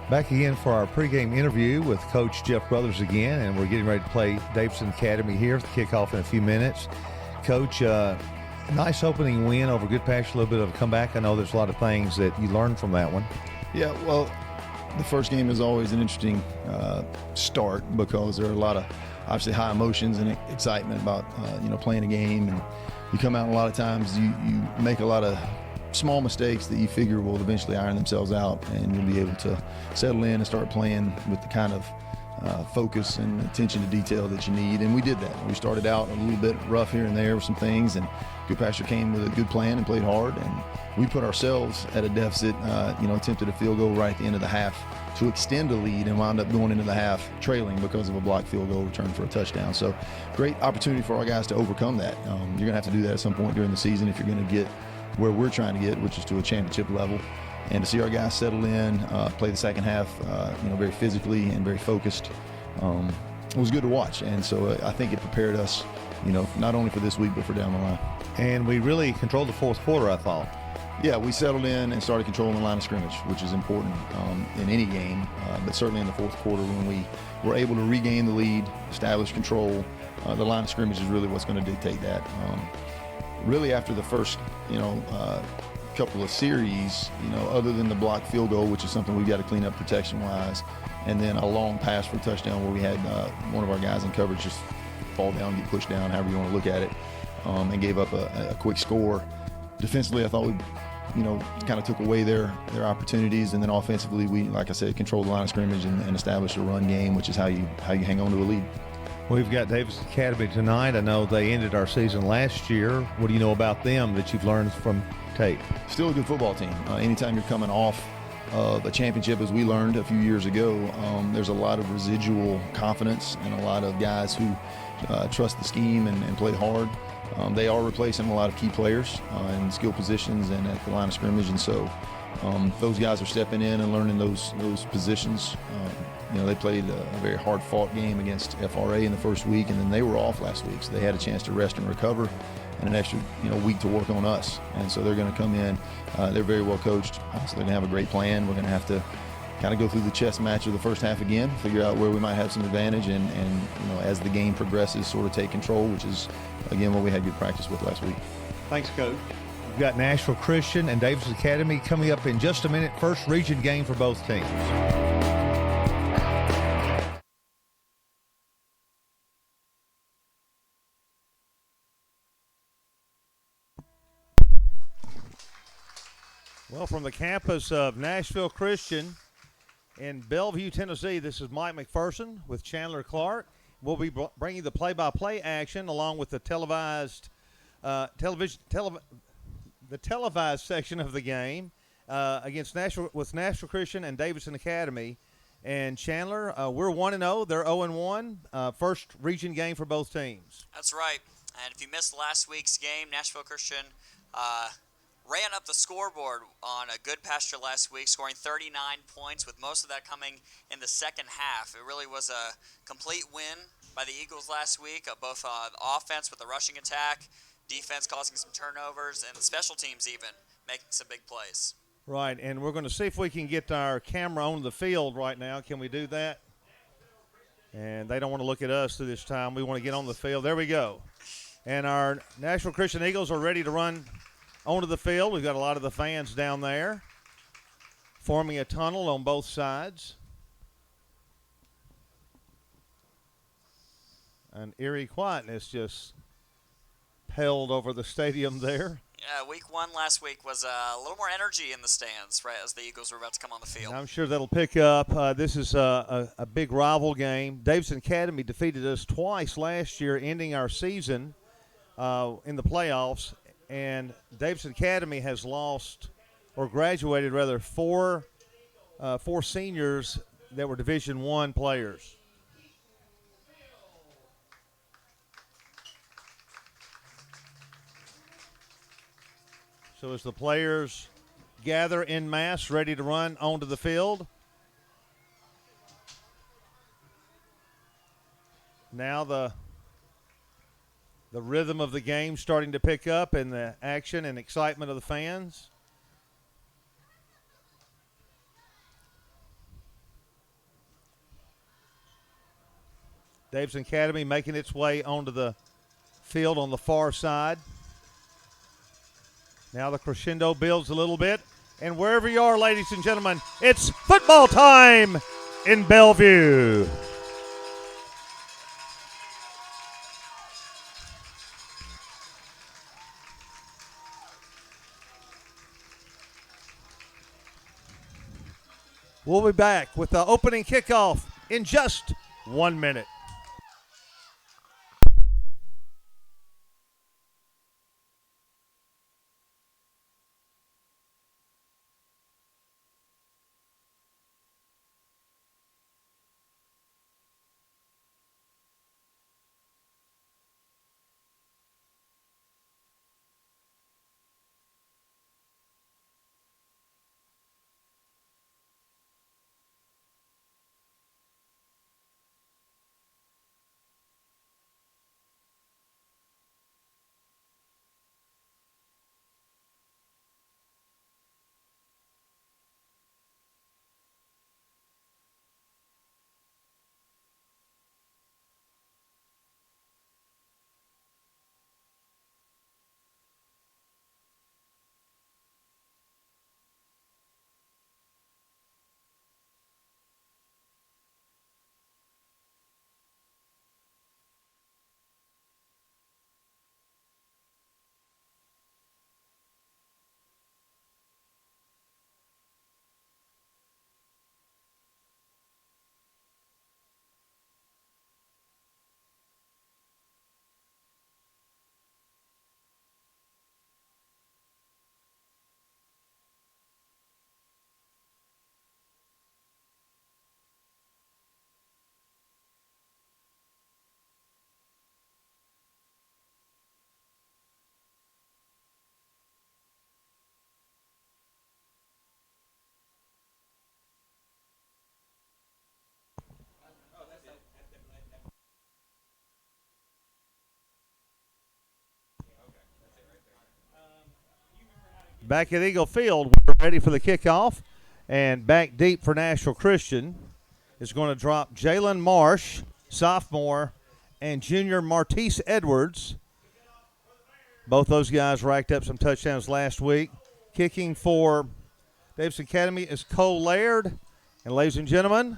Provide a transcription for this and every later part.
Back again for our pregame interview with Coach Jeff Brothers again, and we're getting ready to play Davidson Academy here. The kickoff in a few minutes. Coach, nice opening win over Good Pasture, a little bit of a comeback. I know there's a lot of things that you learned from that one. Yeah, well, the first game is always an interesting start because there are a lot of obviously high emotions and excitement about playing a game, and you come out and a lot of times you make a lot of small mistakes that you figure will eventually iron themselves out, and you'll be able to settle in and start playing with the kind of focus and attention to detail that you need. And we did that. We started out a little bit rough here and there with some things, and Good Pasture came with a good plan and played hard, and we put ourselves at a deficit, attempted a field goal right at the end of the half to extend a lead and wound up going into the half trailing because of a blocked field goal return for a touchdown. So great opportunity for our guys to overcome that. You're going to have to do that at some point during the season if you're going to get where we're trying to get, which is to a championship level. And to see our guys settle in, play the second half, very physically and very focused, it was good to watch. And so I think it prepared us, not only for this week, but for down the line. And we really controlled the fourth quarter, I thought. Yeah, we settled in and started controlling the line of scrimmage, which is important in any game, but certainly in the fourth quarter when we were able to regain the lead, establish control. The line of scrimmage is really what's going to dictate that. Really after the first, couple of series, other than the blocked field goal, which is something we've got to clean up protection-wise, and then a long pass for a touchdown where we had one of our guys in coverage just fall down, get pushed down, however you want to look at it, and gave up a quick score. Defensively, I thought we, kind of took away their opportunities, and then offensively, we, like I said, controlled the line of scrimmage and established a run game, which is how you hang on to a lead. We've got Davidson Academy tonight. I know they ended our season last year. What do you know about them that you've learned from tape? Still a good football team. Anytime you're coming off of a championship, as we learned a few years ago, there's a lot of residual confidence and a lot of guys who trust the scheme and play hard. They are replacing a lot of key players in skill positions and at the line of scrimmage, and so those guys are stepping in and learning those positions. They played a very hard-fought game against FRA in the first week, and then they were off last week, so they had a chance to rest and recover and an extra week to work on us. And so they're going to come in. They're very well coached, so they're going to have a great plan. We're going to have to kind of go through the chess match of the first half again, figure out where we might have some advantage, and as the game progresses, sort of take control, which is, again, what we had good practice with last week. Thanks, Coach. We've got Nashville Christian and Davidson Academy coming up in just a minute. First region game for both teams. Well, from the campus of Nashville Christian in Bellevue, Tennessee, this is Mike McPherson with Chandler Clark. We'll be bringing the play-by-play action along with the televised section of the game against Nashville Christian and Davidson Academy. And Chandler, we're 1-0. They're 0-1. First region game for both teams. That's right. And if you missed last week's game, Nashville Christian ran up the scoreboard on a Good Pasture last week, scoring 39 points, with most of that coming in the second half. It really was a complete win by the Eagles last week, both the offense with the rushing attack, defense causing some turnovers, and the special teams even making some big plays. Right, and we're going to see if we can get our camera on the field right now. Can we do that? And they don't want to look at us through this time. We want to get on the field. There we go. And our Nashville Christian Eagles are ready to run onto the field. We've got a lot of the fans down there forming a tunnel on both sides. An eerie quietness just held over the stadium there. Yeah, week one last week was a little more energy in the stands, right, as the Eagles were about to come on the field. I'm sure that'll pick up. This is a big rival game. Davidson Academy defeated us twice last year, ending our season in the playoffs. And Davidson Academy has lost, or graduated rather, four seniors that were Division I players. So as the players gather en masse, ready to run onto the field, now the rhythm of the game starting to pick up and the action and excitement of the fans. Davidson Academy making its way onto the field on the far side. Now the crescendo builds a little bit. And wherever you are, ladies and gentlemen, it's football time in Bellevue. We'll be back with the opening kickoff in just 1 minute. Back at Eagle Field, we're ready for the kickoff. And back deep for Nashville Christian is going to drop Jalen Marsh, sophomore, and junior Martise Edwards. Both those guys racked up some touchdowns last week. Kicking for Davidson Academy is Cole Laird. And ladies and gentlemen,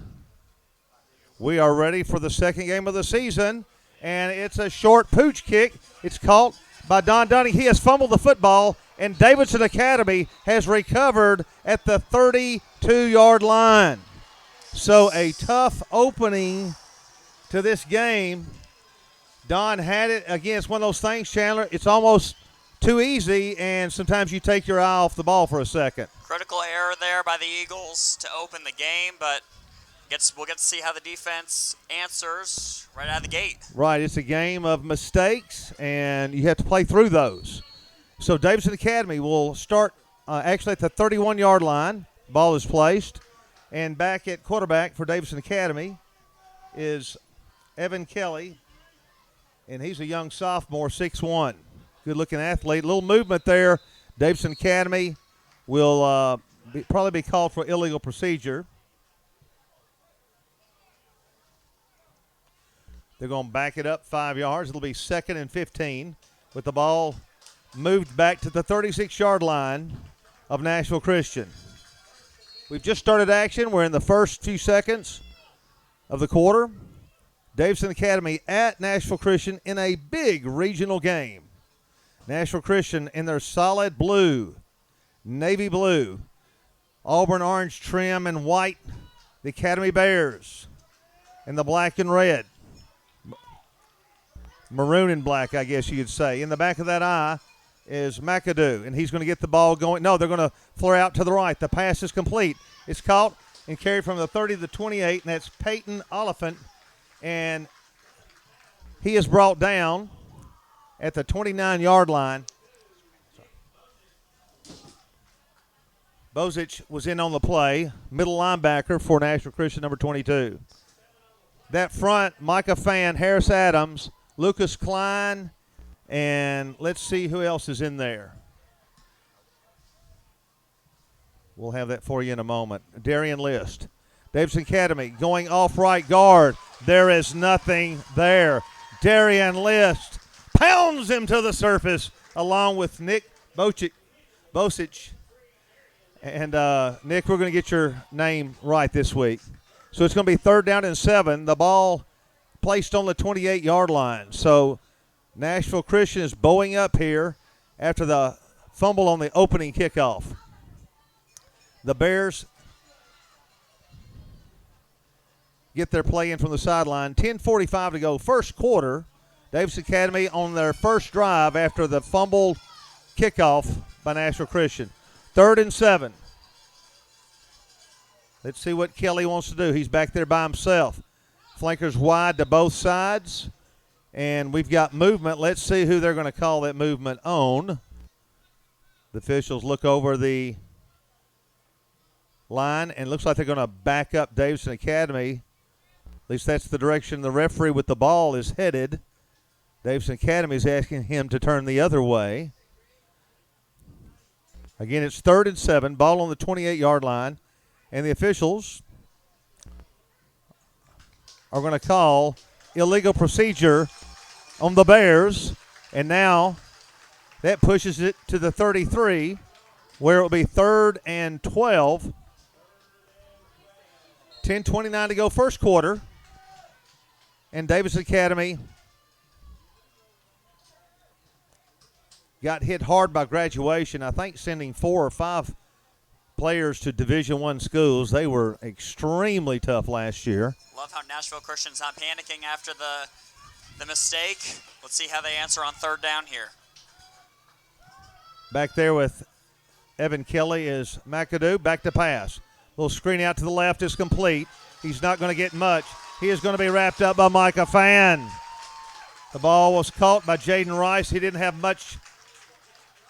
we are ready for the second game of the season. And it's a short pooch kick. It's caught by Don Dunning. He has fumbled the football, and Davidson Academy has recovered at the 32-yard line. So a tough opening to this game. Don had it. Again, it's one of those things, Chandler, it's almost too easy, and sometimes you take your eye off the ball for a second. Critical error there by the Eagles to open the game, but we'll get to see how the defense answers right out of the gate. Right, it's a game of mistakes, and you have to play through those. So Davidson Academy will start actually at the 31-yard line. Ball is placed, and back at quarterback for Davidson Academy is Evan Kelly, and he's a young sophomore, 6'1". Good-looking athlete. A little movement there. Davidson Academy will probably be called for illegal procedure. They're going to back it up 5 yards. It'll be 2nd and 15 with the ball moved back to the 36-yard line of Nashville Christian. We've just started action. We're in the first few seconds of the quarter. Davidson Academy at Nashville Christian in a big regional game. Nashville Christian in their solid blue, navy blue, Auburn orange trim and white, the Academy Bears, and the black and red. Maroon and black, I guess you could say. In the back of that eye is McAdoo, and he's going to get the ball going. No, they're going to flare out to the right. The pass is complete. It's caught and carried from the 30 to the 28, and that's Peyton Oliphant, and he is brought down at the 29-yard line. Bozich was in on the play, middle linebacker for Nashville Christian, number 22. That front, Micah Fan, Harris Adams, Lucas Klein, and let's see who else is in there. We'll have that for you in a moment. Darian List. Davidson Academy going off right guard. There is nothing there. Darian List pounds him to the surface along with Nick Bosich. And, Nick, we're going to get your name right this week. So it's going to be 3rd down and 7. The ball placed on the 28-yard line. So Nashville Christian is bowing up here after the fumble on the opening kickoff. The Bears get their play in from the sideline. 10:45 to go, first quarter. Davidson Academy on their first drive after the fumbled kickoff by Nashville Christian. 3rd and 7. Let's see what Kelly wants to do. He's back there by himself. Flankers wide to both sides. And we've got movement. Let's see who they're going to call that movement on. The officials look over the line, and it looks like they're going to back up Davidson Academy. At least that's the direction the referee with the ball is headed. Davidson Academy is asking him to turn the other way. Again, it's 3rd and 7, ball on the 28-yard line, and the officials are going to call illegal procedure on the Bears, and now that pushes it to the 33, where it will be 3rd and 12. 10:29 to go, first quarter, and Davidson Academy got hit hard by graduation. I think sending 4 or 5 players to Division I schools. They were extremely tough last year. Love how Nashville Christian's not panicking after the mistake. Let's see how they answer on 3rd down here. Back there with Evan Kelly is McAdoo. Back to pass. Little screen out to the left is complete. He's not going to get much. He is going to be wrapped up by Micah Fan. The ball was caught by Jaden Rice. He didn't have much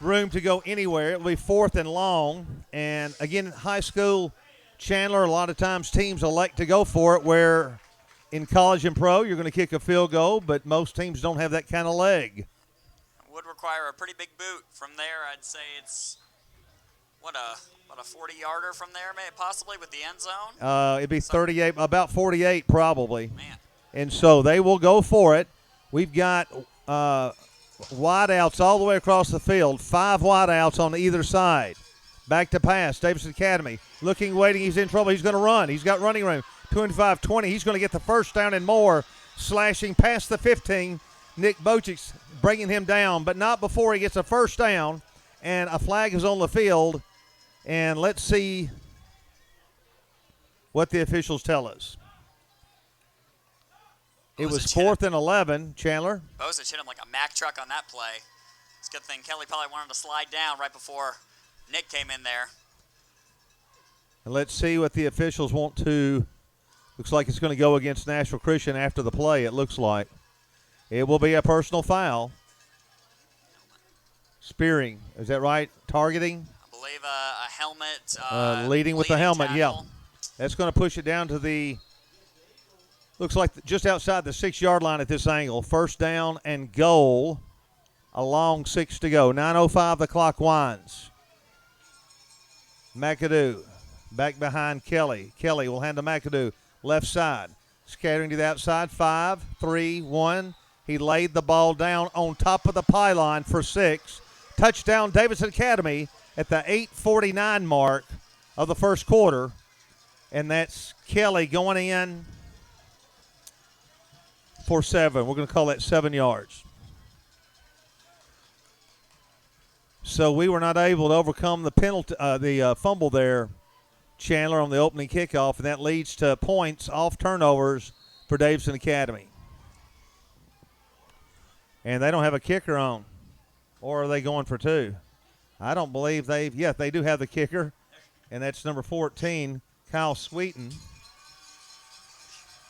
room to go anywhere. It will be 4th and long. And, again, high school, Chandler, a lot of times teams elect to go for it, where in college and pro you're going to kick a field goal, but most teams don't have that kind of leg. Would require a pretty big boot. From there, I'd say it's, what a 40-yarder from there, maybe possibly with the end zone? It'd be 38, about 48 probably. Man. And so they will go for it. We've got wideouts all the way across the field, 5 wideouts on either side. Back to pass, Davidson Academy. Looking, waiting, he's in trouble. He's going to run. He's got running room. 25-20. He's going to get the first down and more. Slashing past the 15. Nick Bocic bringing him down, but not before he gets a first down. And a flag is on the field. And let's see what the officials tell us. It was 4th and 11, Chandler. Bocic hit him like a Mack truck on that play. It's a good thing Kelly probably wanted to slide down right before Nick came in there. And let's see what the officials want to. Looks like it's going to go against Nashville Christian after the play, it looks like. It will be a personal foul. Spearing, is that right? Targeting? I believe a helmet. Leading with the helmet, tackle. yeah. That's going to push it down to the, looks like just outside the 6-yard line at this angle. First down and goal. A long 6 to go. 9:05, the clock winds. McAdoo back behind Kelly. Kelly will hand to McAdoo. Left side. Scattering to the outside. 5, 3, 1. He laid the ball down on top of the pylon for 6. Touchdown Davidson Academy at the 8:49 mark of the first quarter. And that's Kelly going in for 7. We're going to call that 7 yards. So we were not able to overcome the penalty, the fumble there, Chandler, on the opening kickoff, and that leads to points off turnovers for Davidson Academy. And they don't have a kicker on. Or are they going for 2? I don't believe they do have the kicker, and that's number 14, Kyle Sweeten.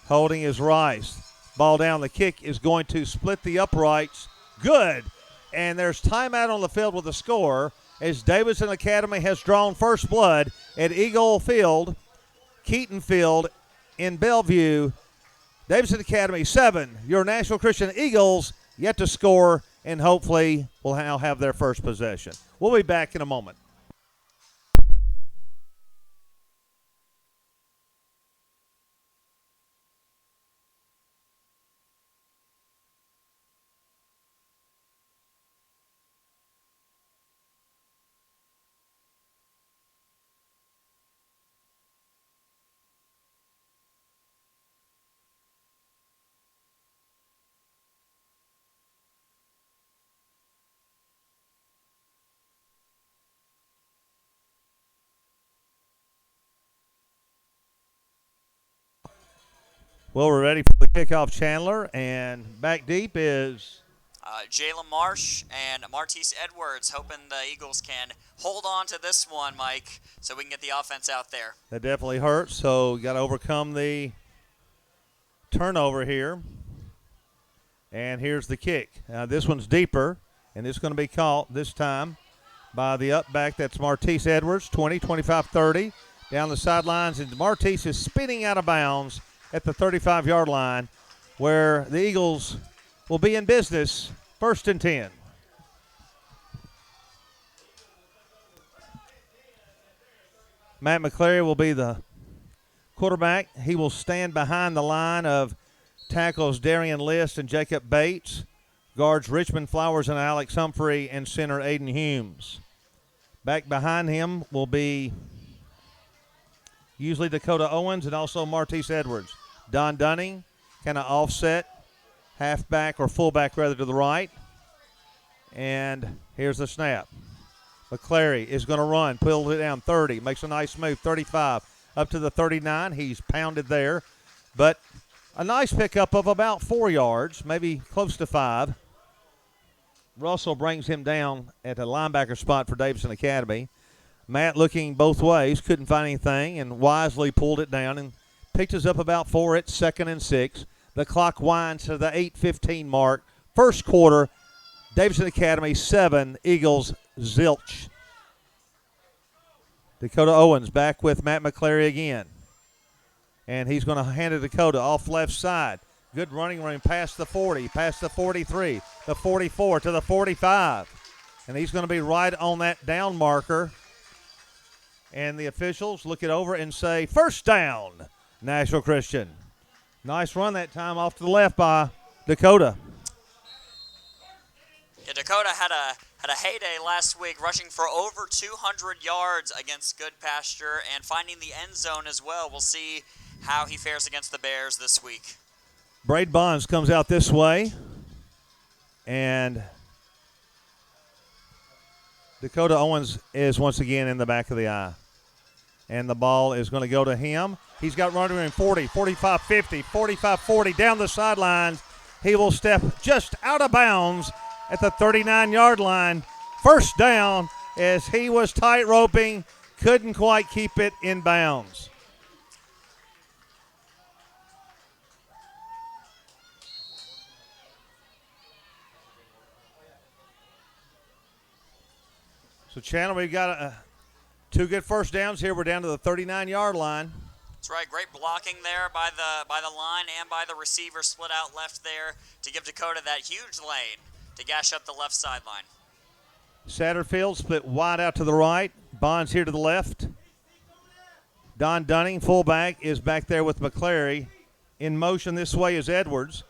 Holding is Rice. Ball down. The kick is going to split the uprights. Good. And there's timeout on the field with the score as Davidson Academy has drawn first blood at Eagle Field, Keaton Field in Bellevue. Davidson Academy 7. Your Nashville Christian Eagles yet to score, and hopefully will now have their first possession. We'll be back in a moment. Well, we're ready for the kickoff, Chandler, and back deep is Jalen Marsh and Martise Edwards, hoping the Eagles can hold on to this one, Mike, so we can get the offense out there. That definitely hurts, so got to overcome the turnover here. And here's the kick. This one's deeper, and it's going to be caught this time by the up back. That's Martise Edwards, 20, 25, 30. Down the sidelines, and Martise is spinning out of bounds at the 35-yard line, where the Eagles will be in business, 1st and 10. Matt McClary will be the quarterback. He will stand behind the line of tackles Darian List and Jacob Bates, guards Richmond Flowers and Alex Humphrey, and center Aiden Humes. Back behind him will be usually Dakota Owens and also Martise Edwards. Don Dunning kind of offset, halfback or fullback rather to the right. And here's the snap. McClary is going to run, pulls it down 30, makes a nice move, 35, up to the 39. He's pounded there, but a nice pickup of about 4 yards, maybe close to 5. Russell brings him down at a linebacker spot for Davidson Academy. Matt looking both ways, couldn't find anything, and wisely pulled it down and picked us up about 4 at 2nd and 6. The clock winds to the 8:15 mark. First quarter, Davidson Academy 7, Eagles zilch. Dakota Owens back with Matt McClary again. And he's going to hand it to Dakota off left side. Good running room past the 40, past the 43, the 44 to the 45. And he's going to be right on that down marker. And the officials look it over and say, first down, Nashville Christian. Nice run that time off to the left by Dakota. Yeah, Dakota had a heyday last week, rushing for over 200 yards against Good Pasture and finding the end zone as well. We'll see how he fares against the Bears this week. Braid Bonds comes out this way. And Dakota Owens is once again in the back of the eye. And the ball is going to go to him. He's got running room 40, 45, 50, 45, 40 down the sidelines. He will step just out of bounds at the 39-yard line. First down as he was tight roping, couldn't quite keep it in bounds. So, Chandler, we've got 2 good first downs here. We're down to the 39-yard line. That's right. Great blocking there by the line and by the receiver, split out left there to give Dakota that huge lane to gash up the left sideline. Satterfield split wide out to the right. Bonds here to the left. Don Dunning, fullback, is back there with McClary. In motion this way is Edwards.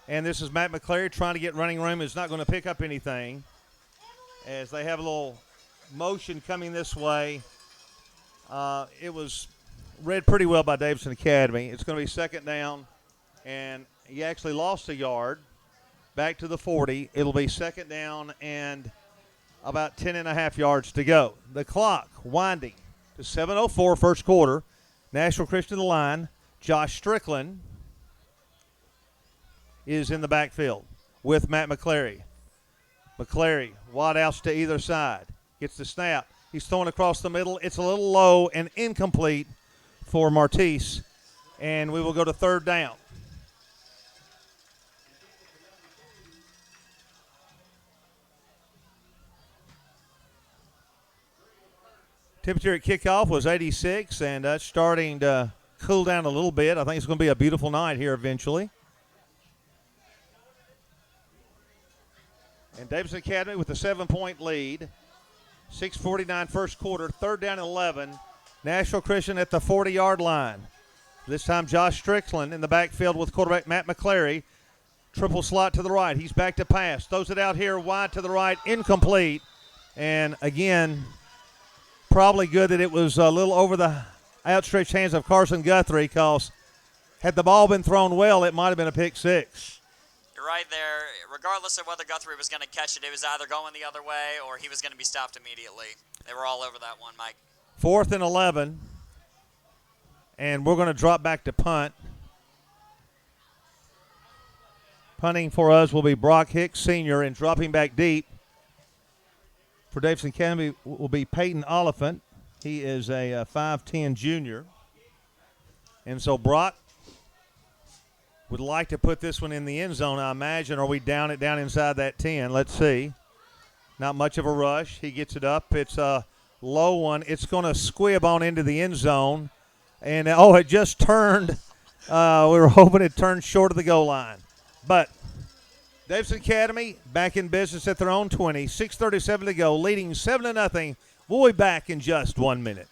And this is Matt McClary trying to get running room. Is not going to pick up anything as they have a little motion coming this way. It was read pretty well by Davidson Academy. It's going to be second down, and he actually lost a yard back to the 40. It'll be second down and about 10.5 yards to go. The clock winding to 7:04 first quarter. Nashville Christian the line. Josh Strickland is in the backfield with Matt McClary. McClary, wide outs to either side. Gets the snap. He's throwing across the middle. It's a little low and incomplete for Martise, and we will go to third down. Temperature at kickoff was 86, and that's starting to cool down a little bit. I think it's going to be a beautiful night here eventually. And Davidson Academy with a 7-point lead. 6:49 first quarter, third down and 11. Nashville Christian at the 40-yard line. This time Josh Strickland in the backfield with quarterback Matt McClary. Triple slot to the right. He's back to pass. Throws it out here wide to the right, incomplete. And again, probably good that it was a little over the outstretched hands of Carson Guthrie, because had the ball been thrown well, it might have been a pick six. You're right there. Regardless of whether Guthrie was going to catch it, it was either going the other way or he was going to be stopped immediately. They were all over that one, Mike. 4th and 11, and we're going to drop back to punt. Punting for us will be Brock Hicks Sr. and dropping back deep for Davidson Academy will be Peyton Oliphant. He is a 5'10 junior. And so Brock would like to put this one in the end zone, I imagine. Are we down inside that 10? Let's see. Not much of a rush. He gets it up. It's a low one. It's going to squib on into the end zone. And, it just turned. We were hoping it turned short of the goal line. But Davidson Academy back in business at their own 20. 6:37 to go, leading 7-0. We'll be back in just 1 minute.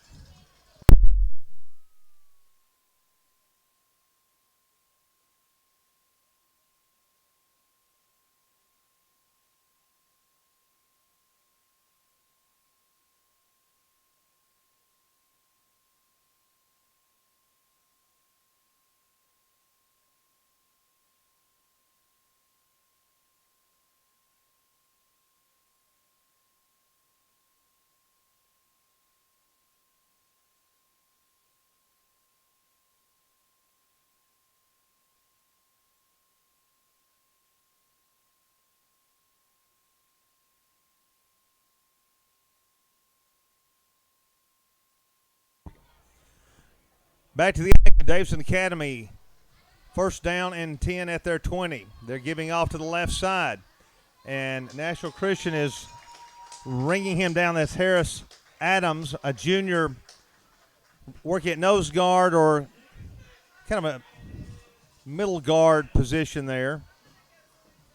Back to the action. Davidson Academy, first down and 10 at their 20. They're giving off to the left side. And Nashville Christian is ringing him down. That's Harris Adams, a junior working at nose guard or kind of a middle guard position there.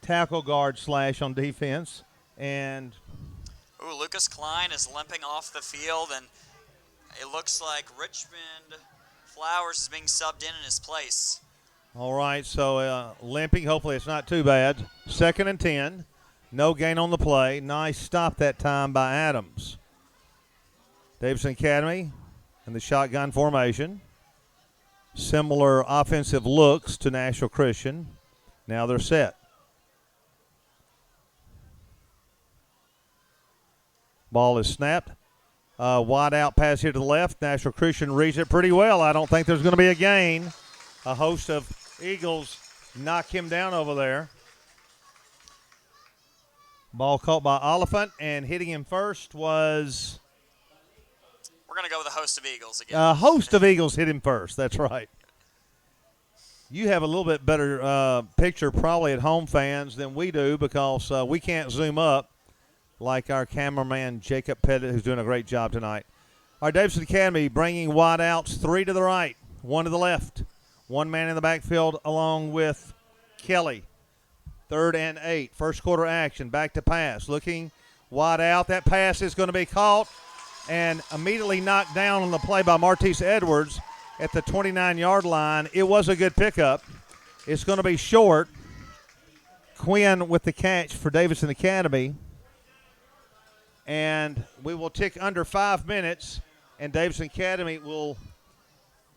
Tackle guard / on defense. And Lucas Klein is limping off the field, and it looks like Richmond Flowers is being subbed in his place. All right, so limping. Hopefully it's not too bad. 2nd and 10. No gain on the play. Nice stop that time by Adams. Davidson Academy in the shotgun formation. Similar offensive looks to Nashville Christian. Now they're set. Ball is snapped. Wide out pass here to the left. Nashville Christian reads it pretty well. I don't think there's going to be a gain. A host of Eagles knock him down over there. Ball caught by Oliphant, and hitting him first was... We're going to go with a host of Eagles again. A host of Eagles hit him first. That's right. You have a little bit better picture probably at home, fans, than we do because we can't zoom up like our cameraman Jacob Pettit, who's doing a great job tonight. Our Davidson Academy bringing wide outs, 3 to the right, 1 to the left. 1 man in the backfield along with Kelly. 3rd and 8. First quarter action. Back to pass. Looking wide out. That pass is going to be caught and immediately knocked down on the play by Martise Edwards at the 29-yard line. It was a good pickup. It's going to be short. Quinn with the catch for Davidson Academy. And we will tick under 5 minutes, and Davidson Academy will,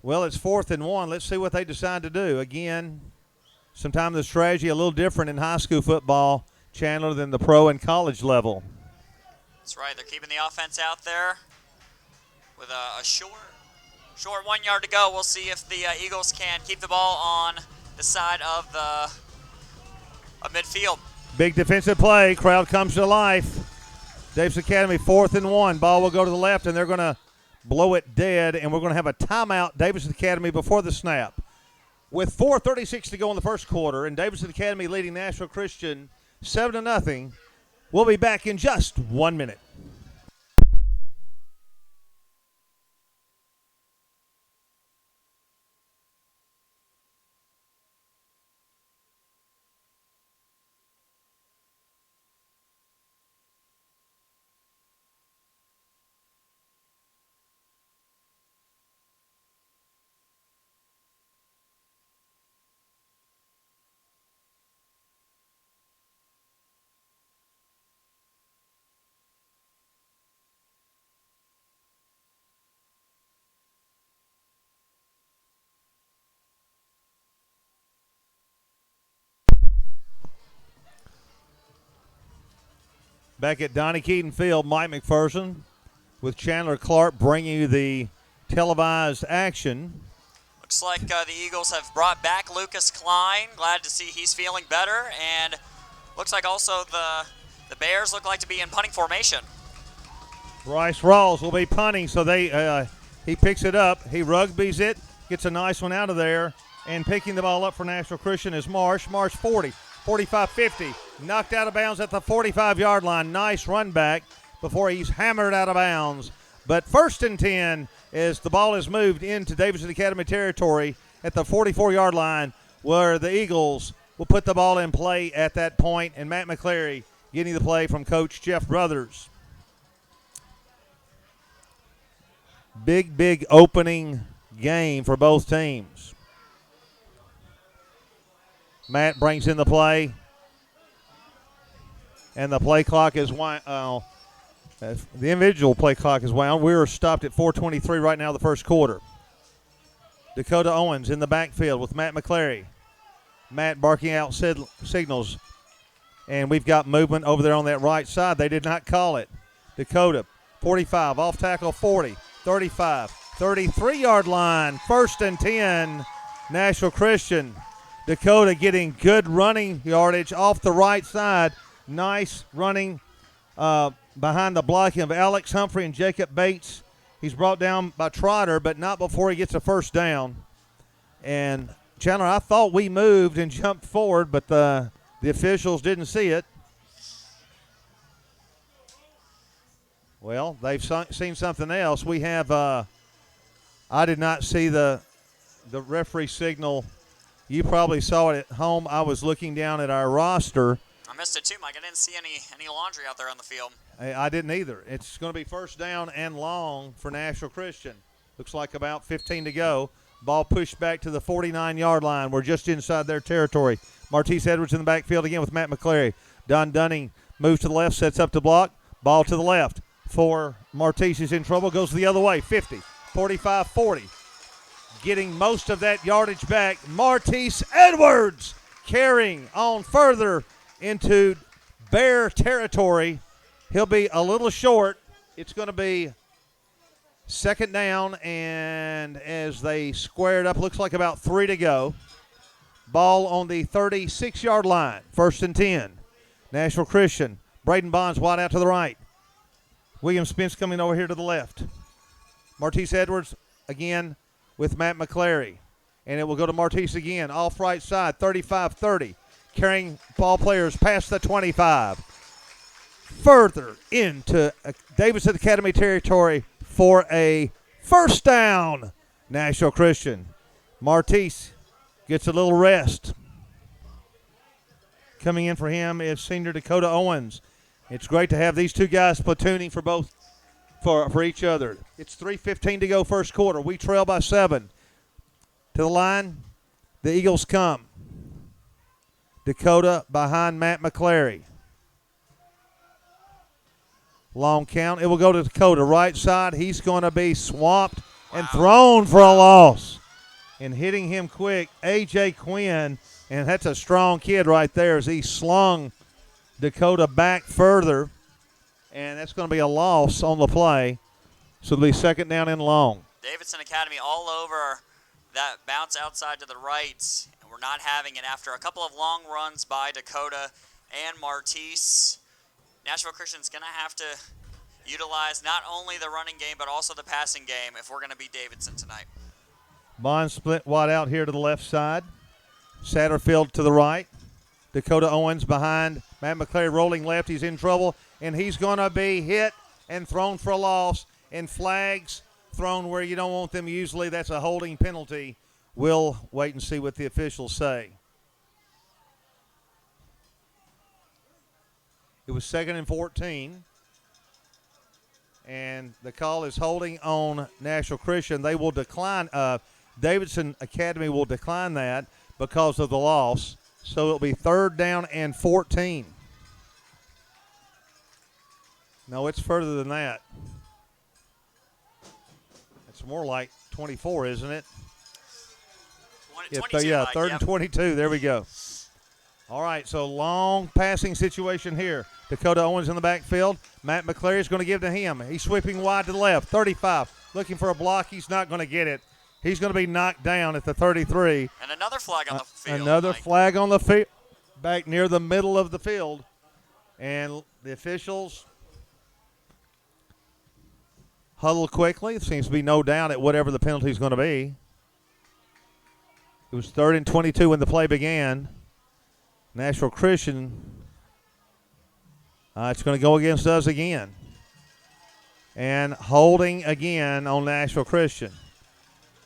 it's 4th and 1. Let's see what they decide to do. Again, sometimes the strategy a little different in high school football, Chandler, than the pro and college level. That's right. They're keeping the offense out there with a short 1 yard to go. We'll see if the Eagles can keep the ball on the side of midfield. Big defensive play. Crowd comes to life. Davidson Academy 4th and 1. Ball will go to the left, and they're going to blow it dead, and we're going to have a timeout, Davidson Academy, before the snap. With 4:36 to go in the first quarter, and Davidson Academy leading Nashville Christian 7-0, we'll be back in just 1 minute. Back at Donnie Keaton Field, Mike McPherson with Chandler Clark bringing you the televised action. Looks like the Eagles have brought back Lucas Klein. Glad to see he's feeling better. And looks like also the Bears look like to be in punting formation. Bryce Rawls will be punting, so he picks it up. He rugbies it, gets a nice one out of there, and picking the ball up for Nashville Christian is Marsh. Marsh 40, 45, 50. Knocked out of bounds at the 45-yard line. Nice run back before he's hammered out of bounds. But 1st and 10 as the ball is moved into Davidson Academy territory at the 44-yard line, where the Eagles will put the ball in play at that point, and Matt McClary getting the play from Coach Jeff Brothers. Big opening game for both teams. Matt brings in the play, and the play clock is the individual play clock is wound. We're stopped at 4:23 right now, the first quarter. Dakota Owens in the backfield with Matt McClary. Matt barking out signals, and we've got movement over there on that right side. They did not call it. Dakota, 45, off tackle 40, 35, 33-yard line, 1st and 10, Nashville Christian. Dakota getting good running yardage off the right side. Nice running behind the blocking of Alex Humphrey and Jacob Bates. He's brought down by Trotter, but not before he gets a first down. And Chandler, I thought we moved and jumped forward, but the officials didn't see it. Well, they've seen something else. We have I did not see the referee signal. You probably saw it at home. I was looking down at our roster. I missed it too, Mike. I didn't see any laundry out there on the field. I didn't either. It's going to be first down and long for Nashville Christian. Looks like about 15 to go. Ball pushed back to the 49-yard line. We're just inside their territory. Martise Edwards in the backfield again with Matt McClary. Don Dunning moves to the left, sets up to block. Ball to the left for Martise. Is in trouble. Goes the other way. 50, 45, 40. Getting most of that yardage back. Martise Edwards carrying on further into Bear territory. He'll be a little short. It's going to be 2nd down, and as they square it up, looks like about 3 to go. Ball on the 36-yard line, 1st and 10. Nashville Christian. Braden Bonds wide out to the right. William Spence coming over here to the left. Martise Edwards again with Matt McClary. And it will go to Martise again, off right side, 35-30. Carrying ball players past the 25. Further into Davidson Academy territory for a first down. Nashville Christian. Martise gets a little rest. Coming in for him is senior Dakota Owens. It's great to have these two guys platooning for each other. It's 3:15 to go first quarter. We trail by 7. To the line, the Eagles come. Dakota behind Matt McClary. Long count. It will go to Dakota. Right side. He's going to be swamped and thrown for a loss. And hitting him quick, A.J. Quinn. And that's a strong kid right there as he slung Dakota back further. And that's going to be a loss on the play. So it'll be 2nd down and long. Davidson Academy all over that bounce outside to the right. And we're not having it after a couple of long runs by Dakota and Martise. Nashville Christian's going to have to utilize not only the running game but also the passing game if we're going to beat Davidson tonight. Bond split wide out here to the left side. Satterfield to the right. Dakota Owens behind Matt McClary rolling left. He's in trouble, and he's going to be hit and thrown for a loss. And flags thrown where you don't want them usually. That's a holding penalty. We'll wait and see what the officials say. It was 2nd and 14. And the call is holding on Nashville Christian. They will decline. Davidson Academy will decline that because of the loss. So it'll be 3rd down and 14. No, it's further than that. It's more like 24, isn't it? 22, yeah, Mike, 3rd yep. and 22. There we go. All right, so long passing situation here. Dakota Owens in the backfield. Matt McClary is going to give to him. He's sweeping wide to the left, 35. Looking for a block. He's not going to get it. He's going to be knocked down at the 33. And another flag on the field. Another Mike. flag on the field, back near the middle of the field. And the officials huddle quickly. There seems to be no doubt at whatever the penalty is going to be. It was 3rd and 22 when the play began. Nashville Christian, it's going to go against us again. And holding again on Nashville Christian.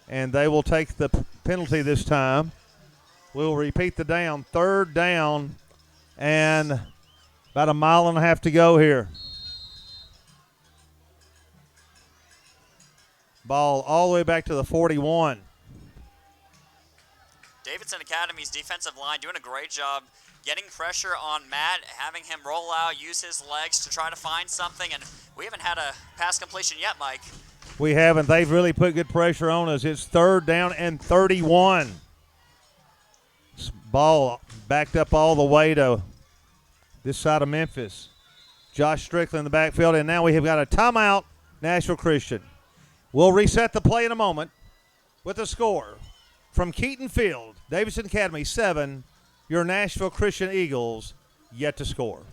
And they will take the penalty this time. We'll repeat the down. 3rd down and about a mile and a half to go here. Ball all the way back to the 41. Davidson Academy's defensive line doing a great job getting pressure on Matt, having him roll out, use his legs to try to find something, and we haven't had a pass completion yet, Mike. We haven't. They've really put good pressure on us. It's 3rd down and 31. This ball backed up all the way to this side of Memphis. Josh Strickland in the backfield, and now we have got a timeout, Nashville Christian. We'll reset the play in a moment with a score from Keaton Field, Davidson Academy 7, your Nashville Christian Eagles yet to score.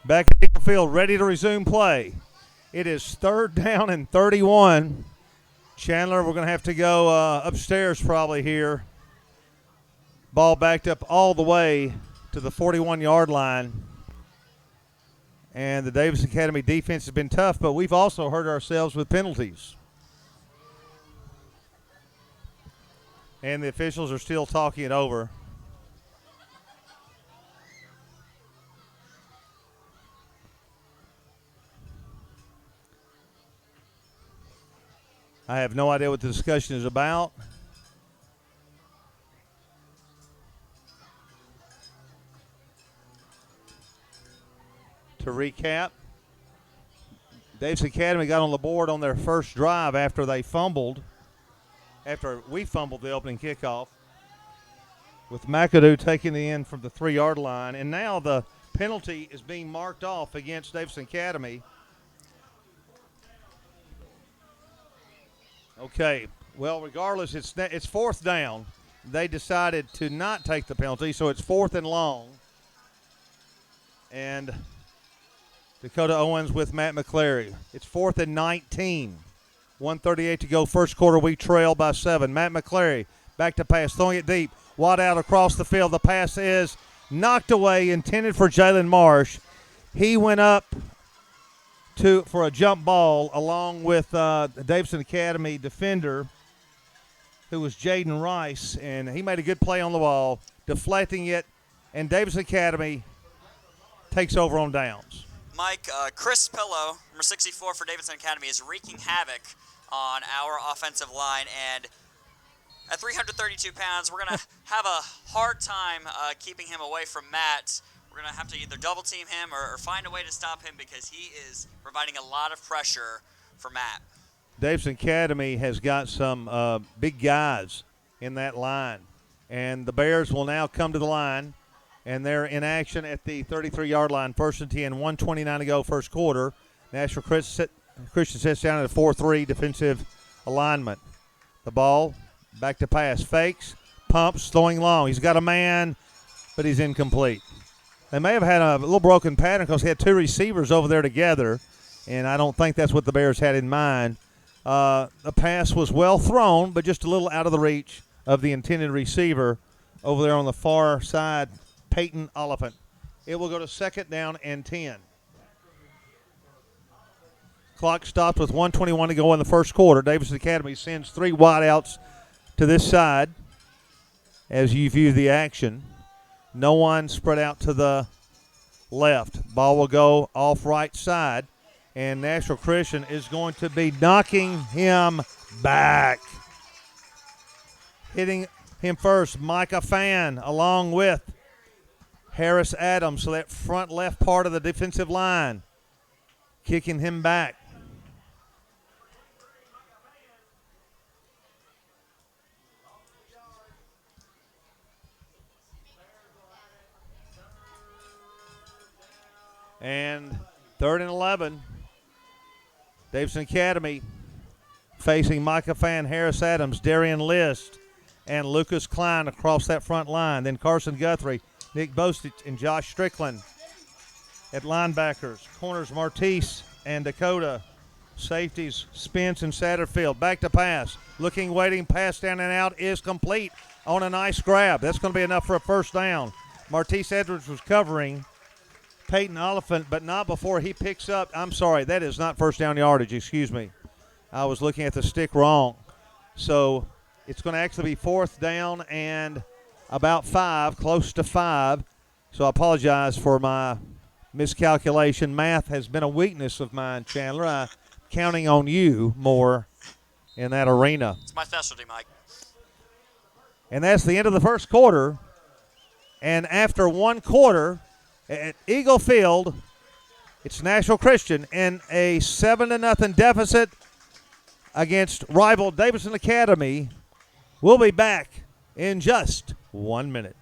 Back at the field, ready to resume play. It is 3rd down and 31. Chandler, we're going to have to go upstairs probably here. Ball backed up all the way to the 41-yard line. And the Davidson Academy defense has been tough, but we've also hurt ourselves with penalties. And the officials are still talking it over. I have no idea what the discussion is about. To recap, Davidson Academy got on the board on their first drive after we fumbled the opening kickoff, with McAdoo taking the end from the 3-yard line. And now the penalty is being marked off against Davidson Academy. Okay, well, regardless, it's 4th down. They decided to not take the penalty, so it's 4th and long. And Dakota Owens with Matt McClary. It's 4th and 19. 1:38 to go. First quarter, we trail by 7. Matt McClary back to pass, throwing it deep. Wide out across the field. The pass is knocked away, intended for Jalen Marsh. He went up for a jump ball along with the Davidson Academy defender, who was Jaden Rice, and he made a good play on the ball, deflecting it, and Davidson Academy takes over on downs. Mike, Chris Pillow, number 64 for Davidson Academy, is wreaking havoc on our offensive line, and at 332 pounds, we're going to have a hard time keeping him away from Matt. We're going to have to either double team him or find a way to stop him, because he is providing a lot of pressure for Matt. Davidson Academy has got some big guys in that line, and the Bears will now come to the line, and they're in action at the 33-yard line. 1st and 10, 1:29 to go, first quarter. Nashville Christian sits down at a 4-3 defensive alignment. The ball back to pass, fakes, pumps, throwing long. He's got a man, but he's incomplete. They may have had a little broken pattern because he had 2 receivers over there together, and I don't think that's what the Bears had in mind. The pass was well thrown, but just a little out of the reach of the intended receiver over there on the far side, Peyton Oliphant. It will go to 2nd down and 10. Clock stopped with 1:21 to go in the first quarter. Davidson Academy sends 3 wideouts to this side as you view the action. No one spread out to the left. Ball will go off right side, and Nashville Christian is going to be knocking him back. Hitting him first, Micah Fan, along with Harris Adams, so that front left part of the defensive line, kicking him back. And 3rd and 11. Davidson Academy facing Micah Fan, Harris Adams, Darian List, and Lucas Klein across that front line. Then Carson Guthrie, Nick Bostich, and Josh Strickland at linebackers. Corners Martise and Dakota. Safeties Spence and Satterfield. Back to pass. Looking, waiting, pass down and out is complete on a nice grab. That's going to be enough for a first down. Martise Edwards was covering Peyton Oliphant, but not before he picks up. I'm sorry, that is not first down yardage, excuse me. I was looking at the stick wrong. So it's going to actually be 4th down and about 5, close to 5. So I apologize for my miscalculation. Math has been a weakness of mine, Chandler. I'm counting on you more in that arena. It's my specialty, Mike. And that's the end of the first quarter. And after one quarter at Eagle Field, it's Nashville Christian in a 7-0 deficit against rival Davidson Academy. We'll be back in just 1 minute.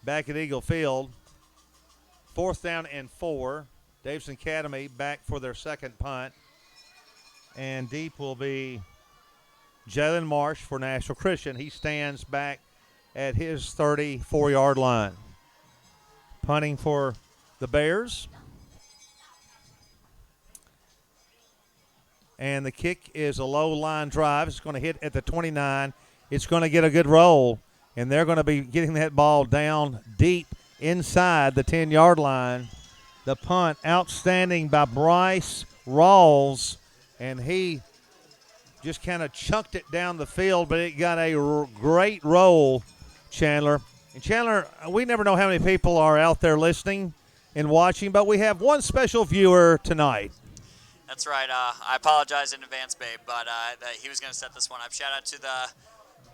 Back at Eagle Field, 4th down and 4. Davidson Academy back for their second punt. And deep will be Jalen Marsh for Nashville Christian. He stands back at his 34-yard line. Punting for the Bears. And the kick is a low line drive. It's going to hit at the 29. It's going to get a good roll. And they're going to be getting that ball down deep inside the 10-yard line. The punt, outstanding by Bryce Rawls. And he just kind of chunked it down the field, but it got a great roll, Chandler. And Chandler, we never know how many people are out there listening and watching, but we have one special viewer tonight. That's right. I apologize in advance, babe, but he was going to set this one up. Shout out to the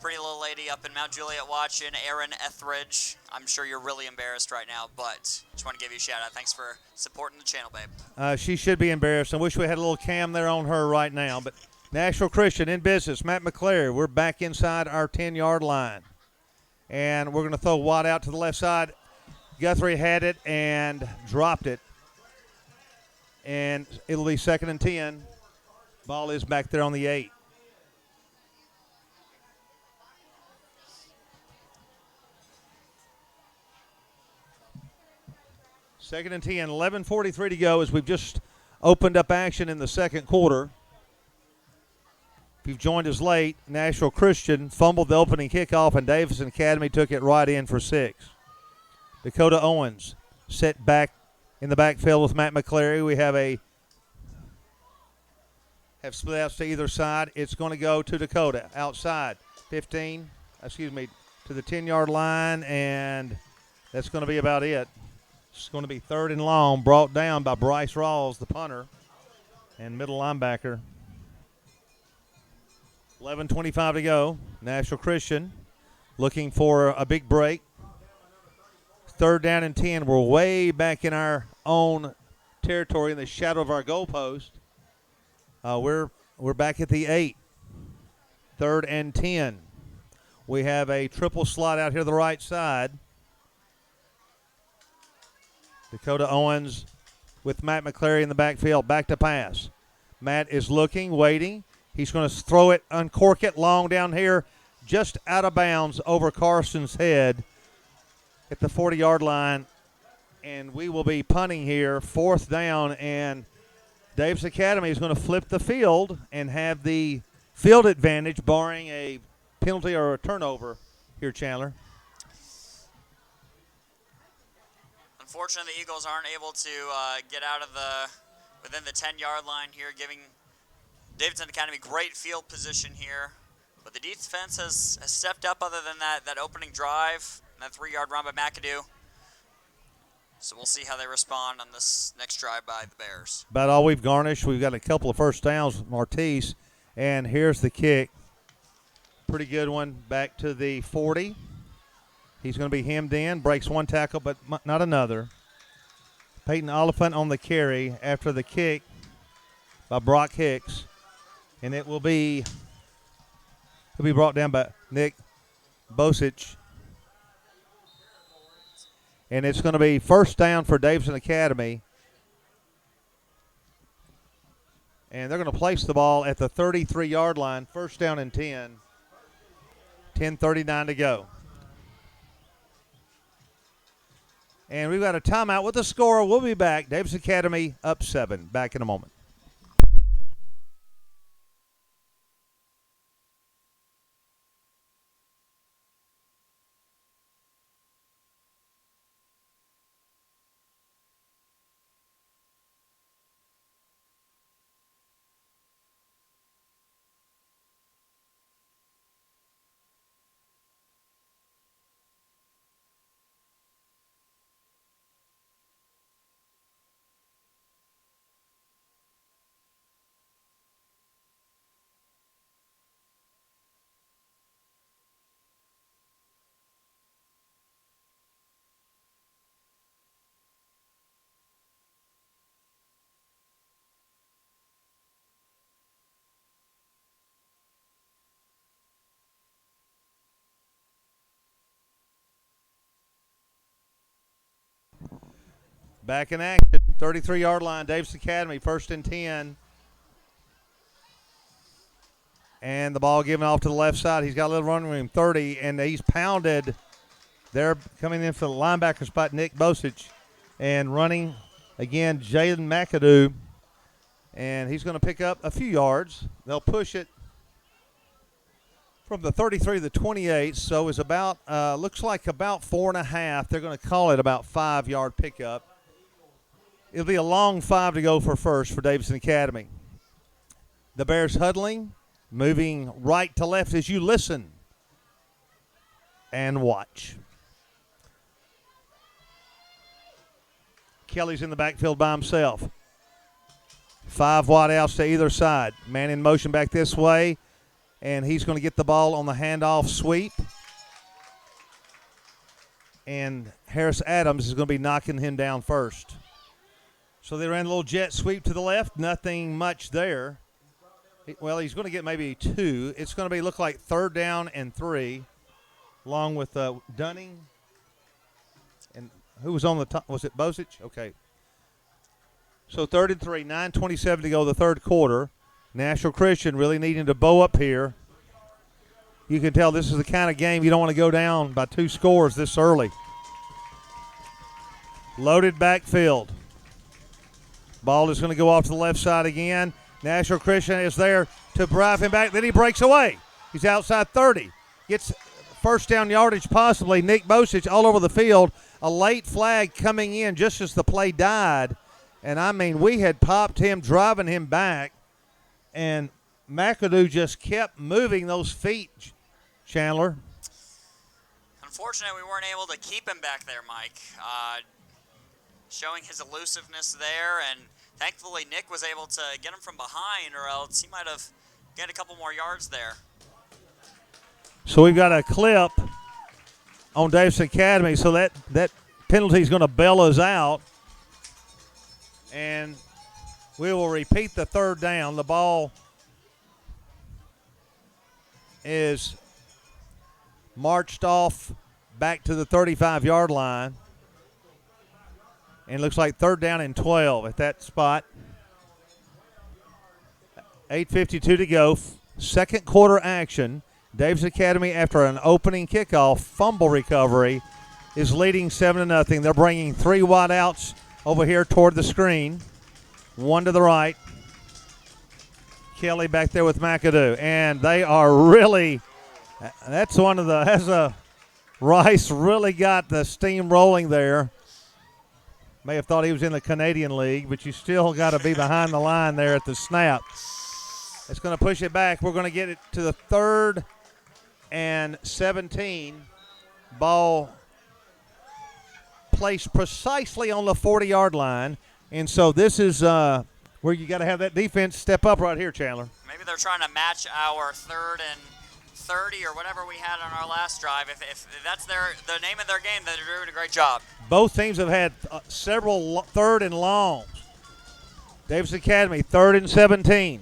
pretty little lady up in Mount Juliet watching, Erin Etheridge. I'm sure you're really embarrassed right now, but just want to give you a shout out. Thanks for supporting the channel, babe. She should be embarrassed. I wish we had a little cam there on her right now. But Nashville Christian in business. Matt McClary, we're back inside our 10-yard line. And we're going to throw wide out to the left side. Guthrie had it and dropped it. And it'll be 2nd and 10. Ball is back there on the 8. Second and 10, 11:43 to go as we've just opened up action in the second quarter. If you've joined us late, Nashville Christian fumbled the opening kickoff, and Davidson Academy took it right in for 6. Dakota Owens set back in the backfield with Matt McClary. We have split outs to either side. It's going to go to Dakota outside, to the 10-yard line, and that's going to be about it. It's going to be 3rd and long, brought down by Bryce Rawls, the punter, and middle linebacker. 11:25 to go. Nashville Christian looking for a big break. 3rd down and 10. We're way back in our own territory in the shadow of our goalpost. We're back at the 8. 3rd and 10. We have a triple slot out here to the right side. Dakota Owens with Matt McCleary in the backfield. Back to pass. Matt is looking, waiting. He's going to throw it, uncork it, long down here, just out of bounds over Carson's head at the 40-yard line. And we will be punting here, 4th down, and Davidson Academy is going to flip the field and have the field advantage, barring a penalty or a turnover here, Chandler. Unfortunately, the Eagles aren't able to get out of within the 10-yard line here, giving Davidson Academy great field position here. But the defense has stepped up other than that opening drive, that 3-yard run by McAdoo. So we'll see how they respond on this next drive by the Bears. About all we've garnished. We've got a couple of first downs with Martise. And here's the kick. Pretty good one back to the 40. He's going to be hemmed in, breaks one tackle, but not another. Peyton Oliphant on the carry after the kick by Brock Hicks. And it will be brought down by Nick Bosich. And it's going to be 1st down for Davidson Academy. And they're going to place the ball at the 33-yard line, 1st down and 10. 10:39 to go. And we've got a timeout with the score. We'll be back. Davidson Academy up 7. Back in a moment. Back in action, 33-yard line, Davidson Academy, 1st and 10. And the ball given off to the left side. He's got a little running room, 30, and he's pounded. They're coming in for the linebacker spot, Nick Bosich, and running again, Jalen McAdoo. And he's going to pick up a few yards. They'll push it from the 33 to the 28, so it's about, looks like about 4.5. They're going to call it about 5-yard pickup. It'll be a long 5 to go for first for Davidson Academy. The Bears huddling, moving right to left as you listen and watch. Kelly's in the backfield by himself. 5 wide outs to either side. Man in motion back this way, and he's going to get the ball on the handoff sweep. And Harris Adams is going to be knocking him down first. So they ran a little jet sweep to the left. Nothing much there. Well, he's going to get maybe 2. It's going to look like 3rd down and 3, along with Dunning. And who was on the top? Was it Bosich? Okay. So 3rd and 3, 9:27 to go the 3rd quarter. Nashville Christian really needing to bow up here. You can tell this is the kind of game you don't want to go down by 2 scores this early. Loaded backfield. Ball is going to go off to the left side again. Nashville Christian is there to drive him back. Then he breaks away. He's outside 30. Gets 1st down yardage possibly. Nick Bosich all over the field. A late flag coming in just as the play died. And, I mean, we had popped him, driving him back. And McAdoo just kept moving those feet, Chandler. Unfortunately, we weren't able to keep him back there, Mike. Showing his elusiveness there, and thankfully Nick was able to get him from behind, or else he might have gained a couple more yards there. So we've got a clip on Davidson Academy, so that penalty is going to bail us out. And we will repeat the third down. The ball is marched off back to the 35-yard line. And it looks like third down and 12 at that spot. 8:52 to go. Second quarter action. Davidson Academy, after an opening kickoff fumble recovery, is leading 7-0. They're bringing 3 wide outs over here toward the screen. One to the right. Kelly back there with McAdoo. And they are really, that's Rice really got the steam rolling there. May have thought he was in the Canadian League, but you still got to be behind the line there at the snap. It's going to push it back. We're going to get it to the 3rd and 17. Ball placed precisely on the 40-yard line. And so this is where you got to have that defense step up right here, Chandler. Maybe they're trying to match our 3rd and 30 or whatever we had on our last drive. If that's the name of their game, then they're doing a great job. Both teams have had several third and longs. Davidson Academy, 3rd and 17.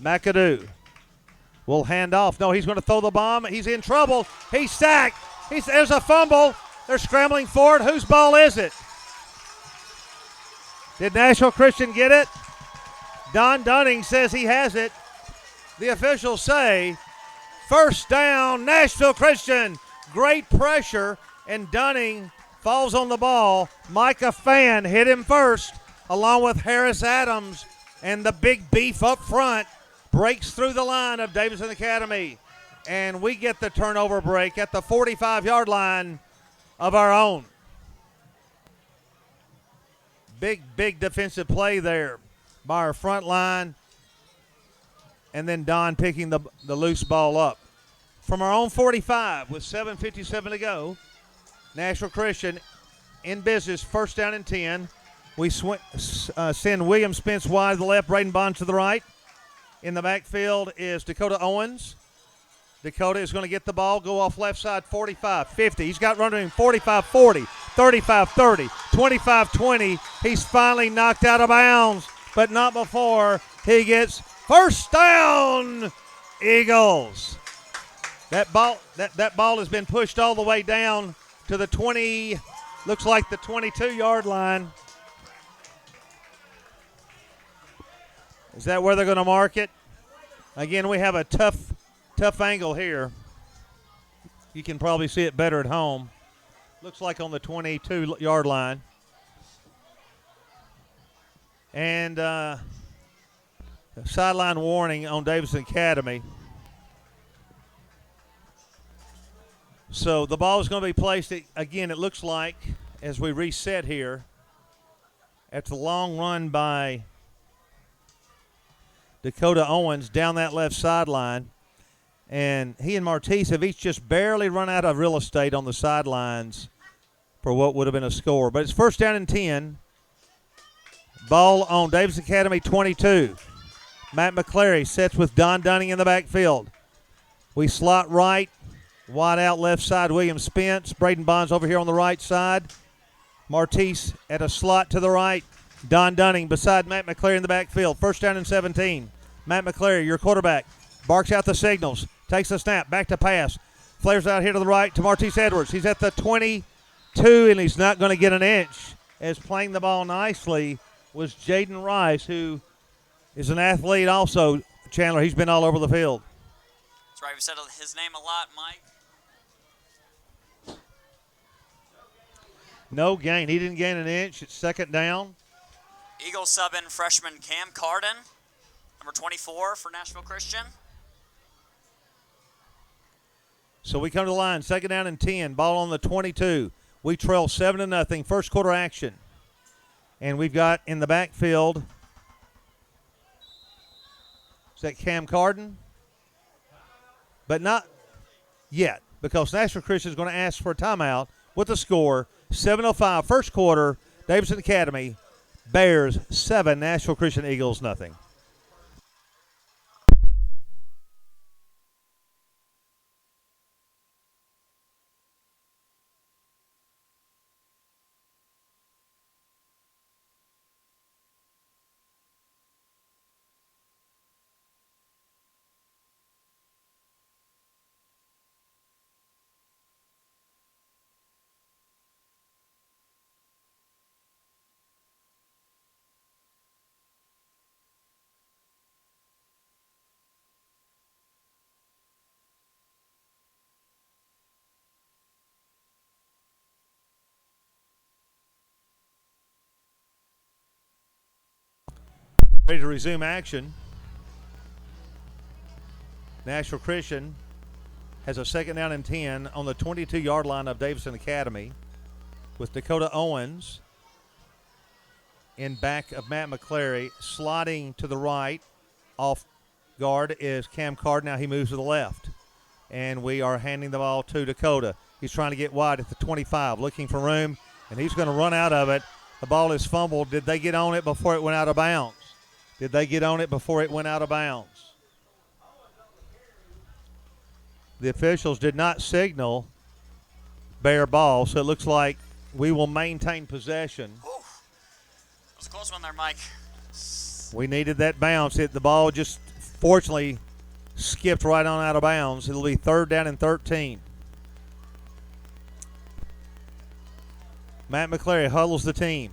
McAdoo will hand off. No, he's going to throw the bomb. He's in trouble. He's sacked. There's a fumble. They're scrambling for it. Whose ball is it? Did Nashville Christian get it? Don Dunning says he has it. The officials say first down, Nashville Christian. Great pressure, and Dunning falls on the ball. Micah Fan hit him first, along with Harris Adams, and the big beef up front breaks through the line of Davidson Academy. And we get the turnover break at the 45-yard line of our own. Big defensive play there by our front line. And then Don picking the loose ball up. From our own 45 with 7:57 to go, Nashville Christian in business, first down and 10. We send William Spence wide to the left, Braden Bonds to the right. In the backfield is Dakota Owens. Dakota is going to get the ball, go off left side, 45, 50. He's got running 45, 40, 35, 30, 25, 20. He's finally knocked out of bounds, but not before he gets first down, Eagles. That ball has been pushed all the way down to the 20, looks like the 22-yard line. Is that where they're going to mark it? Again, we have a tough angle here. You can probably see it better at home. Looks like on the 22-yard line. And sideline warning on Davidson Academy. So the ball is going to be placed, again, it looks like, as we reset here, at the long run by Dakota Owens down that left sideline. And he and Martise have each just barely run out of real estate on the sidelines for what would have been a score. But it's first down and 10. Ball on Davidson Academy 22. Matt McClary sets with Don Dunning in the backfield. We slot right, wide out left side, William Spence. Braden Bonds over here on the right side. Martise at a slot to the right. Don Dunning beside Matt McClary in the backfield. First down and 17. Matt McClary, your quarterback, barks out the signals. Takes the snap, back to pass. Flares out here to the right to Martise Edwards. He's at the 22, and he's not going to get an inch. As playing the ball nicely was Jaden Rice, who is an athlete also. Chandler, he's been all over the field. That's right. We said his name a lot, Mike. No gain. He didn't gain an inch. It's second down. Eagles sub-in freshman Cam Carden, number 24 for Nashville Christian. So we come to the line, second down and 10, ball on the 22. We trail 7-0, first quarter action. And we've got in the backfield, is that Cam Carden? But not yet, because Nashville Christian is going to ask for a timeout with the score, 7:05, first quarter, Davidson Academy, Bears 7, Nashville Christian Eagles nothing. Ready to resume action. Nashville Christian has a 2nd down and 10 on the 22-yard line of Davidson Academy with Dakota Owens in back of Matt McClary. Sliding to the right off guard is Cam Card. Now he moves to the left. And we are handing the ball to Dakota. He's trying to get wide at the 25, looking for room, and he's going to run out of it. The ball is fumbled. Did they get on it before it went out of bounds? Did they get on it before it went out of bounds? The officials did not signal bare ball, so it looks like we will maintain possession. That was a close one there, Mike. We needed that bounce. The ball just fortunately skipped right on out of bounds. It'll be 3rd down and 13. Matt McClary huddles the team.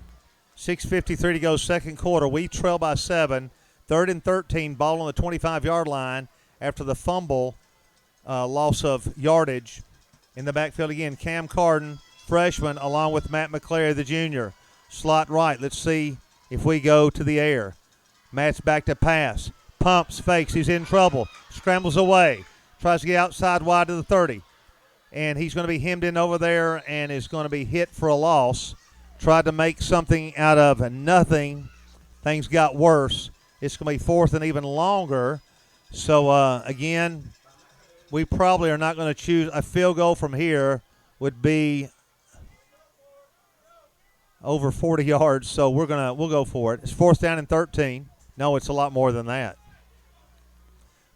6:53 to go, 2nd quarter. We trail by 7. 3rd and 13, ball on the 25-yard line after the fumble, loss of yardage. In the backfield again, Cam Carden, freshman, along with Matt McClary, the junior. Slot right. Let's see if we go to the air. Matt's back to pass. Pumps, fakes. He's in trouble. Scrambles away. Tries to get outside wide to the 30. And he's going to be hemmed in over there and is going to be hit for a loss. Tried to make something out of nothing. Things got worse. It's going to be 4th and even longer. So, again, we probably are not going to choose. A field goal from here would be over 40 yards. So we'll go for it. It's 4th down and 13. No, it's a lot more than that.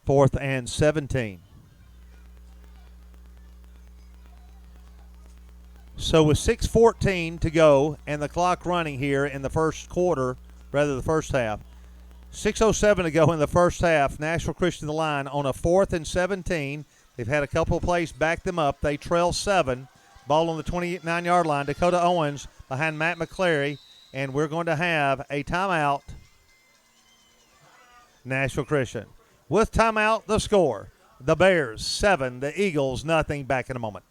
4th and 17. So with 6:14 to go and the clock running here in the first quarter, rather the first half, 6:07 to go in the first half, Nashville Christian the line on a 4th and 17. They've had a couple of plays back them up. They trail 7. Ball on the 29-yard line. Dakota Owens behind Matt McClary, and we're going to have a timeout. Nashville Christian. With timeout, the score. The Bears 7, the Eagles nothing. Back in a moment.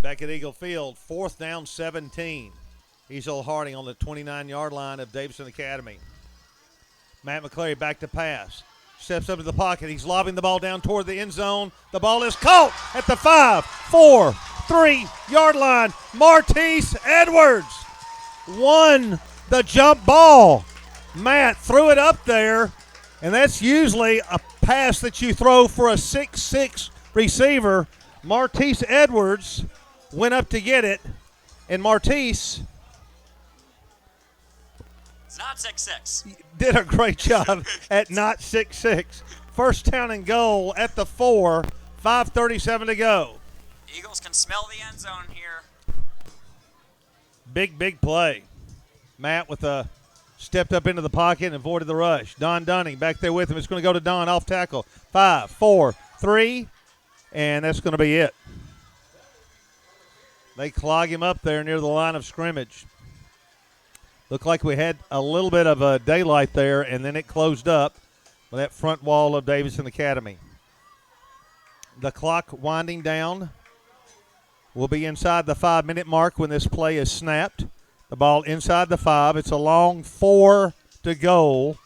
Back at Eagle Field, 4th down, 17. Ezel Harding on the 29-yard line of Davidson Academy. Matt McClary back to pass. Steps up to the pocket. He's lobbing the ball down toward the end zone. The ball is caught at the 5, 4, 3-yard line. Martise Edwards won the jump ball. Matt threw it up there, and that's usually a pass that you throw for a 6'6 receiver. Martise Edwards went up to get it, and Martise It's not 6'6. did a great job at not 6'6. 1st down and goal at the 4, 5:37 to go. Eagles can smell the end zone here. Big play. Matt with a stepped up into the pocket and avoided the rush. Don Dunning back there with him. It's going to go to Don off tackle. 5, 4, 3, and that's going to be it. They clog him up there near the line of scrimmage. Looked like we had a little bit of a daylight there, and then it closed up with that front wall of Davidson Academy. The clock winding down. We'll be inside the 5-minute mark when this play is snapped. The ball inside the 5. It's a long 4 to go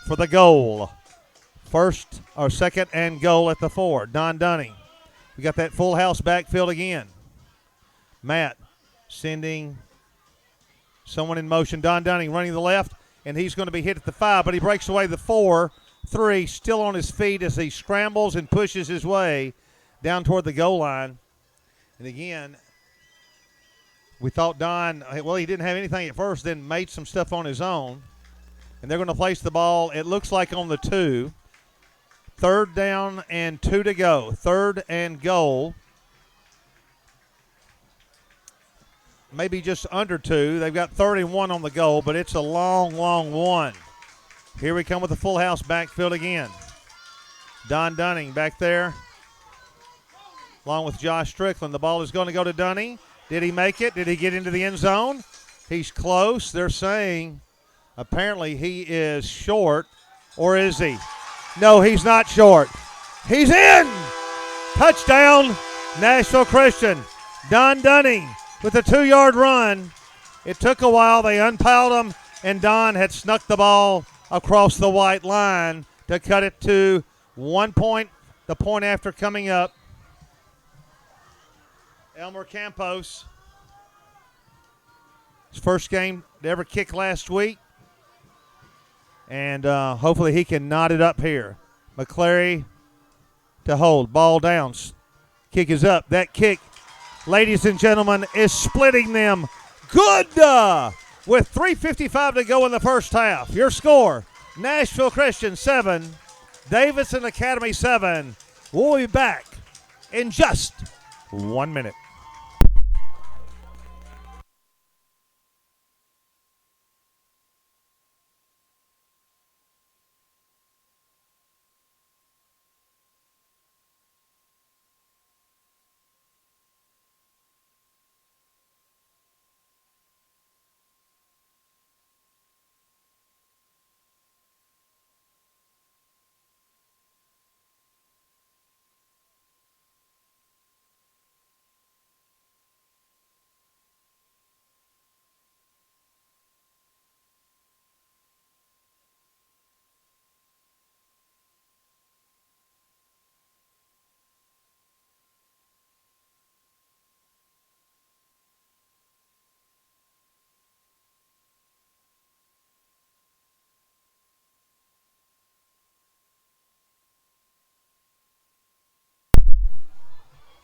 for the goal. 2nd and goal at the 4. Don Dunning. We got that full house backfield again. Matt sending someone in motion. Don Dunning running the left, and he's going to be hit at the 5, but he breaks away the 4, 3, still on his feet as he scrambles and pushes his way down toward the goal line. And again, We thought Don, well, he didn't have anything at first, then made some stuff on his own. And they're going to place the ball, it looks like on the 2. 3rd down and 2 to go. 3rd and goal. Maybe just under 2. They've got 31 on the goal, but it's a long, long one. Here we come with the full house backfield again. Don Dunning back there, along with Josh Strickland. The ball is going to go to Dunning. Did he make it? Did he get into the end zone? He's close. They're saying apparently he is short, or is he? No, he's not short. He's in! Touchdown, Nashville Christian. Don Dunning with a 2-yard run. It took a while. They unpiled him, and Don had snuck the ball across the white line to cut it to 1 point, the point after coming up. Elmer Campos, his first game to ever kick last week. And hopefully he can knot it up here. McClary to hold. Ball down. Kick is up. That kick, ladies and gentlemen, is splitting them. Good! With 3:55 to go in the first half. Your score, Nashville Christian 7, Davidson Academy 7. We'll be back in just 1 minute.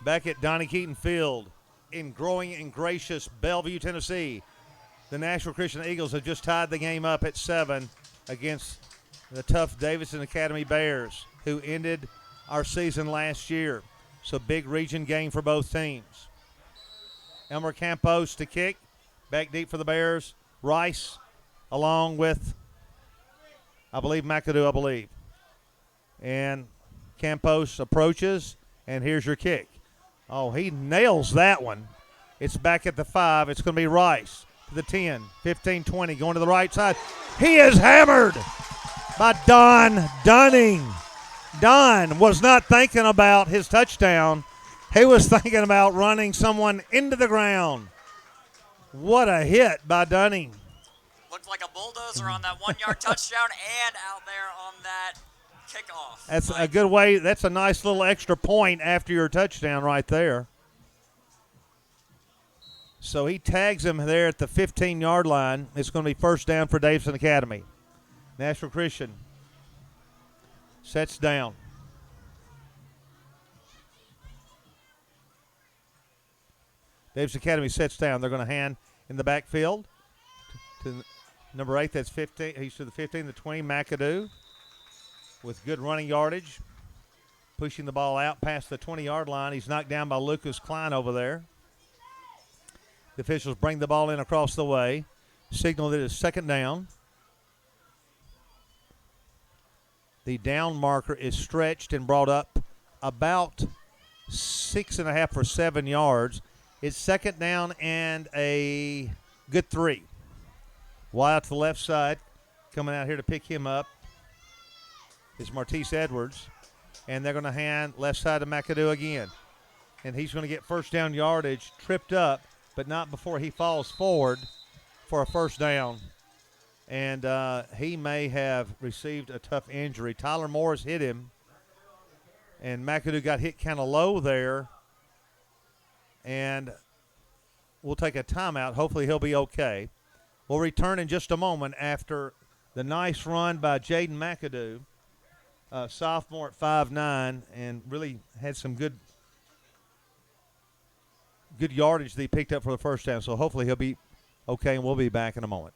Back at Donnie Keaton Field in growing and gracious Bellevue, Tennessee. The Nashville Christian Eagles have just tied the game up at 7 against the tough Davidson Academy Bears, who ended our season last year. So big region game for both teams. Elmer Campos to kick. Back deep for the Bears. Rice along with, McAdoo. And Campos approaches, and here's your kick. Oh, he nails that one. It's back at the 5. It's going to be Rice to the 10, 15, 20, going to the right side. He is hammered by Don Dunning. Don was not thinking about his touchdown. He was thinking about running someone into the ground. What a hit by Dunning. Looked like a bulldozer on that 1-yard touchdown and out there on that kickoff. That's a good way. That's a nice little extra point after your touchdown right there. So he tags him there at the 15-yard line. It's going to be first down for Davidson Academy. Nashville Christian sets down. Davidson Academy sets down. They're going to hand in the backfield to number 8. That's 15. He's to the 15, the 20, McAdoo, with good running yardage, pushing the ball out past the 20-yard line. He's knocked down by Lucas Klein over there. The officials bring the ball in across the way, signal that it's second down. The down marker is stretched and brought up about 6.5 or 7 yards. It's second down and a good 3. Wide to the left side, coming out here to pick him up is Martise Edwards, and they're going to hand left side to McAdoo again. And he's going to get first down yardage, tripped up, but not before he falls forward for a first down. And he may have received a tough injury. Tyler Morris hit him, and McAdoo got hit kind of low there. And we'll take a timeout. Hopefully he'll be okay. We'll return in just a moment after the nice run by Jaden McAdoo. Sophomore at 5'9", and really had some good good yardage that he picked up for the first down. So hopefully he'll be okay, and we'll be back in a moment.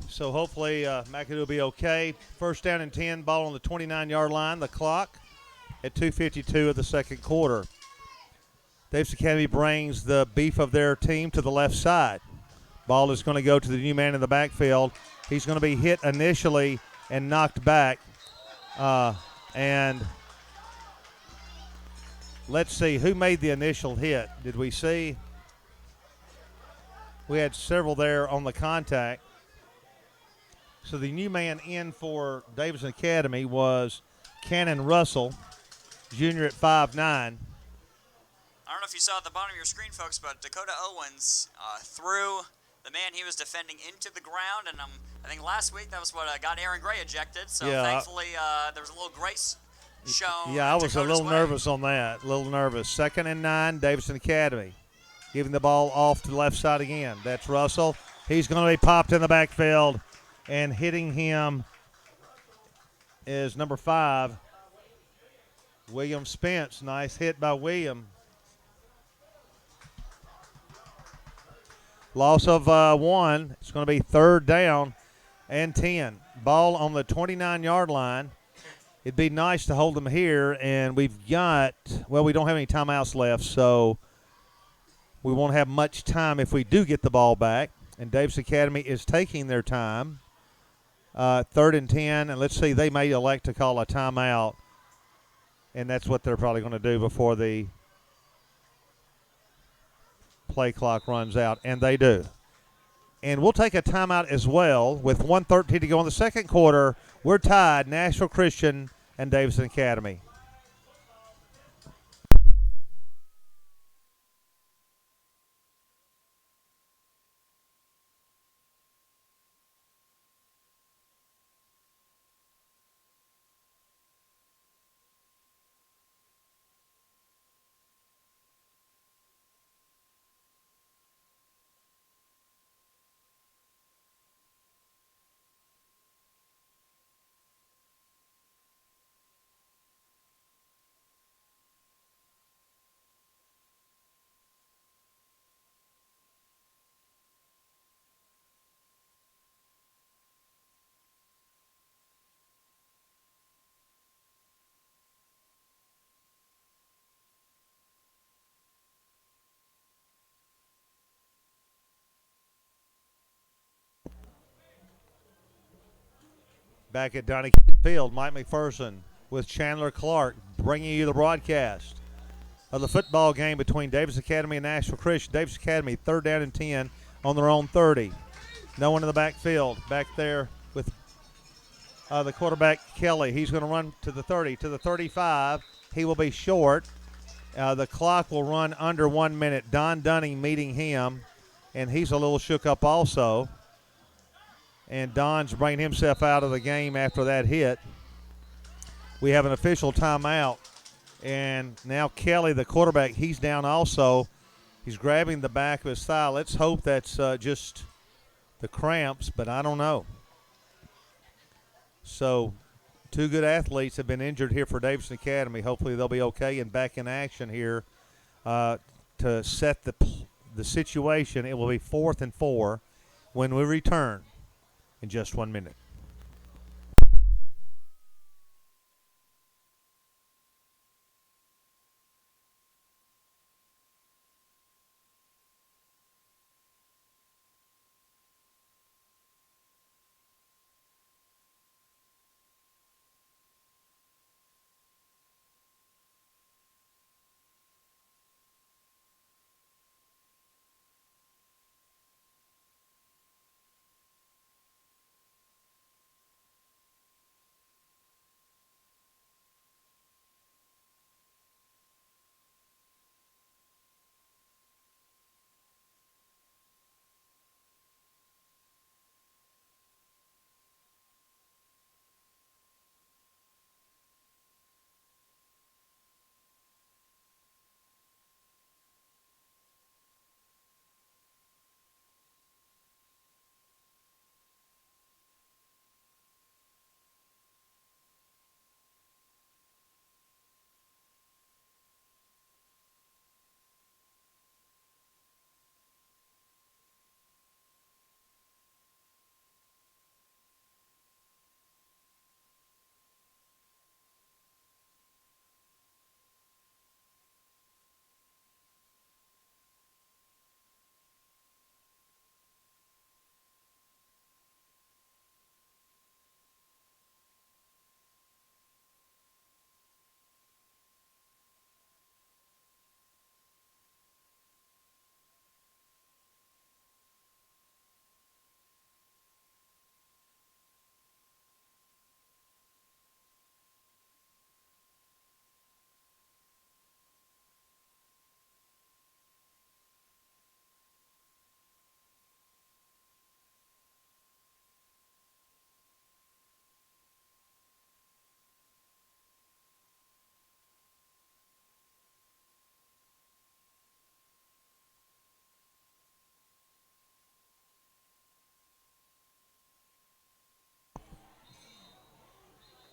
So hopefully McAdoo will be okay. First down and 10, ball on the 29-yard line. The clock at 2:52 of the second quarter. Davidson Academy brings the beef of their team to the left side. Ball is going to go to the new man in the backfield. He's going to be hit initially and knocked back. And let's see, who made the initial hit? Did we see? We had several there on the contact. So the new man in for Davidson Academy was Cannon Russell, junior at 5'9". I don't know if you saw at the bottom of your screen, folks, but Dakota Owens threw the man he was defending into the ground, and I think last week that was what got Aaron Gray ejected. So thankfully there was a little grace shown. Yeah, I was Dakota's a little nervous on that, a little nervous. 2nd and 9, Davidson Academy. Giving the ball off to the left side again. That's Russell. He's going to be popped in the backfield, and hitting him is number 5, William Spence. Nice hit by William. Loss of 1. It's going to be 3rd down and 10. Ball on the 29-yard line. It'd be nice to hold them here, and we've got, well, we don't have any timeouts left, so we won't have much time if we do get the ball back. And Davidson Academy is taking their time. 3rd and 10, and let's see, they may elect to call a timeout, and that's what they're probably going to do before the play clock runs out, and they do. And we'll take a timeout as well with 1:13 to go in the second quarter. We're tied, Nashville Christian and Davidson Academy. Back at Donnie Field, Mike McPherson with Chandler Clark bringing you the broadcast of the football game between Davidson Academy and Nashville Christian. Davidson Academy, 3rd down and 10 on their own 30. No one in the backfield. Back there with the quarterback, Kelly. He's going to run to the 30, to the 35. He will be short. The clock will run under 1 minute. Don Dunning meeting him, and he's a little shook up also. And Don's bringing himself out of the game after that hit. We have an official timeout. And now Kelly, the quarterback, he's down also. He's grabbing the back of his thigh. Let's hope that's just the cramps, but I don't know. So 2 good athletes have been injured here for Davidson Academy. Hopefully they'll be okay and back in action here to set the situation. It will be 4th and 4 when we return in just 1 minute.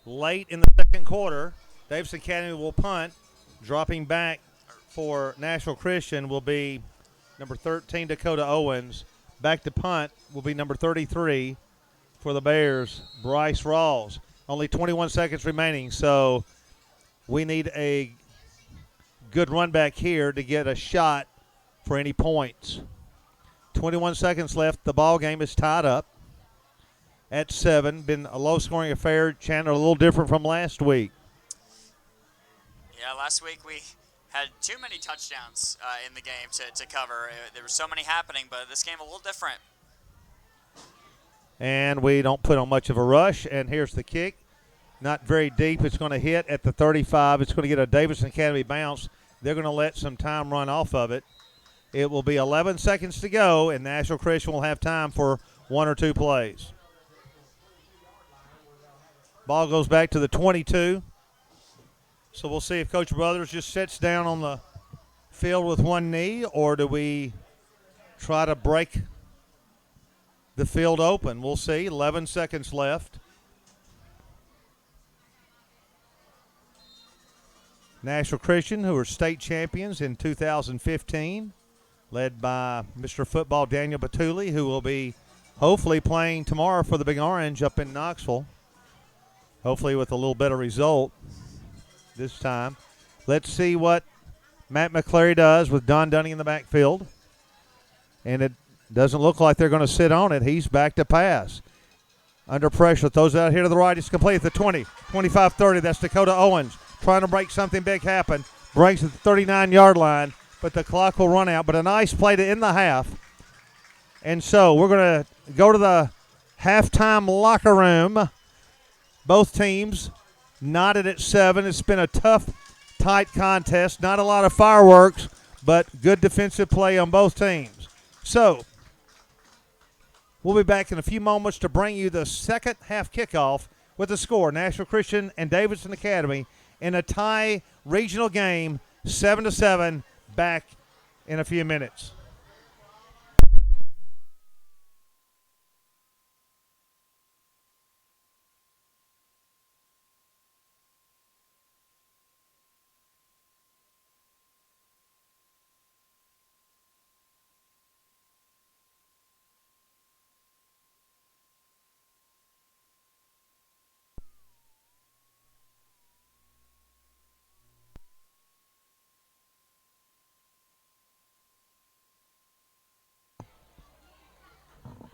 Late in the second quarter, Davidson Academy will punt. Dropping back for Nashville Christian will be number 13, Dakota Owens. Back to punt will be number 33 for the Bears, Bryce Rawls. Only 21 seconds remaining, so we need a good run back here to get a shot for any points. 21 seconds left. The ball game is tied up at 7. Been a low-scoring affair. Chandler, a little different from last week. Yeah, last week we had too many touchdowns in the game to cover. There were so many happening, but this game a little different. And we don't put on much of a rush. And here's the kick. Not very deep. It's going to hit at the 35. It's going to get a Davidson Academy bounce. They're going to let some time run off of it. It will be 11 seconds to go, and Nashville Christian will have time for 1 or 2 plays. Ball goes back to the 22. So we'll see if Coach Brothers just sits down on the field with one knee, or do we try to break the field open? We'll see. 11 seconds left. Nashville Christian, who are state champions in 2015, led by Mr. Football Daniel Batuli, who will be hopefully playing tomorrow for the Big Orange up in Knoxville, hopefully with a little better result this time. Let's see what Matt McCleary does with Don Dunning in the backfield. And it doesn't look like they're going to sit on it. He's back to pass. Under pressure, throws it out here to the right. He's complete at the 20, 25, 30. That's Dakota Owens trying to break something big happen. Breaks at the 39-yard line, but the clock will run out. But a nice play to end the half. And so we're going to go to the halftime locker room. Both teams knotted at 7. It's been a tough, tight contest. Not a lot of fireworks, but good defensive play on both teams. So we'll be back in a few moments to bring you the second half kickoff with the score, Nashville Christian and Davidson Academy in a tie regional game, 7-7, back in a few minutes.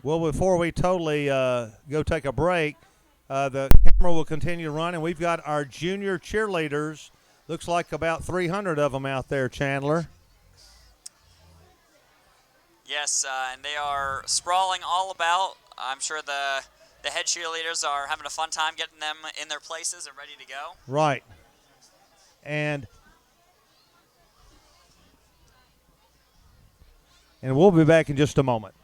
Well, before we totally go take a break, the camera will continue running. We've got our junior cheerleaders. Looks like about 300 of them out there, Chandler. Yes, and they are sprawling all about. I'm sure the head cheerleaders are having a fun time getting them in their places and ready to go. Right. And we'll be back in just a moment.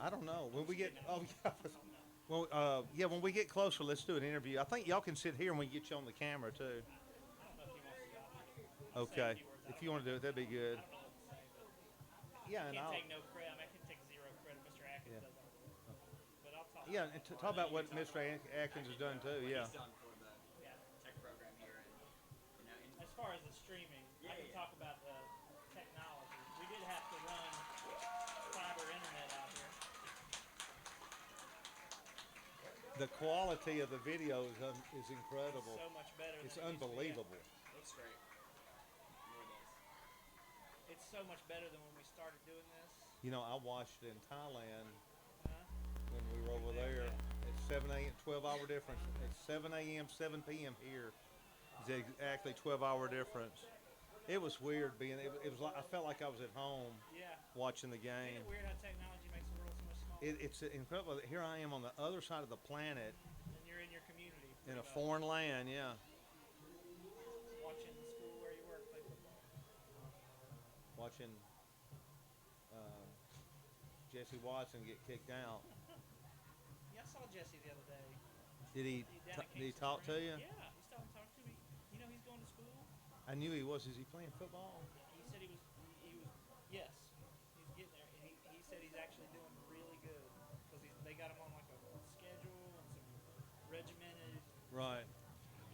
I don't know. When we get well, when we get closer, let's do an interview. I think y'all can sit here and we get you on the camera too. Okay, if you want to do it, that'd be good. Yeah, and I'll. Take no credit. I can take 0 credit. Mr. Atkins Yeah. doesn't. But I'll talk. Yeah, and talk about what Mr. Atkins has done too. Yeah. As far as the streaming, I can talk about the technology. We did have to run fiber internet out here. The quality of the video is incredible. So much better. It's than it used to be. unbelievable. Looks great. It's so much better than when we started doing this. You know, I watched in Thailand Huh? when we were over there. It's 7 a.m. 12-hour difference. It's 7 a.m. 7 p.m. here. It's exactly 12-hour difference. It was weird being. It was like I felt like I was at home. Yeah. Watching the Isn't game. it weird how technology makes the world so much smaller? It's incredible. Here I am on the other side of the planet And you're in your community. in a foreign land. Yeah. Watching the school where you work play football. Watching Jesse Watson get kicked out. Yeah, I saw Jesse the other day. Did he talk to you? Yeah, he's talking to me. You know he's going to school. I knew he was. Is he playing football? He said he was. Yes, he's getting there. And he said he's actually doing really good because they got him on like a schedule and some regimented. Right.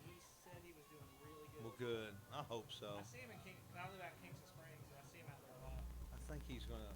He said he was doing really good. Well, good. I hope so. I see him in I live out in Kingston Springs, and I see him out there a lot. I think he's gonna.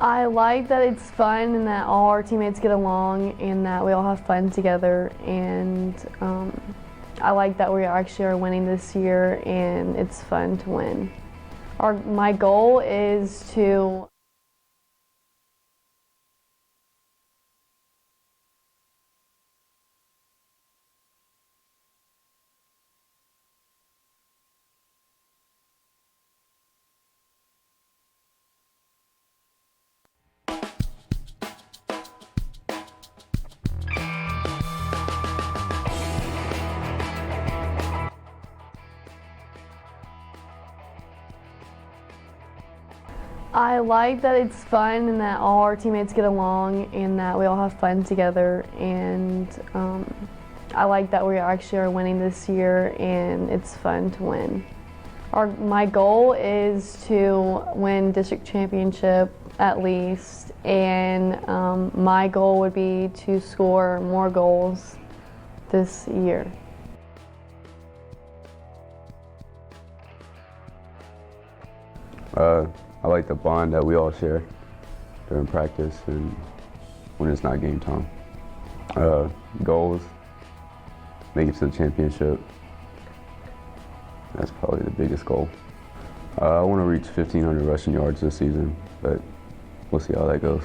I like that it's fun and that all our teammates get along and that we all have fun together. And I like that we actually are winning this year and it's fun to win. My goal is to I like that it's fun and that all our teammates get along and that we all have fun together. And I like that we actually are winning this year and it's fun to win. My goal is to win district championship at least, and my goal would be to score more goals this year. I like the bond that we all share during practice and when it's not game time. Goals, make it to the championship. That's probably the biggest goal. I want to reach 1,500 rushing yards this season, but we'll see how that goes.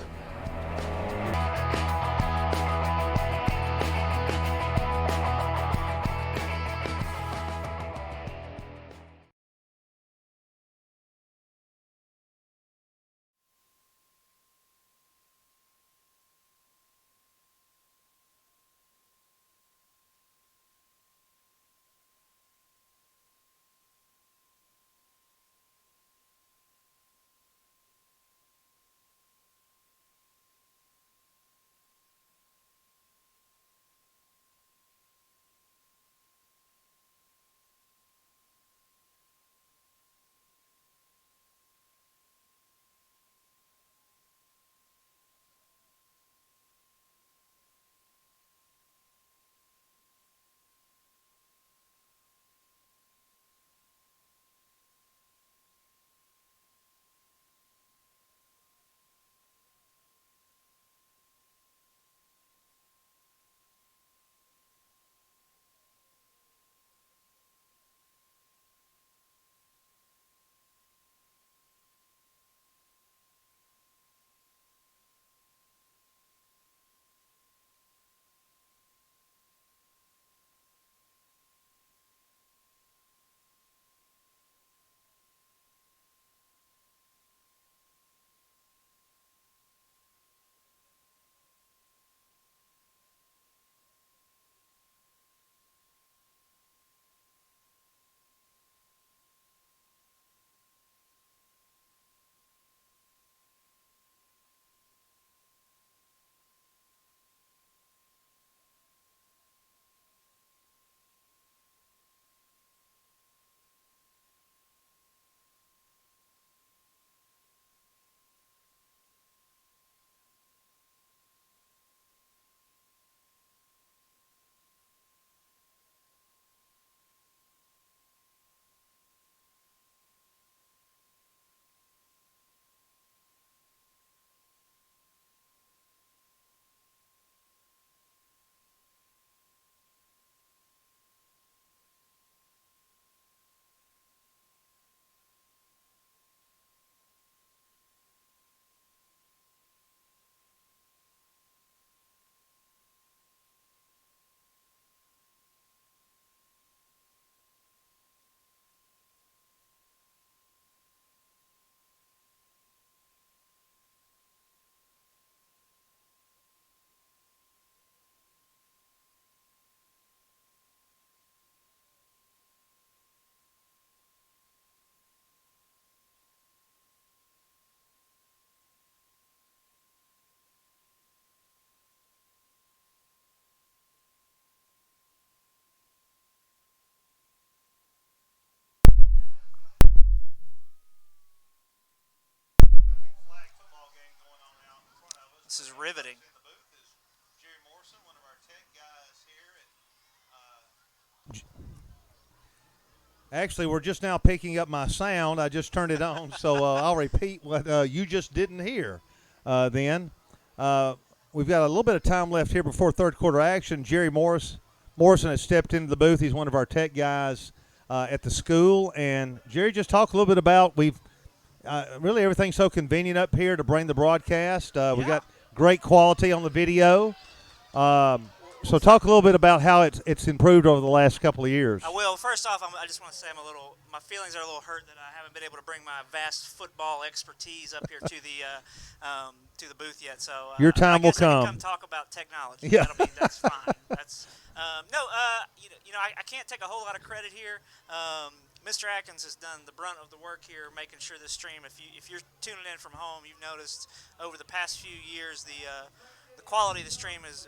This is riveting. Actually, we're just now picking up my sound. I just turned it on, so I'll repeat what you just didn't hear. then. We've got a little bit of time left here before third quarter action. Jerry Morrison has stepped into the booth. He's one of our tech guys at the school. And, Jerry, just talk a little bit about really everything's so convenient up here to bring the broadcast. We've got great quality on the video. So talk a little bit about how it's improved over the last couple of years. I will. First off, I just want to say my feelings are a little hurt that I haven't been able to bring my vast football expertise up here to the booth yet. So your time will I can come. come talk about technology. Yeah. That's fine. That's I can't take a whole lot of credit here. Mr. Atkins has done the brunt of the work here, making sure this stream. If you're tuning in from home, you've noticed over the past few years the quality of the stream is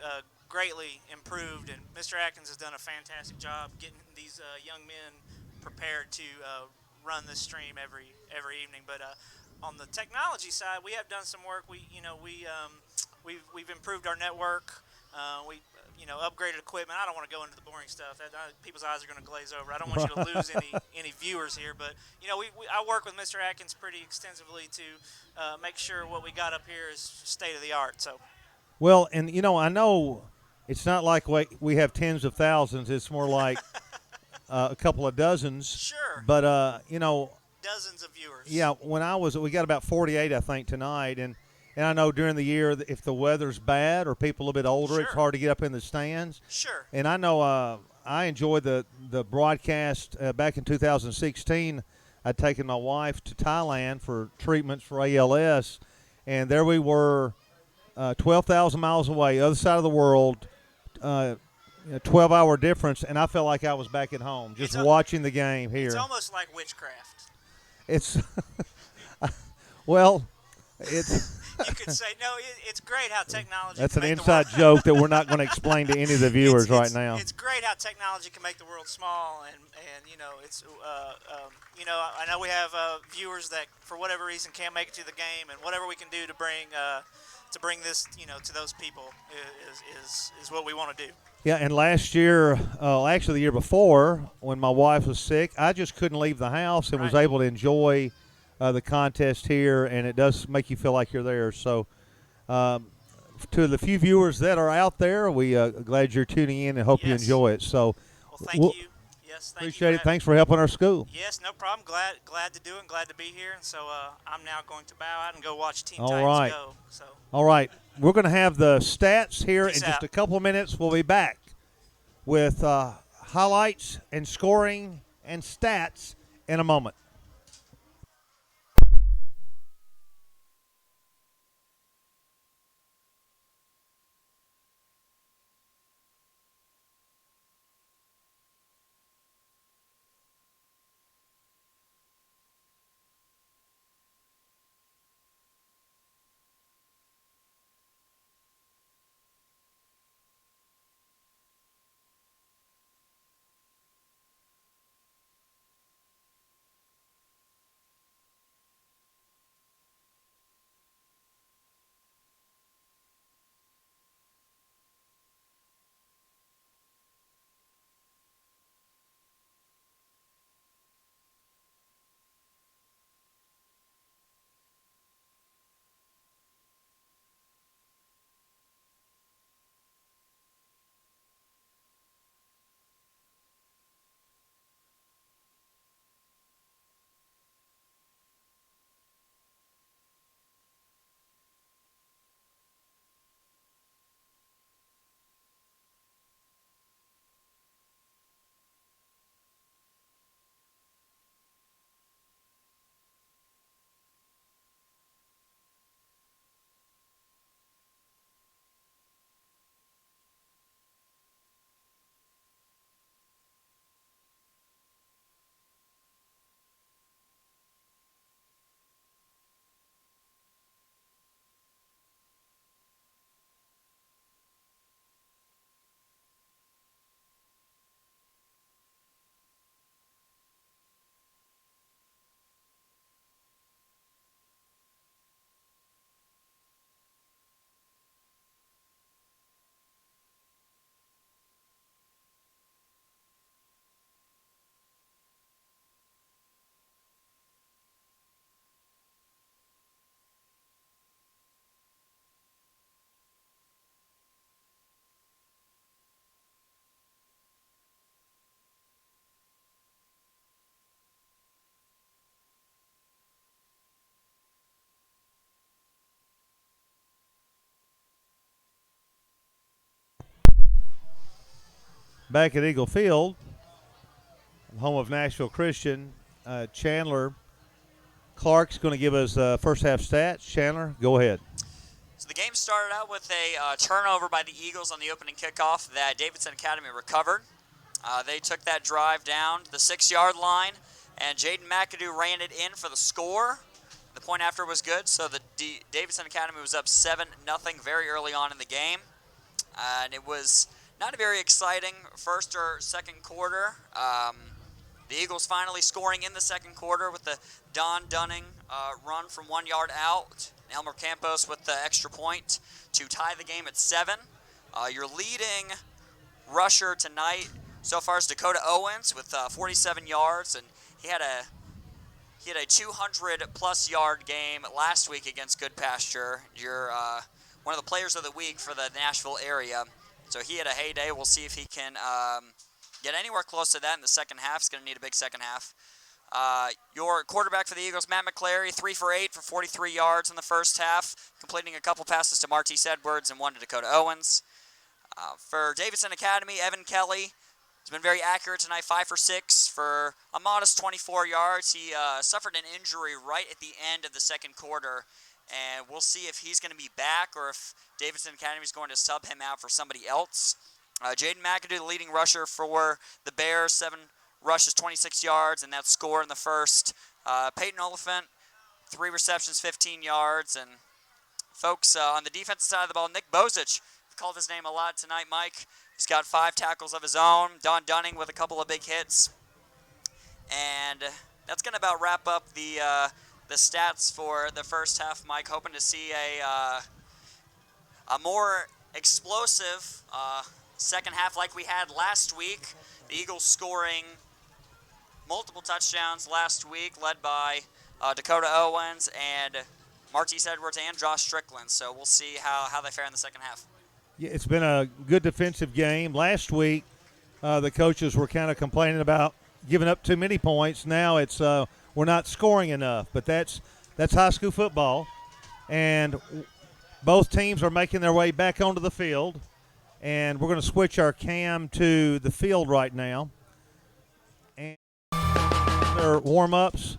greatly improved, and Mr. Atkins has done a fantastic job getting these young men prepared to run this stream every evening. But on the technology side, we have done some work. We've improved our network. We upgraded equipment. I don't want to go into the boring stuff. People's eyes are going to glaze over. I don't want you to lose any viewers here. But I work with Mr. Atkins pretty extensively to make sure what we got up here is state of the art. So. Well, and I know it's not like we have tens of thousands. It's more like a couple of dozens. Sure. But dozens of viewers. Yeah, we got about 48, I think, tonight, and I know during the year if the weather's bad or people a little bit older, Sure. It's hard to get up in the stands. Sure. And I know I enjoyed the broadcast back in 2016. I'd taken my wife to Thailand for treatments for ALS, and there we were. 12,000 miles away, other side of the world, 12-hour difference, and I felt like I was back at home just watching the game here. It's almost like witchcraft. It's well, it's. You could say no. It's great how technology. That's can an make inside the joke that we're not going to explain to any of the viewers right now. It's great how technology can make the world small, and it's I know we have viewers that for whatever reason can't make it to the game, and whatever we can do to bring this to those people is what we want to do. Yeah, and last year, actually the year before, when my wife was sick, I just couldn't leave the house and was able to enjoy the contest here, and it does make you feel like you're there. So to the few viewers that are out there, we glad you're tuning in and hope you enjoy it. So well, thank you. Yes, appreciate it. Thanks for helping our school. Yes, no problem. Glad to do it and glad to be here. And so I'm now going to bow out and go watch Team All Titans right. go. So. All right. We're going to have the stats here Peace in just out. a couple of minutes. We'll be back with highlights and scoring and stats in a moment. Back at Eagle Field, home of Nashville Christian, Chandler Clark's going to give us first half stats. Chandler, go ahead. So the game started out with a turnover by the Eagles on the opening kickoff that Davidson Academy recovered. They took that drive down to the 6-yard line, and Jaden McAdoo ran it in for the score. The point after was good, so the Davidson Academy was up 7-0 very early on in the game. And it was not a very exciting first or second quarter. The Eagles finally scoring in the second quarter with the Don Dunning run from 1 yard out. Elmer Campos with the extra point to tie the game at 7. Your leading rusher tonight so far is Dakota Owens with 47 yards, and he had a 200-plus yard game last week against Good Pasture. You're one of the players of the week for the Nashville area. So he had a heyday. We'll see if he can get anywhere close to that in the second half. He's going to need a big second half. Your quarterback for the Eagles, Matt McClary, 3 for 8 for 43 yards in the first half, completing a couple passes to Martise Edwards and one to Dakota Owens. For Davidson Academy, Evan Kelly has been very accurate tonight, 5 for 6 for a modest 24 yards. He suffered an injury right at the end of the second quarter, and we'll see if he's going to be back or if Davidson Academy is going to sub him out for somebody else. Jaden McAdoo, the leading rusher for the Bears, 7 rushes, 26 yards, and that score in the first. Peyton Oliphant, 3 receptions, 15 yards. And folks, on the defensive side of the ball, Nick Bozich, I've called his name a lot tonight, Mike. He's got 5 tackles of his own. Don Dunning with a couple of big hits. And that's going to about wrap up the stats for the first half, Mike. Hoping to see a more explosive second half like we had last week. The Eagles scoring multiple touchdowns last week, led by Dakota Owens and Martise Edwards and Josh Strickland. So we'll see how they fare in the second half. Yeah, it's been a good defensive game. Last week, the coaches were kind of complaining about giving up too many points. Now it's we're not scoring enough, but that's high school football, and both teams are making their way back onto the field. And we're going to switch our cam to the field right now. And their warm-ups.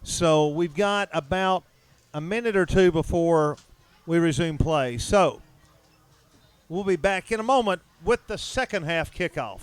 So we've got about a minute or two before we resume play. So we'll be back in a moment with the second half kickoff.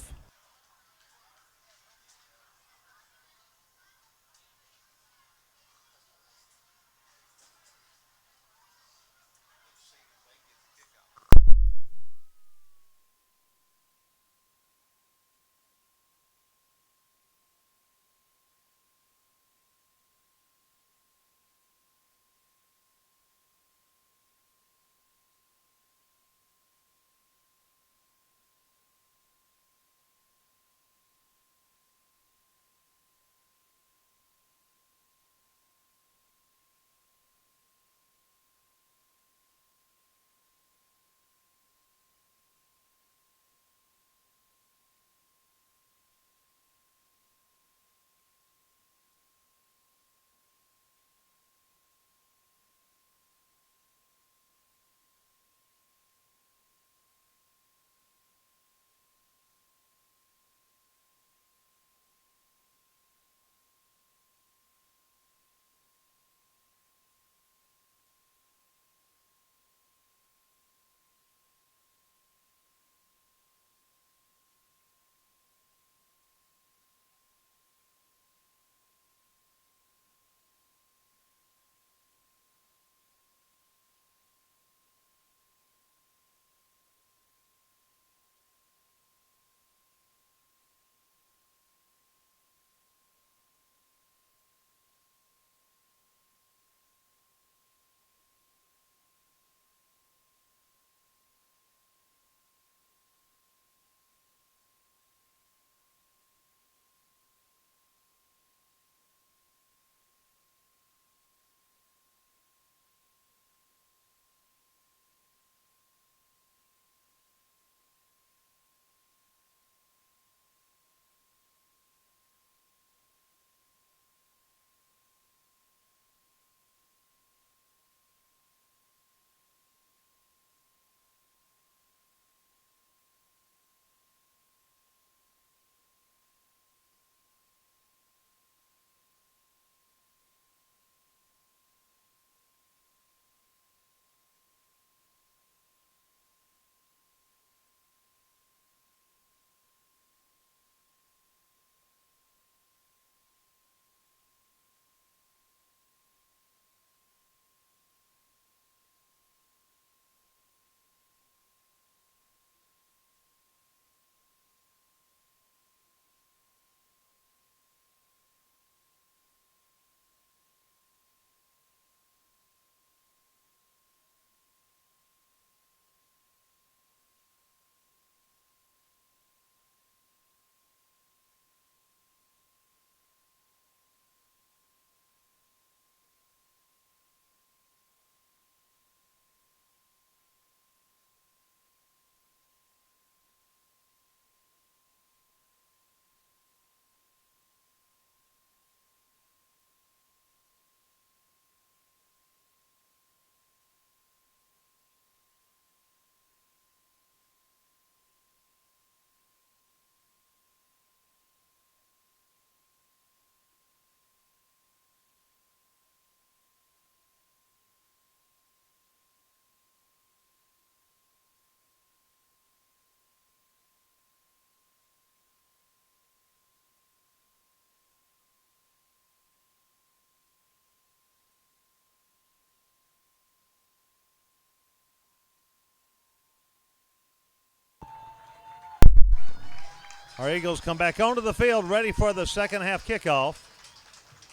Our Eagles come back onto the field ready for the second half kickoff.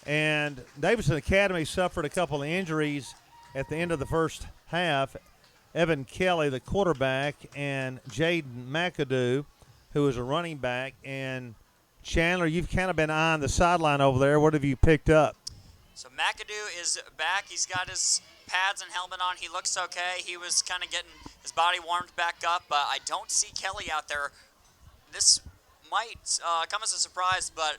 And Davidson Academy suffered a couple of injuries at the end of the first half. Evan Kelly, the quarterback, and Jaden McAdoo, who is a running back. And Chandler, you've kind of been on the sideline over there. What have you picked up? So McAdoo is back. He's got his pads and helmet on. He looks okay. He was kind of getting his body warmed back up, but I don't see Kelly out there. This might come as a surprise, but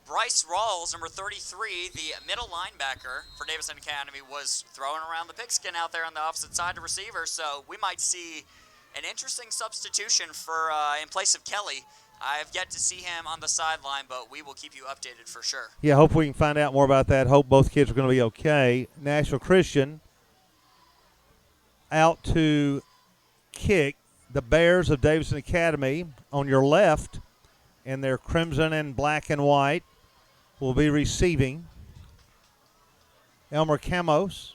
Bryce Rawls, number 33, the middle linebacker for Davidson Academy, was throwing around the pigskin out there on the opposite side to receiver, so we might see an interesting substitution for in place of Kelly. I have yet to see him on the sideline, but we will keep you updated for sure. Yeah, hope we can find out more about that. Hope both kids are going to be okay. Nashville Christian out to kick. The Bears of Davidson Academy on your left in their crimson and black and white will be receiving. Elmer Campos,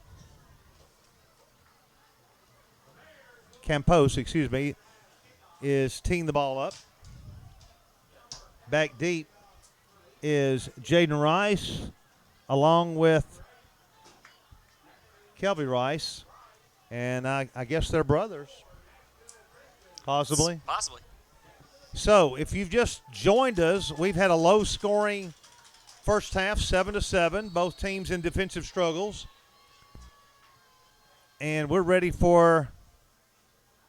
is teeing the ball up. Back deep is Jaden Rice along with Kelby Rice. And I guess they're brothers. Possibly. Possibly. So if you've just joined us, we've had a low-scoring first half, 7-7. Both teams in defensive struggles. And we're ready for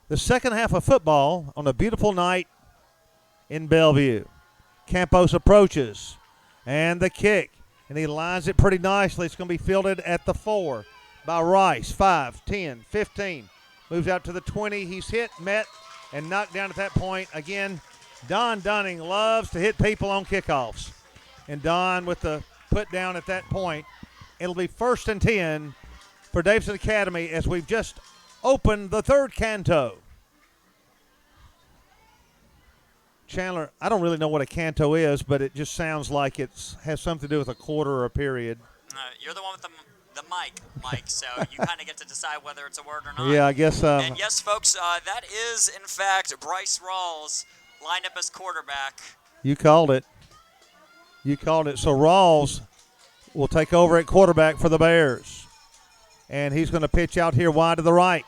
the second half of football on a beautiful night in Bellevue. Campos approaches. And the kick. And he lines it pretty nicely. It's going to be fielded at the 4 by Rice. 5, 10, 15. Moves out to the 20. He's hit, met, and knocked down at that point. Again, Don Dunning loves to hit people on kickoffs. And Don with the put down at that point. It'll be 1st and 10 for Davidson Academy as we've just opened the third canto. Chandler, I don't really know what a canto is, but it just sounds like it has something to do with a quarter or a period. You're the one with the mic, Mike, so you kind of get to decide whether it's a word or not. Yeah, I guess. And yes, folks, that is, in fact, Bryce Rawls lined up as quarterback. You called it. So Rawls will take over at quarterback for the Bears. And he's going to pitch out here wide to the right.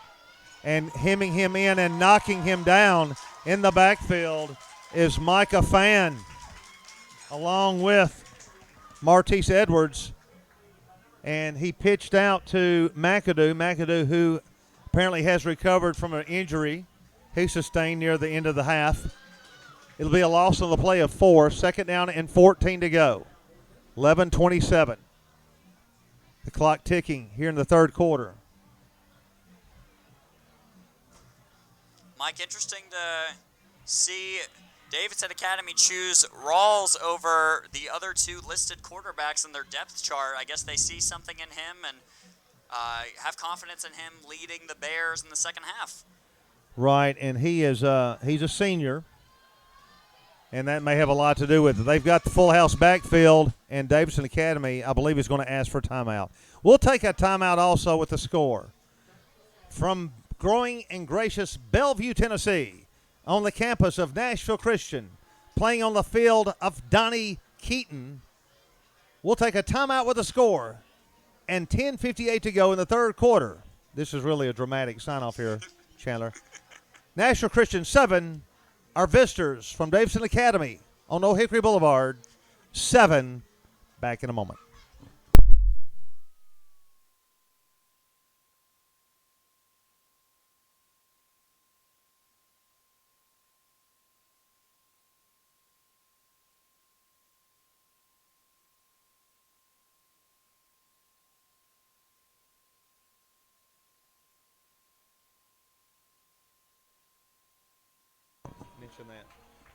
And hemming him in and knocking him down in the backfield is Micah Fan, along with Martise Edwards. And he pitched out to McAdoo, who apparently has recovered from an injury he sustained near the end of the half. It'll be a loss on the play of 4, 2nd down and 14 to go. 11:27. The clock ticking here in the third quarter. Mike, interesting to see Davidson Academy choose Rawls over the other 2 listed quarterbacks in their depth chart. I guess they see something in him and have confidence in him leading the Bears in the second half. Right, and he's a senior, and that may have a lot to do with it. They've got the full house backfield, and Davidson Academy, I believe, is going to ask for timeout. We'll take a timeout also with the score. From growing and gracious Bellevue, Tennessee, on the campus of Nashville Christian, playing on the field of Donnie Keaton. We'll take a timeout with a score and 10:58 to go in the third quarter. This is really a dramatic sign-off here, Chandler. Nashville Christian 7, our visitors from Davidson Academy on Old Hickory Boulevard 7. Back in a moment.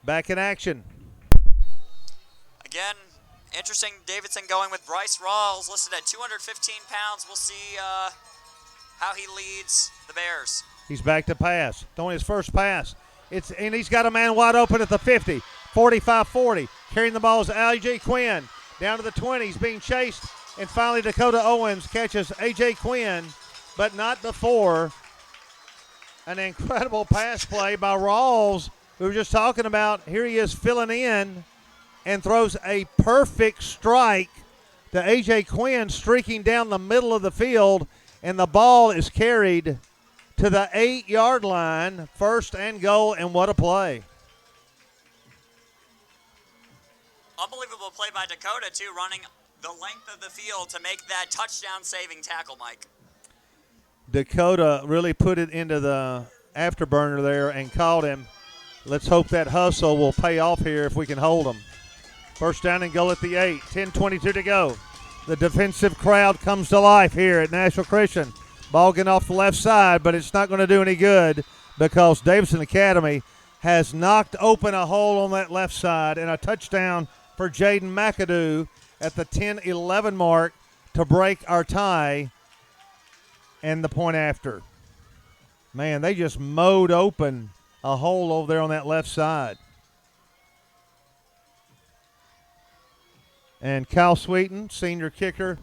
Back in action. Again, interesting. Davidson going with Bryce Rawls, listed at 215 pounds. We'll see how he leads the Bears. He's back to pass. Throwing his first pass. And he's got a man wide open at the 50. 45-40. Carrying the ball is A.J. Quinn. Down to the 20. He's being chased. And finally Dakota Owens catches A.J. Quinn, but not before an incredible pass play by Rawls we were just talking about, here he is filling in and throws a perfect strike to A.J. Quinn, streaking down the middle of the field, and the ball is carried to the 8-yard line, 1st and goal, and what a play. Unbelievable play by Dakota, too, running the length of the field to make that touchdown-saving tackle, Mike. Dakota really put it into the afterburner there and caught him. Let's hope that hustle will pay off here if we can hold him. 1st down and goal at the 8, 10:22 to go. The defensive crowd comes to life here at Nashville Christian. Ball getting off the left side, but it's not going to do any good because Davidson Academy has knocked open a hole on that left side, and a touchdown for Jaden McAdoo at the 10-11 mark to break our tie and the point after. Man, they just mowed open a hole over there on that left side. And Kyle Sweeten, senior kicker,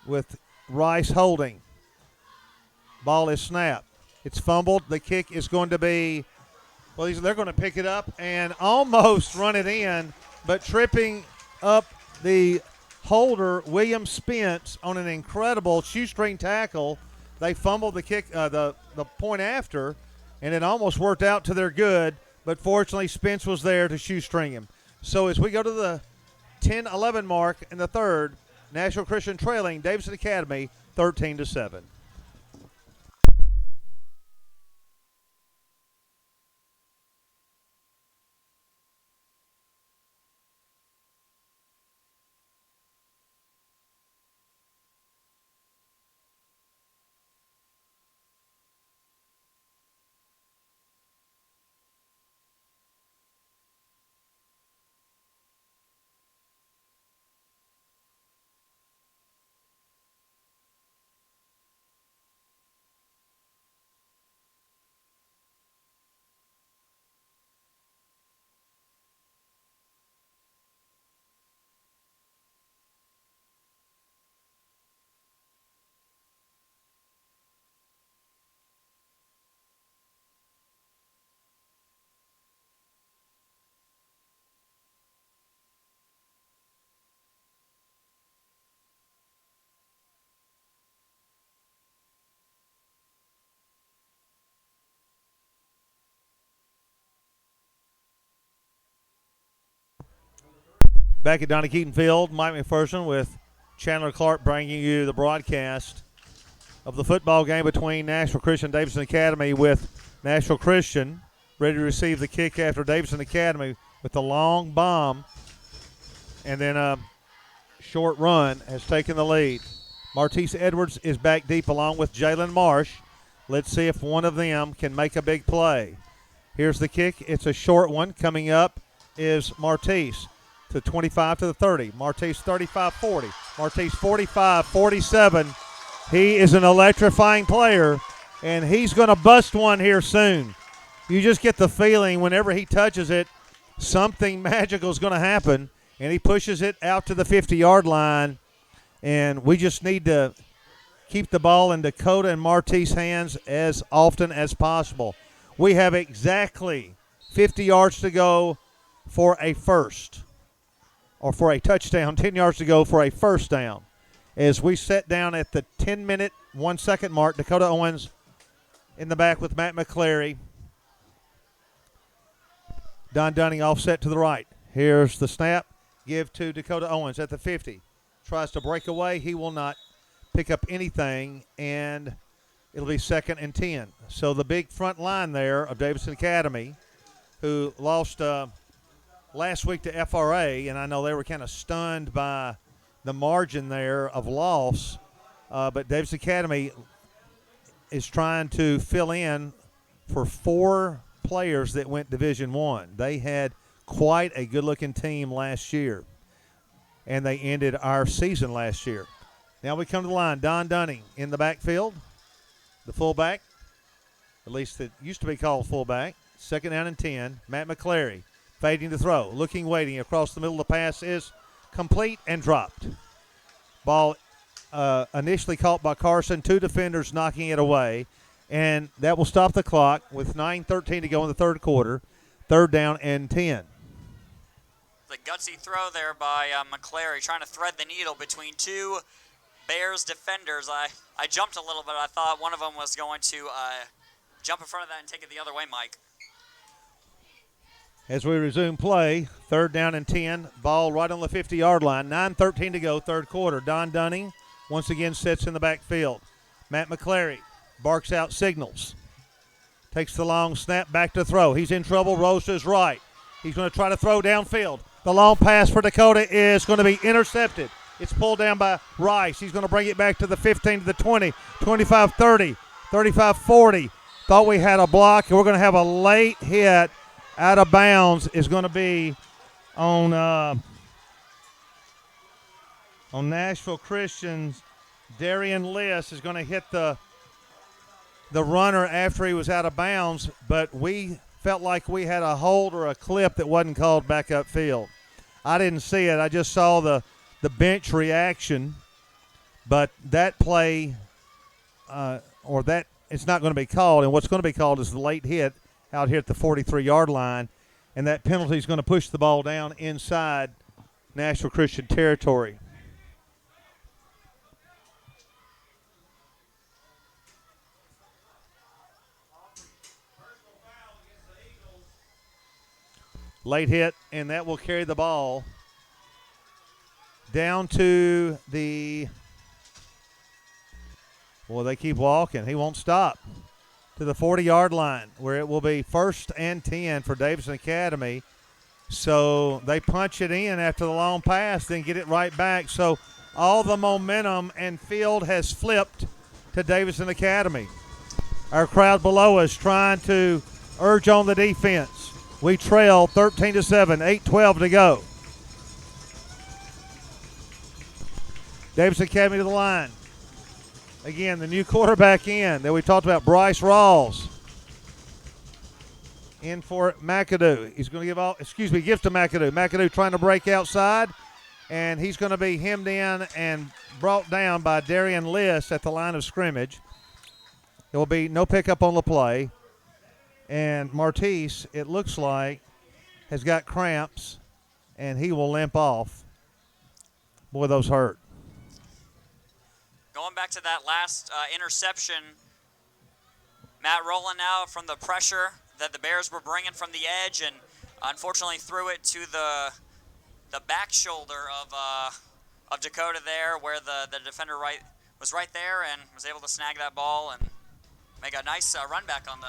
with Rice holding. Ball is snapped. It's fumbled. The kick is going to be, well, they're going to pick it up and almost run it in, but tripping up the holder, William Spence, on an incredible shoestring tackle. They fumbled the kick, the point after, and it almost worked out to their good, but fortunately Spence was there to shoestring him. So as we go to the 10-11 mark in the third, Nashville Christian trailing Davidson Academy 13-7. Back at Donnie Keaton Field, Mike McPherson with Chandler Clark bringing you the broadcast of the football game between Nashville Christian and Davidson Academy, with Nashville Christian ready to receive the kick after Davidson Academy with the long bomb, and then a short run has taken the lead. Martise Edwards is back deep along with Jalen Marsh. Let's see if one of them can make a big play. Here's the kick. It's a short one. Coming up is Martise. To 25 to the 30. Martise 35-40. Martise 45-47. He is an electrifying player, and he's going to bust one here soon. You just get the feeling whenever he touches it, something magical is going to happen, and he pushes it out to the 50-yard line, and we just need to keep the ball in Dakota and Martise's hands as often as possible. We have exactly 50 yards to go for a first. Or for a touchdown, 10 yards to go for a first down. As we set down at the 10-minute, 1-second mark, Dakota Owens in the back with Matt McClary. Don Dunning offset to the right. Here's the snap. Give to Dakota Owens at the 50. Tries to break away. He will not pick up anything, and it'll be 2nd and 10. So the big front line there of Davidson Academy, who lost last week to FRA, and I know they were kind of stunned by the margin there of loss, but Davidson Academy is trying to fill in for 4 players that went Division I. They had quite a good-looking team last year, and they ended our season last year. Now we come to the line. Don Dunning in the backfield, the fullback, at least it used to be called fullback. 2nd down and 10. Matt McClary fading to throw, looking, waiting. Across the middle, the pass is complete and dropped. Ball initially caught by Carson, 2 defenders knocking it away. and that will stop the clock with 9:13 to go in the third quarter. 3rd down and 10. The gutsy throw there by McClary, trying to thread the needle between two Bears defenders. I jumped a little bit. I thought one of them was going to jump in front of that and take it the other way, Mike. As we resume play, 3rd down and 10, ball right on the 50-yard line. 9:13 to go, third quarter. Don Dunning once again sits in the backfield. Matt McClary barks out signals. Takes the long snap, back to throw. He's in trouble, rolls to his right. He's going to try to throw downfield. The long pass for Dakota is going to be intercepted. It's pulled down by Rice. He's going to bring it back to the 15, to the 20, 25-30, 35-40. Thought we had a block, and we're going to have a late hit out of bounds. Is going to be on Nashville Christian's. Darian Liss is going to hit the runner after he was out of bounds, but we felt like we had a hold or a clip that wasn't called back upfield. I didn't see it. I just saw the bench reaction, but that play it's not going to be called, and what's going to be called is the late hit out here at the 43-yard line, and that penalty is going to push the ball down inside Nashville Christian territory. Late hit, and that will carry the ball down to the – well, they keep walking. He won't stop. To the 40-yard line, where it will be 1st and 10 for Davidson Academy. So they punch it in after the long pass, then get it right back. So all the momentum and field has flipped to Davidson Academy. Our crowd below us trying to urge on the defense. We trail 13-7, 8:12 to go. Davidson Academy to the line. Again, the new quarterback in that we talked about, Bryce Rawls. In for McAdoo. He's going to gives to McAdoo. McAdoo trying to break outside, and he's going to be hemmed in and brought down by Darian Liss at the line of scrimmage. There will be no pickup on the play. And Martise, it looks like, has got cramps, and he will limp off. Boy, those hurt. Going back to that last interception, Matt rolling out from the pressure that the Bears were bringing from the edge, and unfortunately threw it to the back shoulder of Dakota there, where the defender was right there and was able to snag that ball and make a nice run back on the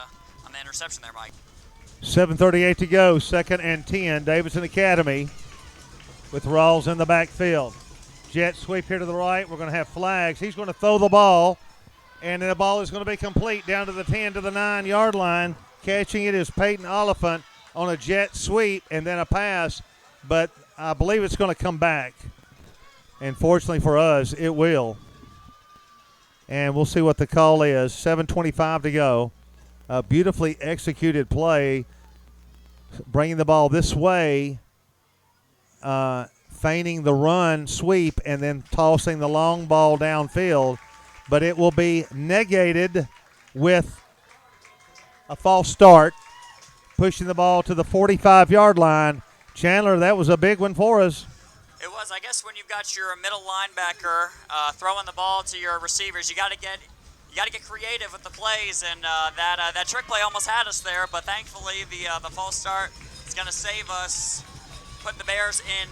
interception there, Mike. 7:38 to go, 2nd and 10. Davidson Academy with Rawls in the backfield. Jet sweep here to the right. We're going to have flags. He's going to throw the ball, and the ball is going to be complete down to the 10 to the 9-yard line. Catching it is Peyton Oliphant on a jet sweep and then a pass, but I believe it's going to come back. And fortunately for us, it will. And we'll see what the call is. 7:25 to go. A beautifully executed play, bringing the ball this way, feigning the run sweep, and then tossing the long ball downfield. But it will be negated with a false start, pushing the ball to the 45-yard line. Chandler, that was a big one for us. It was. I guess when you've got your middle linebacker throwing the ball to your receivers, you got to get creative with the plays, and that trick play almost had us there, but thankfully the false start is going to save us, put the Bears in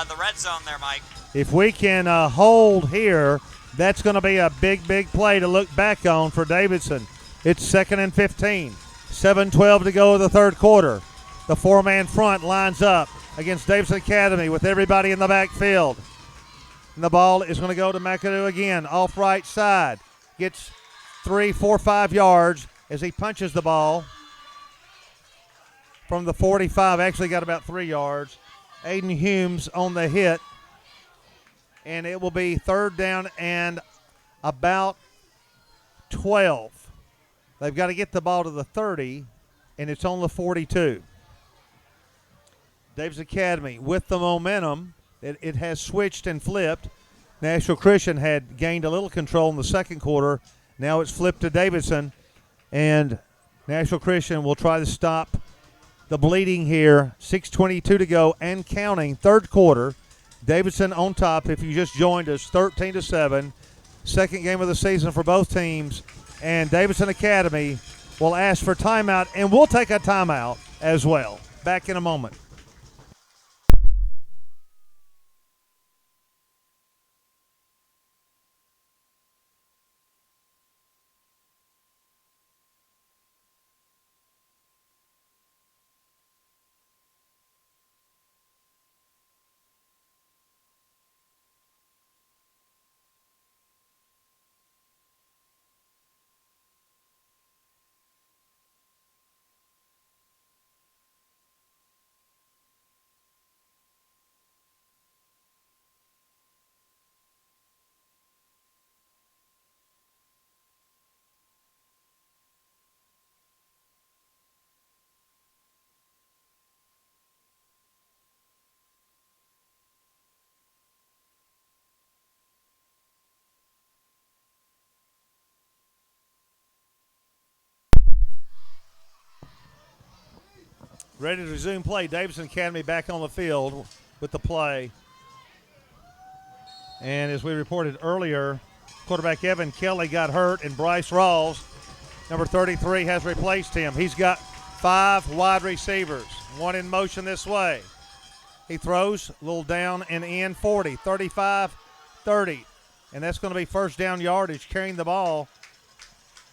the red zone there, Mike. If we can hold here, that's going to be a big play to look back on for Davidson. It's 2nd and 15. 7:12 to go in the third quarter. The four-man front lines up against Davidson Academy with everybody in the backfield. And the ball is going to go to McAdoo again, off right side. Gets 3, 4, 5 yards as he punches the ball from the 45. Actually got about 3 yards. Aiden Humes on the hit. And it will be 3rd down and about 12. They've got to get the ball to the 30, and it's on the 42. Davidson Academy with the momentum. It has switched and flipped. Nashville Christian had gained a little control in the second quarter Now it's flipped to Davidson, and Nashville Christian will try to stop the bleeding here. 6:22 to go and counting, third quarter. Davidson on top, if you just joined us, 13-7. Second game of the season for both teams. And Davidson Academy will ask for timeout, and we'll take a timeout as well. Back in a moment. Ready to resume play. Davidson Academy back on the field with the play. And as we reported earlier, quarterback Evan Kelly got hurt, and Bryce Rawls, number 33, has replaced him. He's got 5 wide receivers, one in motion this way. He throws a little down and in, 40, 35, 30. And that's going to be first down yardage. Carrying the ball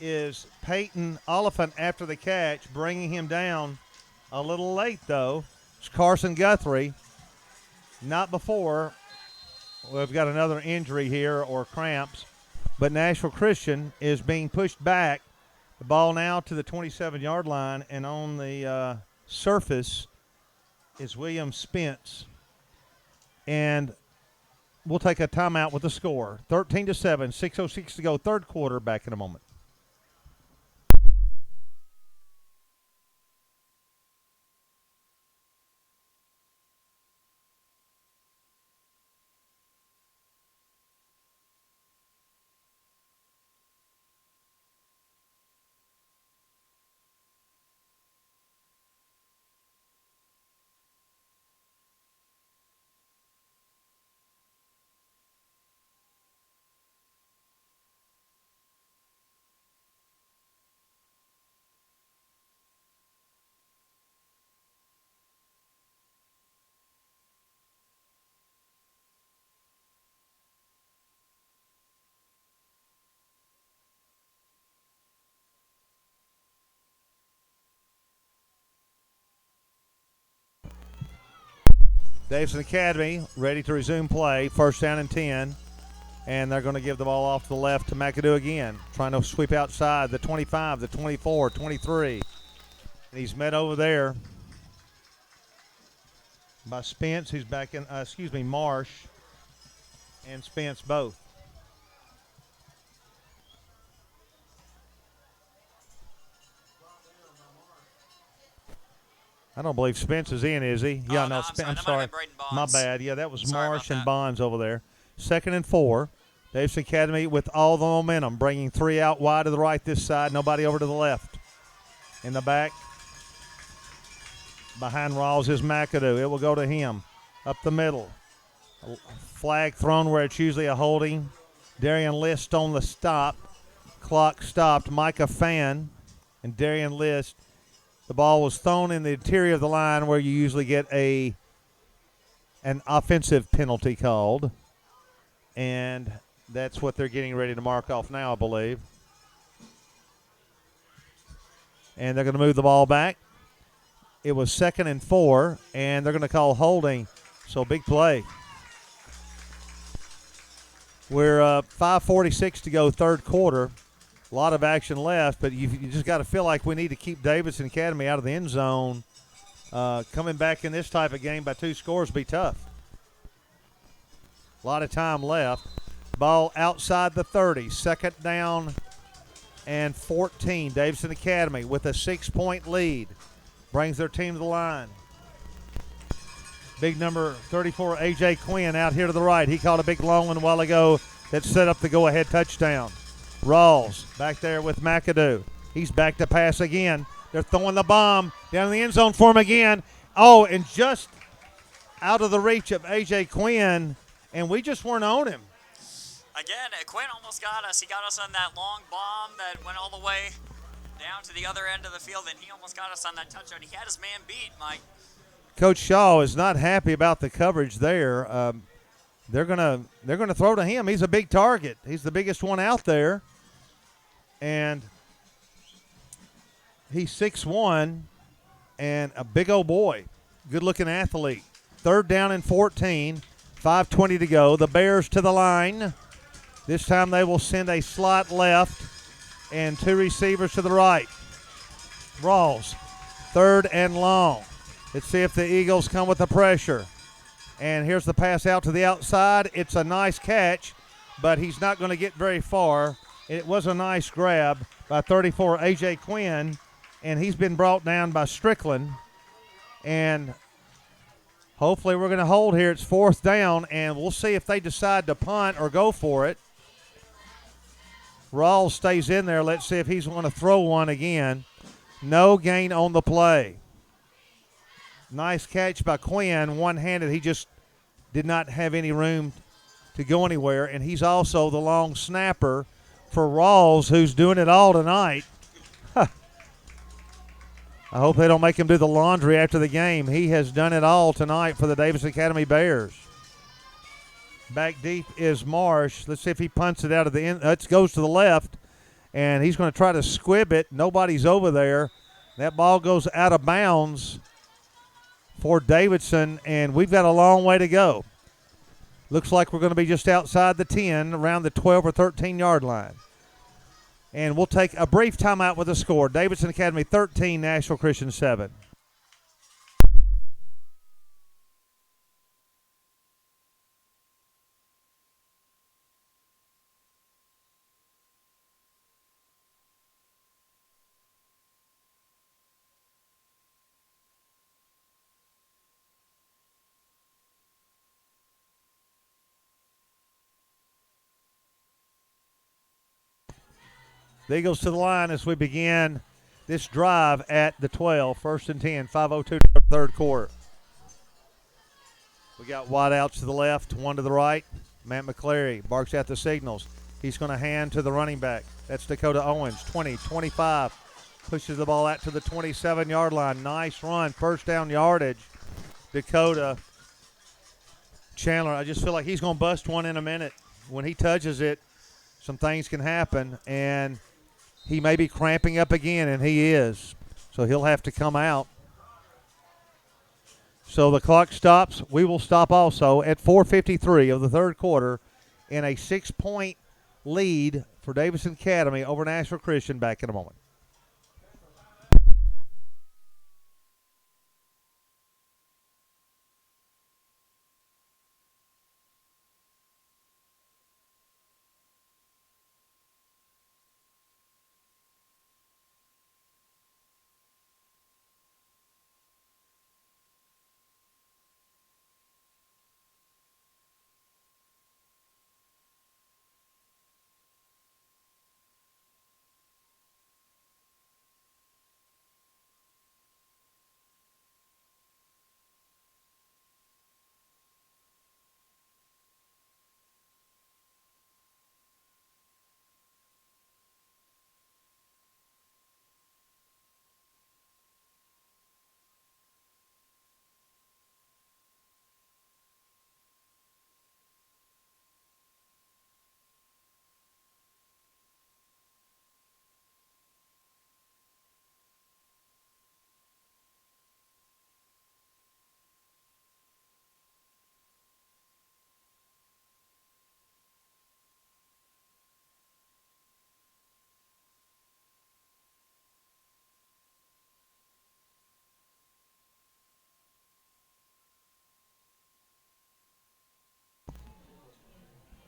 is Peyton Oliphant after the catch, bringing him down. A little late, though. It's Carson Guthrie. Not before. We've got another injury here or cramps. But Nashville Christian is being pushed back. The ball now to the 27-yard line, and on the surface is William Spence. And we'll take a timeout with the score. 13-7, 6:06 to go, third quarter. Back in a moment. Davidson Academy ready to resume play. First down and 10. And they're going to give the ball off to the left to McAdoo again. Trying to sweep outside the 25, the 24, 23. And he's met over there by Spence, who's back in, Marsh and Spence both. I don't believe Spence is in, is he? Yeah, no, I'm sorry. My bad. Yeah, that was Marsh and Bonds over there. 2nd and 4. Davidson Academy with all the momentum, bringing 3 out wide to the right this side, nobody over to the left. In the back, behind Rawls is McAdoo. It will go to him. Up the middle. A flag thrown where it's usually a holding. Darian List on the stop. Clock stopped. Micah Fan and Darian List. The ball was thrown in the interior of the line where you usually get an offensive penalty called. And that's what they're getting ready to mark off now, I believe. And they're going to move the ball back. It was 2nd and 4, and they're going to call holding. So big play. We're 5:46 to go, third quarter. A lot of action left, but you just got to feel like we need to keep Davidson Academy out of the end zone. Coming back in this type of game by 2 scores be tough. A lot of time left. Ball outside the 30. 2nd down and 14. Davidson Academy with a 6-point lead. Brings their team to the line. Big number 34, A.J. Quinn, out here to the right. He caught a big long one a while ago that set up the go-ahead touchdown. Rawls back there with McAdoo. He's back to pass again. They're throwing the bomb down in the end zone for him again. Oh, and just out of the reach of A.J. Quinn, and we just weren't on him. Again, Quinn almost got us. He got us on that long bomb that went all the way down to the other end of the field, and he almost got us on that touchdown. He had his man beat, Mike. Coach Shaw is not happy about the coverage there. They're gonna throw to him. He's a big target. He's the biggest one out there, and he's 6'1", and a big old boy, good-looking athlete. 3rd down and 14, 5:20 to go. The Bears to the line. This time they will send a slot left and 2 receivers to the right. Rawls, 3rd and long. Let's see if the Eagles come with the pressure. And here's the pass out to the outside. It's a nice catch, but he's not going to get very far. It was a nice grab by 34 A.J. Quinn, and he's been brought down by Strickland. And hopefully we're going to hold here. It's 4th down, and we'll see if they decide to punt or go for it. Rawls stays in there. Let's see if he's going to throw one again. No gain on the play. Nice catch by Quinn, one-handed. He just did not have any room to go anywhere, and he's also the long snapper for Rawls, who's doing it all tonight. I hope they don't make him do the laundry after the game. He has done it all tonight for the Davidson Academy Bears. Back deep is Marsh. Let's see if he punts it out of the end. It goes to the left, and he's going to try to squib it. Nobody's over there. That ball goes out of bounds for Davidson, and we've got a long way to go. Looks like we're going to be just outside the 10, around the 12 or 13-yard line. And we'll take a brief timeout with the score. Davidson Academy 13, Nashville Christian 7. The Eagles to the line as we begin this drive at the 12, 1st and 10, 5:02 to the 3rd quarter. We got wide outs to the left, one to the right. Matt McCleary barks out the signals. He's going to hand to the running back. That's Dakota Owens, 20, 25. Pushes the ball out to the 27-yard line. Nice run, 1st down yardage. Dakota Chandler, I just feel like he's going to bust one in a minute. When he touches it, some things can happen, and he may be cramping up again, and he is. So he'll have to come out. So the clock stops. We will stop also at 4:53 of the 3rd quarter in a 6-point lead for Davidson Academy over Nashville Christian. Back in a moment.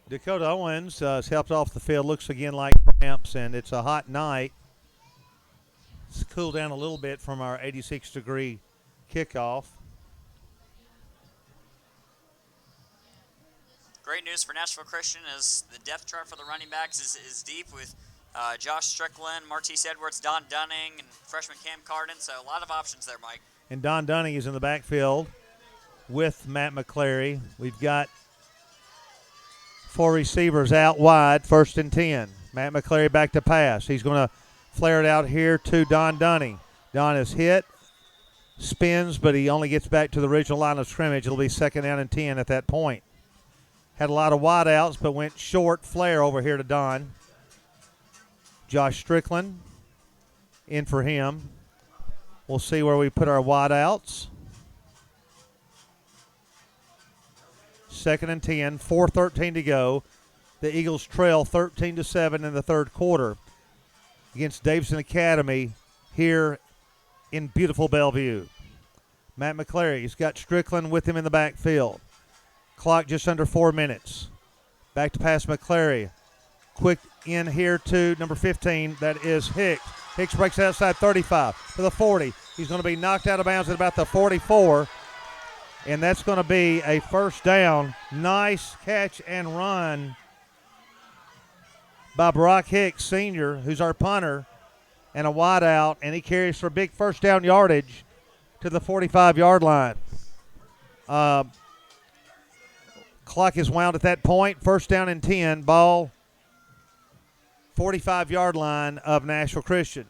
Dakota Owens has helped off the field. Looks again like cramps, and it's a hot night. It's cooled down a little bit from our 86-degree kickoff. great news for Nashville Christian is the depth chart for the running backs is deep with Josh Strickland, Martise Edwards, Don Dunning, and freshman Cam Carden. So a lot of options there, Mike. And Don Dunning is in the backfield with Matt McClary. We've got 4 receivers out wide, 1st and 10. Matt McClary back to pass. He's going to flare it out here to Don Dunning. Don is hit, spins, but he only gets back to the original line of scrimmage. It'll be 2nd down and 10 at that point. Had a lot of wide outs, but went short. Flare over here to Don. Josh Strickland in for him. We'll see where we put our wide outs. 2nd and 10, 4:13 to go. The Eagles trail 13-7 in the third quarter against Davidson Academy here in beautiful Bellevue. Matt McClary, he's got Strickland with him in the backfield. Clock just under 4 minutes. Back to pass McClary. Quick in here to number 15. That is Hicks. Hicks breaks outside 35 to the 40. He's going to be knocked out of bounds at about the 44. And that's going to be a first down. Nice catch and run by Brock Hicks, senior, who's our punter, and a wide out. And he carries for big first down yardage to the 45-yard line. Clock is wound at that point. First down and 10. Ball 45-yard line of Nashville Christian.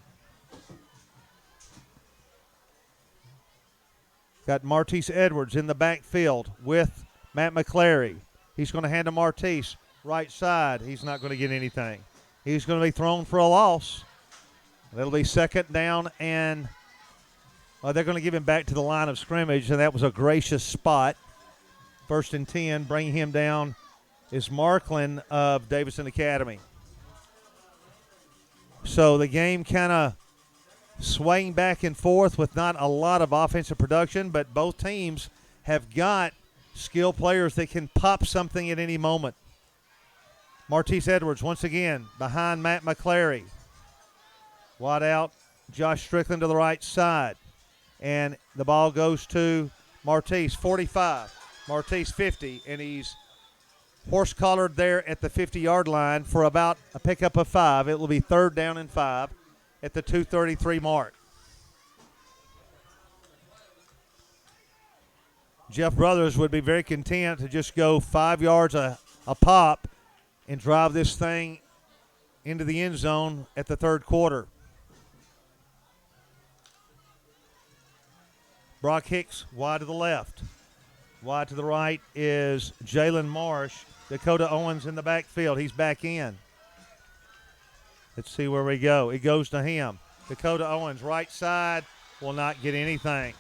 Got Martise Edwards in the backfield with Matt McClary. He's going to hand to Martise. Right side. He's not going to get anything. He's going to be thrown for a loss. That'll be 2nd down, and they're going to give him back to the line of scrimmage, and that was a gracious spot. 1st and 10. Bringing him down is Markland of Davidson Academy. So the game kind of swaying back and forth with not a lot of offensive production, but both teams have got skilled players that can pop something at any moment. Martise Edwards once again behind Matt McClary. Wide out, Josh Strickland to the right side. And the ball goes to Martise, 45. Martise, 50. And he's horse-collared there at the 50-yard line for about a pickup of 5. It will be 3rd down and 5 at the 2:33 mark. Jeff Brothers would be very content to just go 5 yards a pop and drive this thing into the end zone at the third quarter. Brock Hicks wide to the left. Wide to the right is Jalen Marsh. Dakota Owens in the backfield. He's back in. Let's see where we go. It goes to him. Dakota Owens, right side, will not get anything.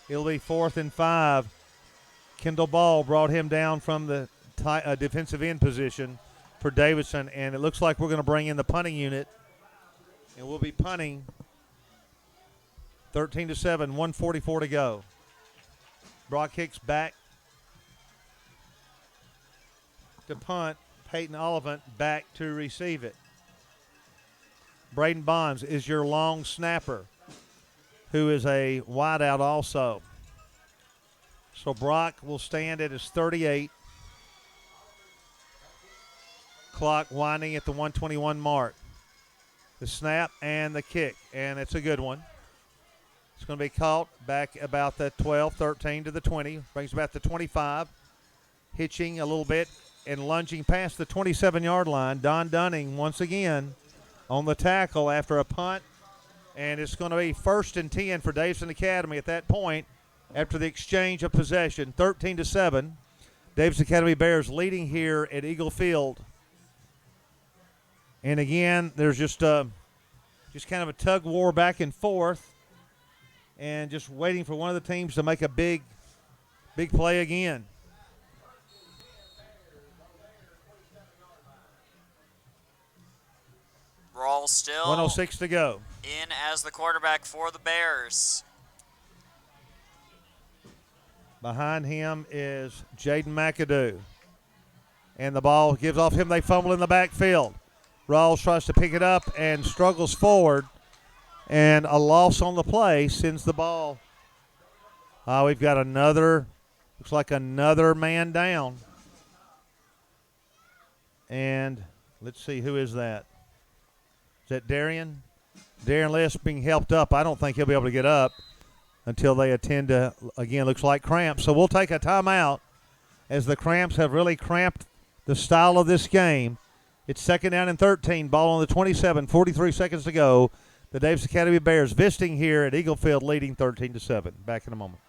It'll be 4th and 5. Kendall Ball brought him down from the defensive end position for Davidson, and it looks like we're going to bring in the punting unit, and we'll be punting 13-7, 1:44 to go. Brock Hicks back to punt. Peyton Oliphant back to receive it. Braden Bonds is your long snapper, who is a wideout also. So Brock will stand at his 38. Clock winding at the 121 mark. The snap and the kick, and it's a good one. It's going to be caught back about the 12, 13 to the 20. Brings about the 25. Hitching a little bit and lunging past the 27-yard line. Don Dunning once again on the tackle after a punt. And it's going to be 1st and 10 for Davidson Academy at that point after the exchange of possession. 13-7. Davidson Academy Bears leading here at Eagle Field. And again, there's just kind of a tug war back and forth. And just waiting for one of the teams to make a big play again. Rawls still 1:06 to go. in as the quarterback for the Bears. Behind him is Jaden McAdoo. And the ball gives off him. They fumble in the backfield. Rawls tries to pick it up and struggles forward. And a loss on the play sends the ball. We've got looks like another man down. And let's see, who is that? Is that Darian? Darian List being helped up. I don't think he'll be able to get up until they attend to, again, looks like cramps. So we'll take a timeout as the cramps have really cramped the style of this game. It's second down and 13, ball on the 27, 43 seconds to go. The Davidson Academy Bears visiting here at Eagle Field, leading 13-7. Back in a moment.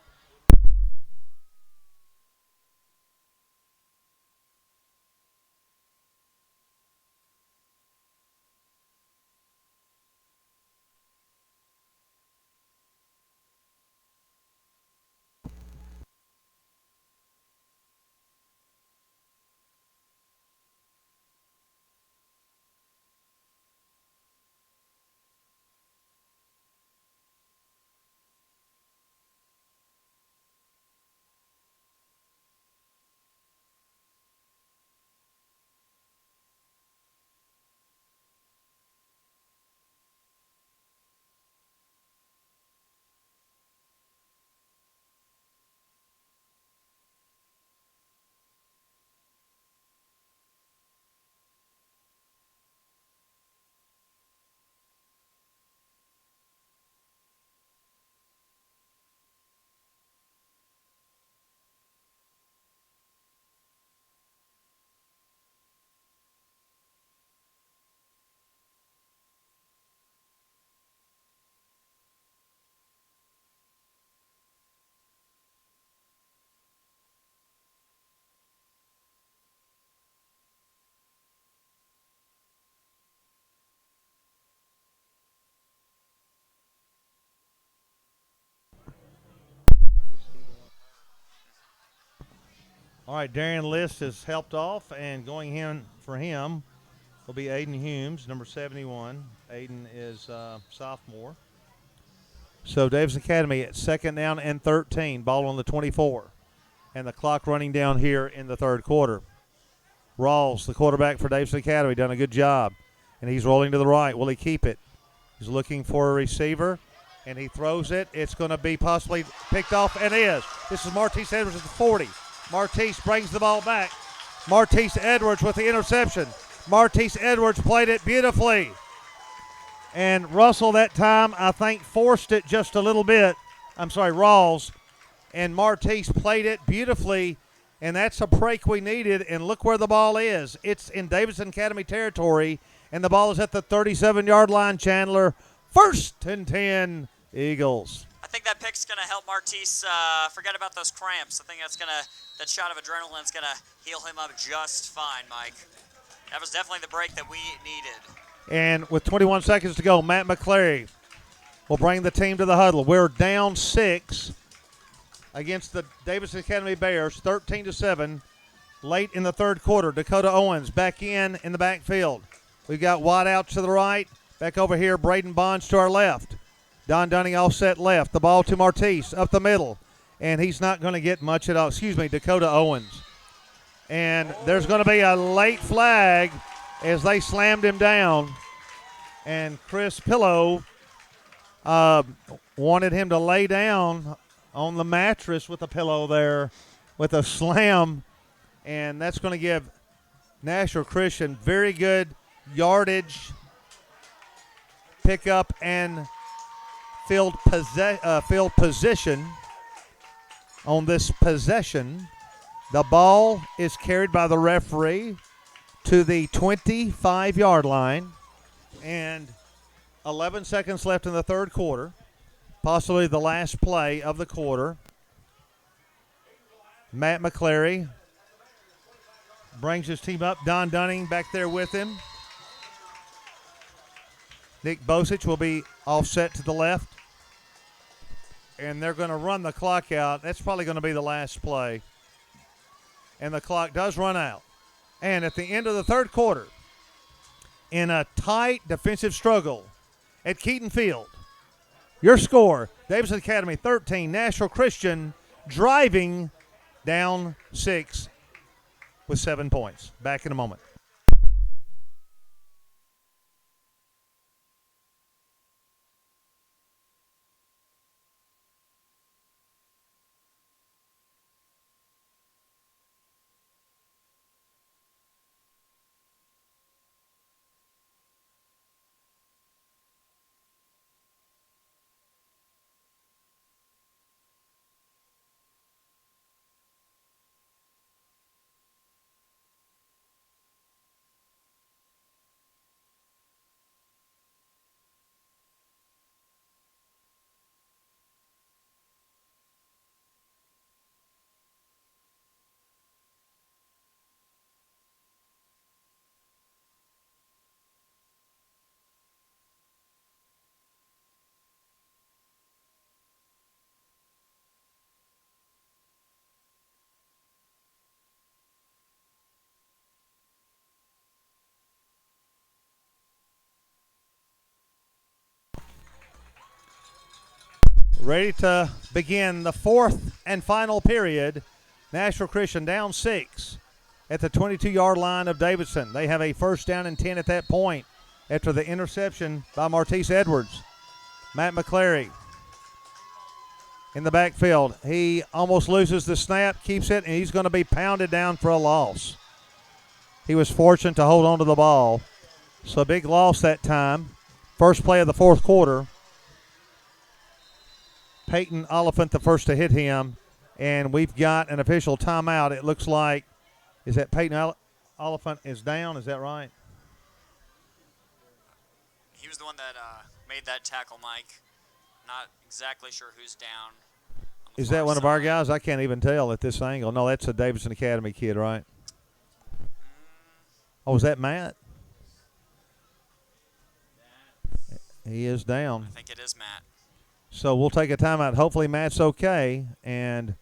All right, Darian List is helped off, and going in for him will be Aiden Humes, number 71. Aiden is sophomore. So Davidson Academy at second down and 13, ball on the 24. And the clock running down here in the third quarter. Rawls, the quarterback for Davidson Academy, done a good job. And he's rolling to the right. Will he keep it? He's looking for a receiver, and he throws it. It's going to be possibly picked off, and is. This is Martise Edwards at the 40. Martise brings the ball back. Martise Edwards with the interception. Martise Edwards played it beautifully. And Russell that time, I think, forced it just a little bit. I'm sorry, Rawls. And Martise played it beautifully, and that's a break we needed. And look where the ball is. It's in Davidson Academy territory, and the ball is at the 37-yard line, Chandler. First and 10, Eagles. I think that pick's going to help Martise forget about those cramps. I think that shot of adrenaline is going to heal him up just fine, Mike. That was definitely the break that we needed. And with 21 seconds to go, Matt McClary will bring the team to the huddle. We're down 6 against the Davidson Academy Bears, 13-7, late in the third quarter. Dakota Owens back in the backfield. We've got Watt out to the right. Back over here, Braden Bonds to our left. Don Dunning offset left. The ball to Martise up the middle. And he's not going to get much at all. Dakota Owens. And there's going to be a late flag as they slammed him down. And Chris Pillow wanted him to lay down on the mattress with a pillow there with a slam. And that's going to give Nashville Christian very good yardage, pickup, and field position on this possession. The ball is carried by the referee to the 25-yard line, and 11 seconds left in the third quarter, possibly the last play of the quarter. Matt McClary brings his team up. Don Dunning back there with him. Nick Bosich will be offset to the left. And they're going to run the clock out. That's probably going to be the last play. And the clock does run out. And at the end of the third quarter, in a tight defensive struggle at Keaton Field, your score, Davidson Academy 13, Nashville Christian driving down 6 with 7 points. Back in a moment. Ready to begin the fourth and final period. Nashville Christian down 6 at the 22-yard line of Davidson. They have a first down and 10 at that point after the interception by Martese Edwards. Matt McClary in the backfield. He almost loses the snap, keeps it, and he's going to be pounded down for a loss. He was fortunate to hold on to the ball. So a big loss that time. First play of the fourth quarter. Peyton Oliphant the first to hit him, and we've got an official timeout. It looks like, is that Peyton Oliphant is down? Is that right? He was the one that made that tackle, Mike. Not exactly sure who's down. Is that one of our guys? I can't even tell at this angle. No, that's a Davidson Academy kid, right? Oh, is that Matt? He is down. I think it is Matt. So we'll take a timeout. Hopefully Matt's okay. And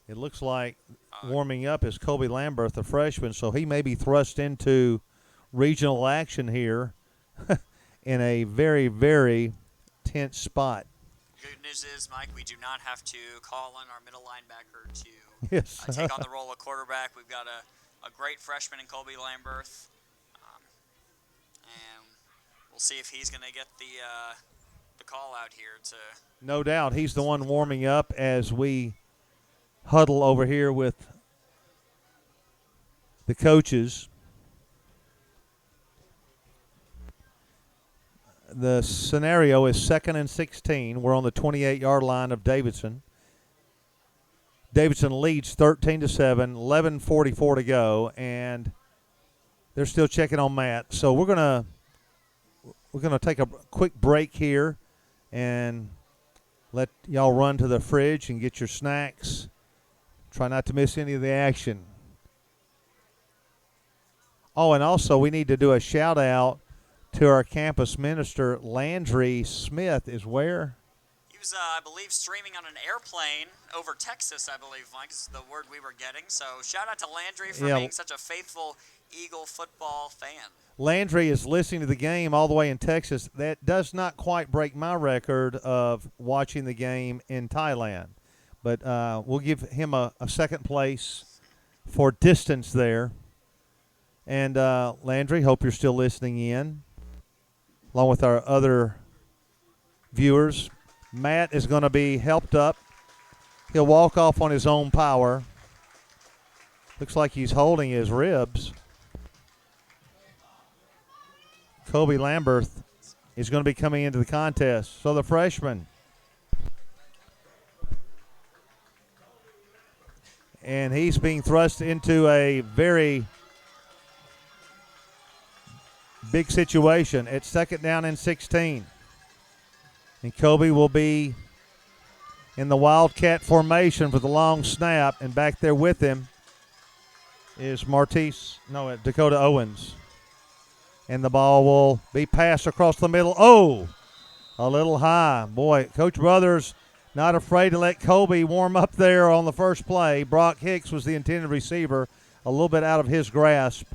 it looks like warming up is Kobe Lambert, the freshman. So he may be thrust into regional action here in a very, very tense spot. Good news is, Mike, we do not have to call on our middle linebacker to Yes. take on the role of quarterback. We've got a great freshman in Kobe Lambert. And we'll see if he's going to get the call out here to. No doubt. He's the one warming up as we huddle over here with the coaches. The scenario is 2nd and 16. We're on the 28-yard line of Davidson. Davidson leads 13-7, 11:44 to go, and they're still checking on Matt. So we're gonna take a quick break here and let y'all run to the fridge and get your snacks. Try not to miss any of the action. Oh, and also we need to do a shout out to our campus minister. Landry Smith is where? He was, I believe, streaming on an airplane over Texas, I believe, Mike, is the word we were getting. So shout out to Landry for being such a faithful Eagle football fan. Landry is listening to the game all the way in Texas. That does not quite break my record of watching the game in Thailand. But we'll give him a second place for distance there. And Landry, hope you're still listening in, along with our other viewers. Matt is going to be helped up. He'll walk off on his own power. Looks like he's holding his ribs. Kobe Lambert is going to be coming into the contest. So the freshman. And he's being thrust into a very big situation at 2nd down and 16. And Kobe will be in the Wildcat formation for the long snap. And back there with him is Dakota Owens. And the ball will be passed across the middle. Oh, a little high. Boy, Coach Brothers not afraid to let Kobe warm up there on the first play. Brock Hicks was the intended receiver, a little bit out of his grasp.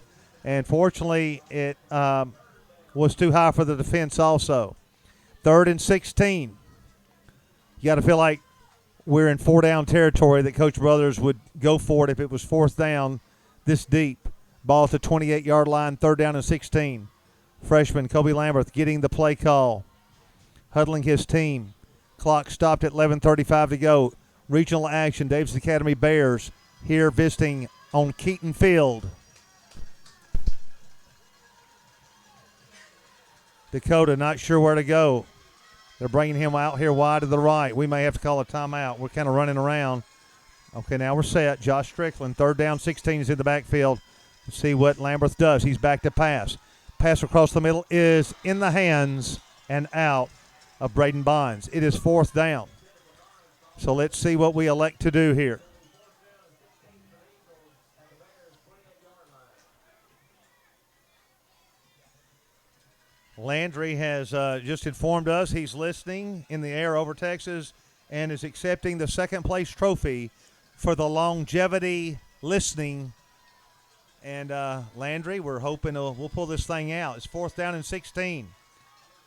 And fortunately, it was too high for the defense also. 3rd and 16. You got to feel like we're in 4-down territory that Coach Brothers would go for it if it was 4th down this deep. Ball at the 28-yard line, 3rd down and 16. Freshman Kobe Lambert getting the play call, huddling his team. Clock stopped at 11:35 to go. Regional action, Davidson Academy Bears here visiting on Keaton Field. Dakota not sure where to go. They're bringing him out here wide to the right. We may have to call a timeout. We're kind of running around. Okay, now we're set. Josh Strickland, 3rd down, 16 is in the backfield. Let's see what Lambert does. He's back to pass. Pass across the middle is in the hands and out of Braden Bonds. It is 4th down. So let's see what we elect to do here. Landry has just informed us he's listening in the air over Texas and is accepting the 2nd place trophy for the longevity listening. And Landry, we're hoping we'll pull this thing out. It's 4th down and 16.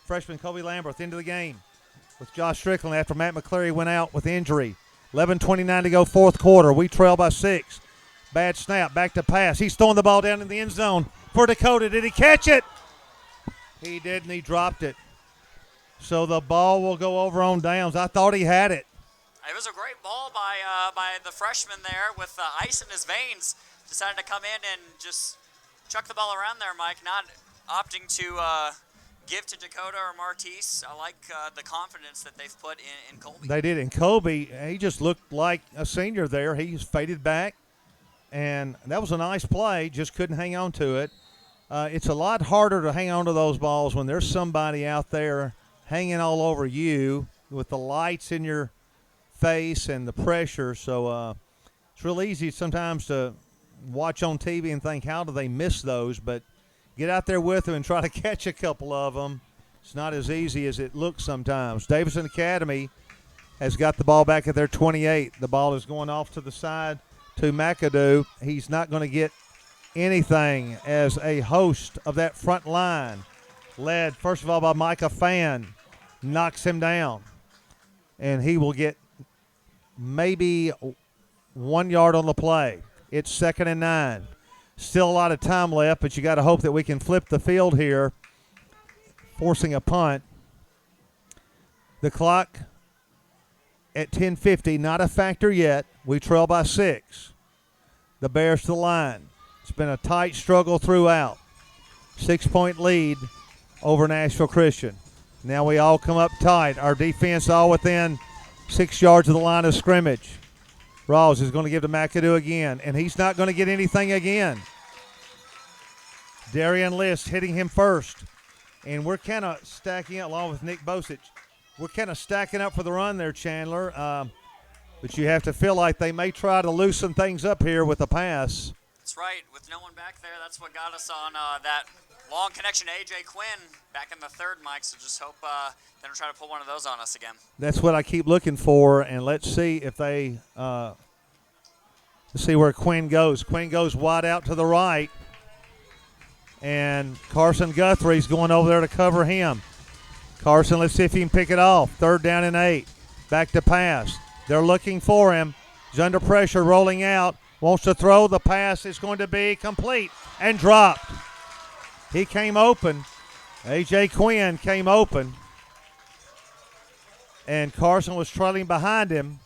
freshman Kobe Lamberth into the game with Josh Strickland after Matt McCleary went out with injury. 11:29 to go, fourth quarter. We trail by 6. Bad snap, back to pass. He's throwing the ball down in the end zone for Dakota. Did he catch it? He didn't. He dropped it. So the ball will go over on downs. I thought he had it. It was a great ball by the freshman there with ice in his veins. Decided to come in and just chuck the ball around there, Mike, not opting to give to Dakota or Martise. I like the confidence that they've put in Colby. They did. And Colby, he just looked like a senior there. He's faded back, and that was a nice play. Just couldn't hang on to it. It's a lot harder to hang on to those balls when there's somebody out there hanging all over you with the lights in your face and the pressure. So it's real easy sometimes to watch on TV and think, how do they miss those? But get out there with them and try to catch a couple of them. It's not as easy as it looks sometimes. Davidson Academy has got the ball back at their 28. The ball is going off to the side to McAdoo. He's not going to get anything as a host of that front line, led first of all by Micah Fan, knocks him down. And he will get maybe 1 yard on the play. It's 2nd and 9. Still a lot of time left, but you got to hope that we can flip the field here, forcing a punt. The clock at 10:50, not a factor yet. We trail by 6. The Bears to the line. It's been a tight struggle throughout. 6-point lead over Nashville Christian. Now we all come up tight. Our defense all within 6 yards of the line of scrimmage. Rawls is going to give to McAdoo again, and he's not going to get anything again. Darian List hitting him first. And we're kind of stacking up, along with Nick Bosich. We're kind of stacking up for the run there, Chandler. But you have to feel like they may try to loosen things up here with a pass. That's right. With no one back there, that's what got us on that long connection to A.J. Quinn back in the third, Mike. So just hope they don't try to pull one of those on us again. That's what I keep looking for, and let's see if they see where Quinn goes. Quinn goes wide out to the right, and Carson Guthrie's going over there to cover him. Carson, let's see if he can pick it off. 3rd down and 8. Back to pass. They're looking for him. He's under pressure, rolling out. Wants to throw. The pass is going to be complete and dropped. He came open. A.J. Quinn came open. And Carson was trailing behind him.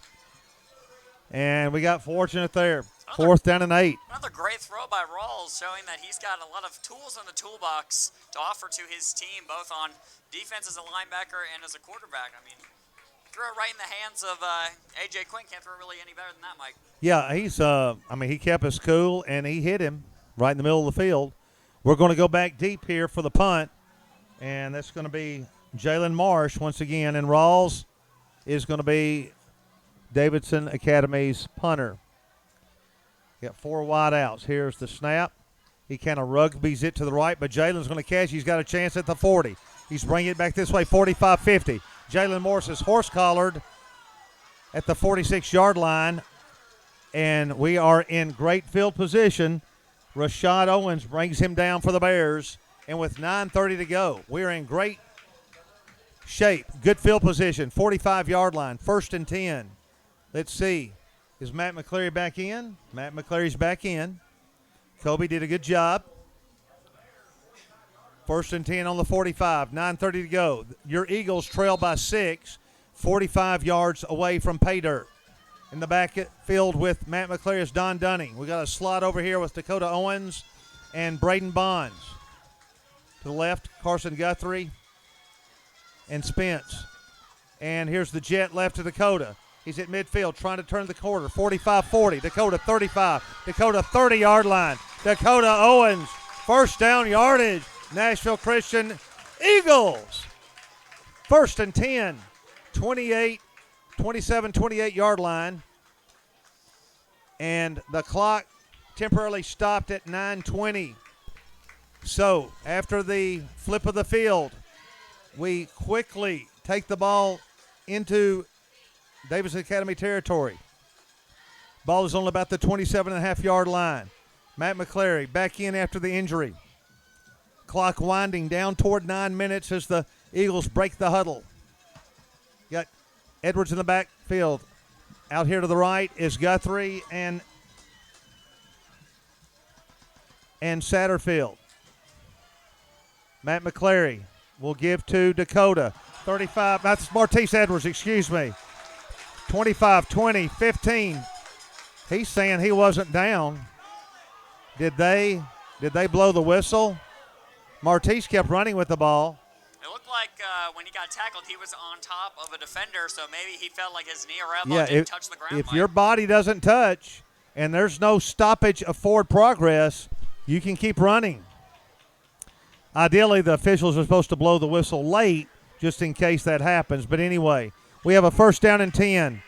And we got fortunate there. 4th down and 8. Another great throw by Rawls, showing that he's got a lot of tools in the toolbox to offer to his team, both on defense as a linebacker and as a quarterback. I mean, throw it right in the hands of A.J. Quinn. Can't throw it really any better than that, Mike. Yeah, he kept us cool, and he hit him right in the middle of the field. We're going to go back deep here for the punt, and that's going to be Jalen Marsh once again, and Rawls is going to be Davidson Academy's punter. Got 4 wide outs. Here's the snap. He kind of rugbies it to the right, but Jalen's going to catch. He's got a chance at the 40. He's bringing it back this way, 45-50. Jalen Morris is horse-collared at the 46-yard line, and we are in great field position. Rashad Owens brings him down for the Bears, and with 9:30 to go, we're in great shape. Good field position, 45-yard line, 1st and 10. Let's see. Is Matt McCleary back in? Matt McCleary's back in. Kobe did a good job. 1st and 10 on the 45. 9:30 to go. Your Eagles trail by 6, 45 yards away from pay dirt. In the backfield with Matt McCleary is Don Dunning. We got a slot over here with Dakota Owens and Braden Bonds. To the left, Carson Guthrie and Spence. And here's the jet left to Dakota. He's at midfield trying to turn the corner. 45-40. Dakota 35. Dakota 30-yard line. Dakota Owens. 1st down yardage. Nashville Christian Eagles. 1st and 10. 27-28-yard line. And the clock temporarily stopped at 9:20. So after the flip of the field, we quickly take the ball into Davidson Academy territory. Ball is only about the 27.5-yard line. Matt McCleary back in after the injury. Clock winding down toward 9 minutes as the Eagles break the huddle. Got Edwards in the backfield. Out here to the right is Guthrie and Satterfield. Matt McClary will give to Dakota. 35, that's Martise Edwards, excuse me. 25, 20, 15. He's saying he wasn't down. Did they blow the whistle? Martise kept running with the ball. It looked like when he got tackled, he was on top of a defender, so maybe he felt like his knee or elbow didn't touch the ground. If your body doesn't touch and there's no stoppage of forward progress, you can keep running. Ideally, the officials are supposed to blow the whistle late just in case that happens. But anyway, we have a first down and 10.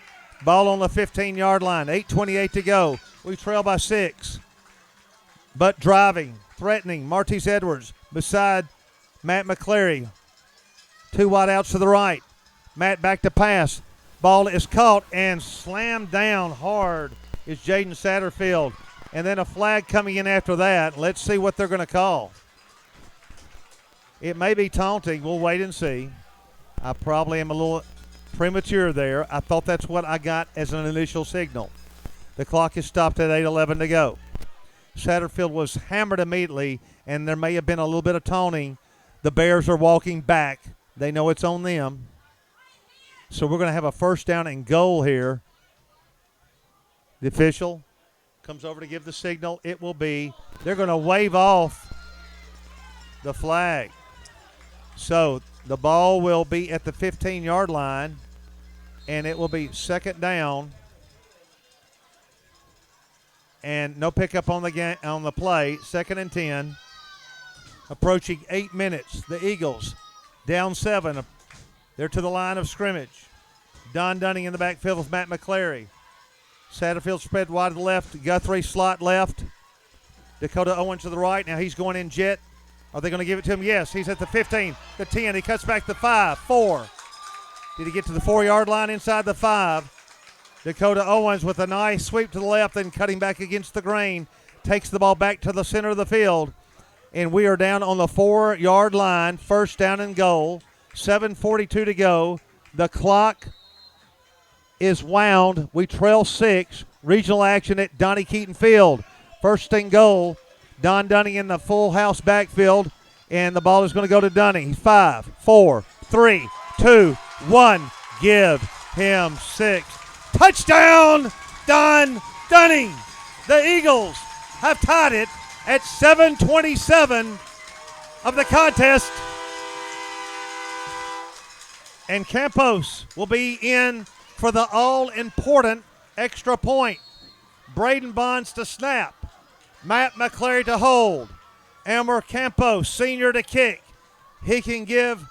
Ball on the 15-yard line. 8:28 to go. We trail by 6. But driving, threatening, Martise Edwards beside Matt McClary. 2 wide outs to the right. Matt back to pass. Ball is caught and slammed down hard is Jaden Satterfield. And then a flag coming in after that. Let's see what they're going to call. It may be taunting. We'll wait and see. I probably am a little premature there. I thought that's what I got as an initial signal. The clock is stopped at 8:11 to go. Satterfield was hammered immediately, and there may have been a little bit of taunting. The Bears are walking back. They know it's on them. So we're going to have a first down and goal here. The official comes over to give the signal. It will be, they're going to wave off the flag. So the ball will be at the 15-yard line, and it will be second down. And no pickup on the play. Second and 10. Approaching 8 minutes. The Eagles down 7. They're to the line of scrimmage. Don Dunning in the backfield with Matt McClary. Satterfield spread wide to the left. Guthrie slot left. Dakota Owens to the right. Now he's going in jet. Are they going to give it to him? Yes. He's at the 15, the 10. He cuts back the 5, 4. Did he get to the 4-yard line inside the 5? Dakota Owens with a nice sweep to the left and cutting back against the grain. Takes the ball back to the center of the field. And we are down on the 4-yard line. First down and goal. 7:42 to go. The clock is wound. We trail 6. Regional action at Donnie Keaton Field. First and goal. Don Dunning in the full house backfield. And the ball is going to go to Dunning. He's 5, 4, 3, 2, 1. Give him 6. Touchdown, Don Dunning. The Eagles have tied it at 7:27 of the contest. And Campos will be in for the all-important extra point. Braden Bonds to snap. Matt McClary to hold. Elmer Campos, senior, to kick. He can give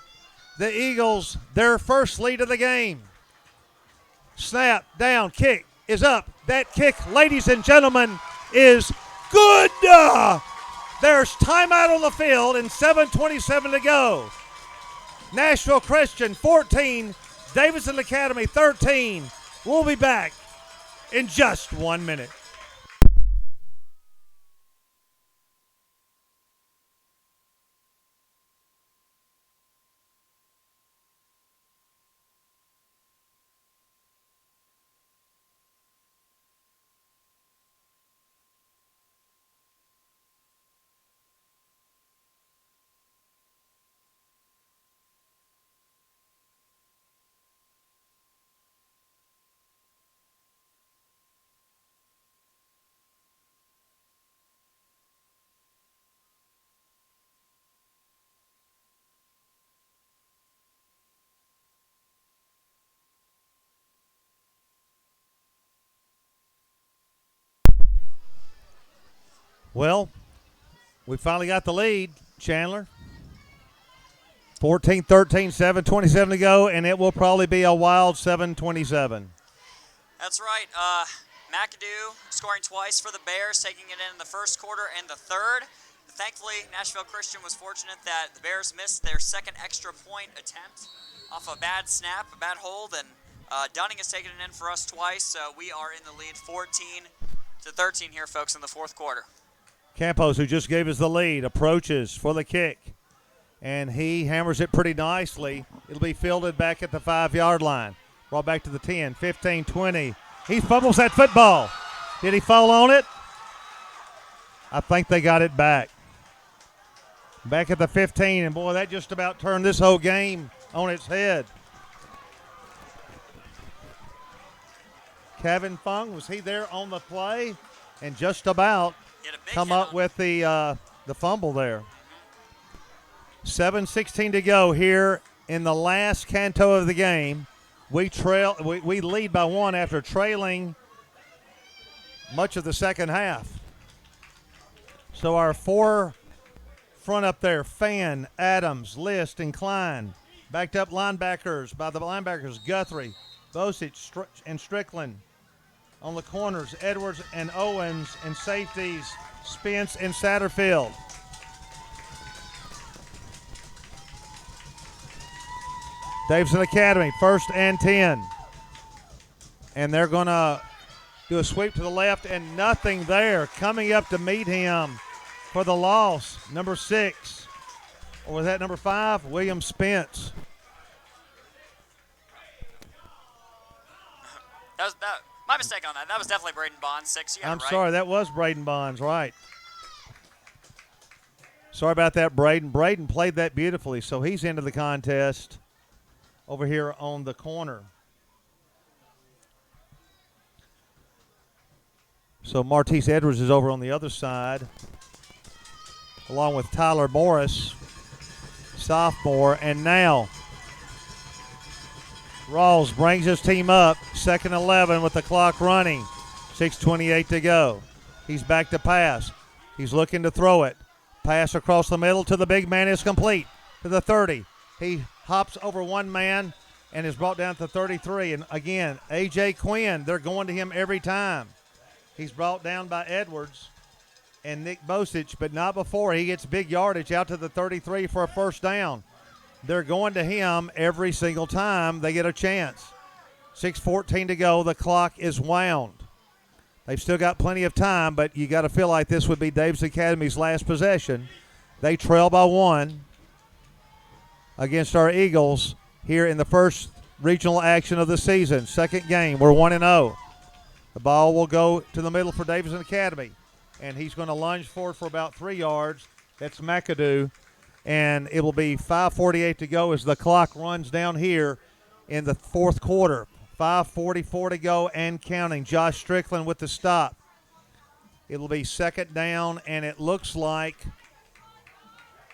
the Eagles their first lead of the game. Snap, down, kick is up. That kick, ladies and gentlemen, is good. There's timeout on the field and 7:27 to go. Nashville Christian 14, Davidson Academy 13. We'll be back in just 1 minute. Well, we finally got the lead, Chandler. 14-13, 7:27 to go, and it will probably be a wild 7:27. That's right. McAdoo scoring twice for the Bears, taking it in the first quarter and the third. Thankfully, Nashville Christian was fortunate that the Bears missed their second extra point attempt off a bad snap, a bad hold, and Dunning has taken it in for us twice, so we are in the lead 14-13 here, folks, in the fourth quarter. Campos, who just gave us the lead, approaches for the kick. and he hammers it pretty nicely. It'll be fielded back at the 5-yard line. Brought back to the 10, 15, 20. He fumbles that football. Did he fall on it? I think they got it back. Back at the 15, and boy, that just about turned this whole game on its head. Kevin Fung, was he there on the play? And just about come up with the fumble there. 7:16 to go here in the last canto of the game. We lead by 1 after trailing much of the second half. So our 4 front up there, Fan, Adams, List, and Klein. Backed up linebackers by the linebackers, Guthrie, Bosich, and Strickland. On the corners, Edwards and Owens, and safeties, Spence and Satterfield. Davidson Academy, 1st and 10. And they're going to do a sweep to the left, and nothing there. Coming up to meet him for the loss, number 6. Or was that number 5? William Spence. My mistake on that. That was definitely Braden Bonds, 6. I'm sorry, that was Braden Bonds, right. Sorry about that, Braden. Braden played that beautifully, so he's into the contest over here on the corner. So Martise Edwards is over on the other side, along with Tyler Morris, sophomore. And now Rawls brings his team up, 2nd 11 with the clock running, 6:28 to go. He's back to pass. He's looking to throw it. Pass across the middle to the big man is complete, to the 30. He hops over one man and is brought down to 33. And again, A.J. Quinn, they're going to him every time. He's brought down by Edwards and Nick Bosich, but not before. He gets big yardage out to the 33 for a first down. They're going to him every single time they get a chance. 6:14 to go. The clock is wound. They've still got plenty of time, but you got to feel like this would be Davidson Academy's last possession. They trail by 1 against our Eagles here in the first regional action of the season. Second game. We're 1-0. The ball will go to the middle for Davidson Academy, and he's going to lunge forward for about 3 yards. That's McAdoo, and it will be 5:48 to go as the clock runs down here in the fourth quarter. 5:44 to go and counting. Josh Strickland with the stop. It will be 2nd down, and it looks like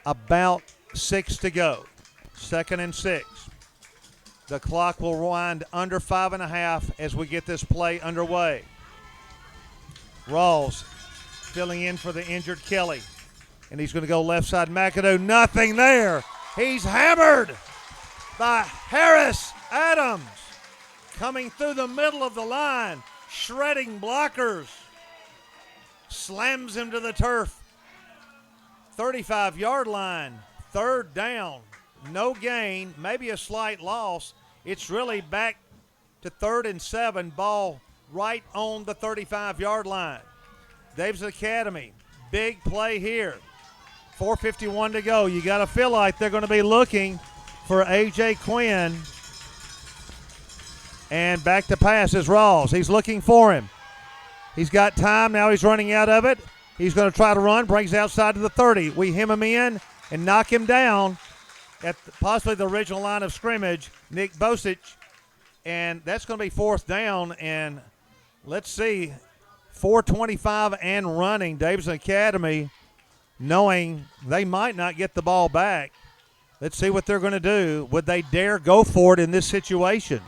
about 6 to go. 2nd and 6. The clock will wind under 5.5 as we get this play underway. Rawls filling in for the injured Kelly. And he's going to go left side. McAdoo, nothing there. He's hammered by Harris Adams. Coming through the middle of the line, shredding blockers. Slams him to the turf. 35-yard line, 3rd down. No gain, maybe a slight loss. It's really back to 3rd and 7, ball right on the 35-yard line. Davidson Academy, big play here. 4:51 to go. You got to feel like they're going to be looking for A.J. Quinn. And back to pass is Rawls. He's looking for him. He's got time. Now he's running out of it. He's going to try to run. Brings outside to the 30. We hem him in and knock him down at possibly the original line of scrimmage, Nick Bosich. And that's going to be 4th down. And let's see, 4:25 and running. Davidson Academy knowing they might not get the ball back. Let's see what they're going to do. Would they dare go for it in this situation?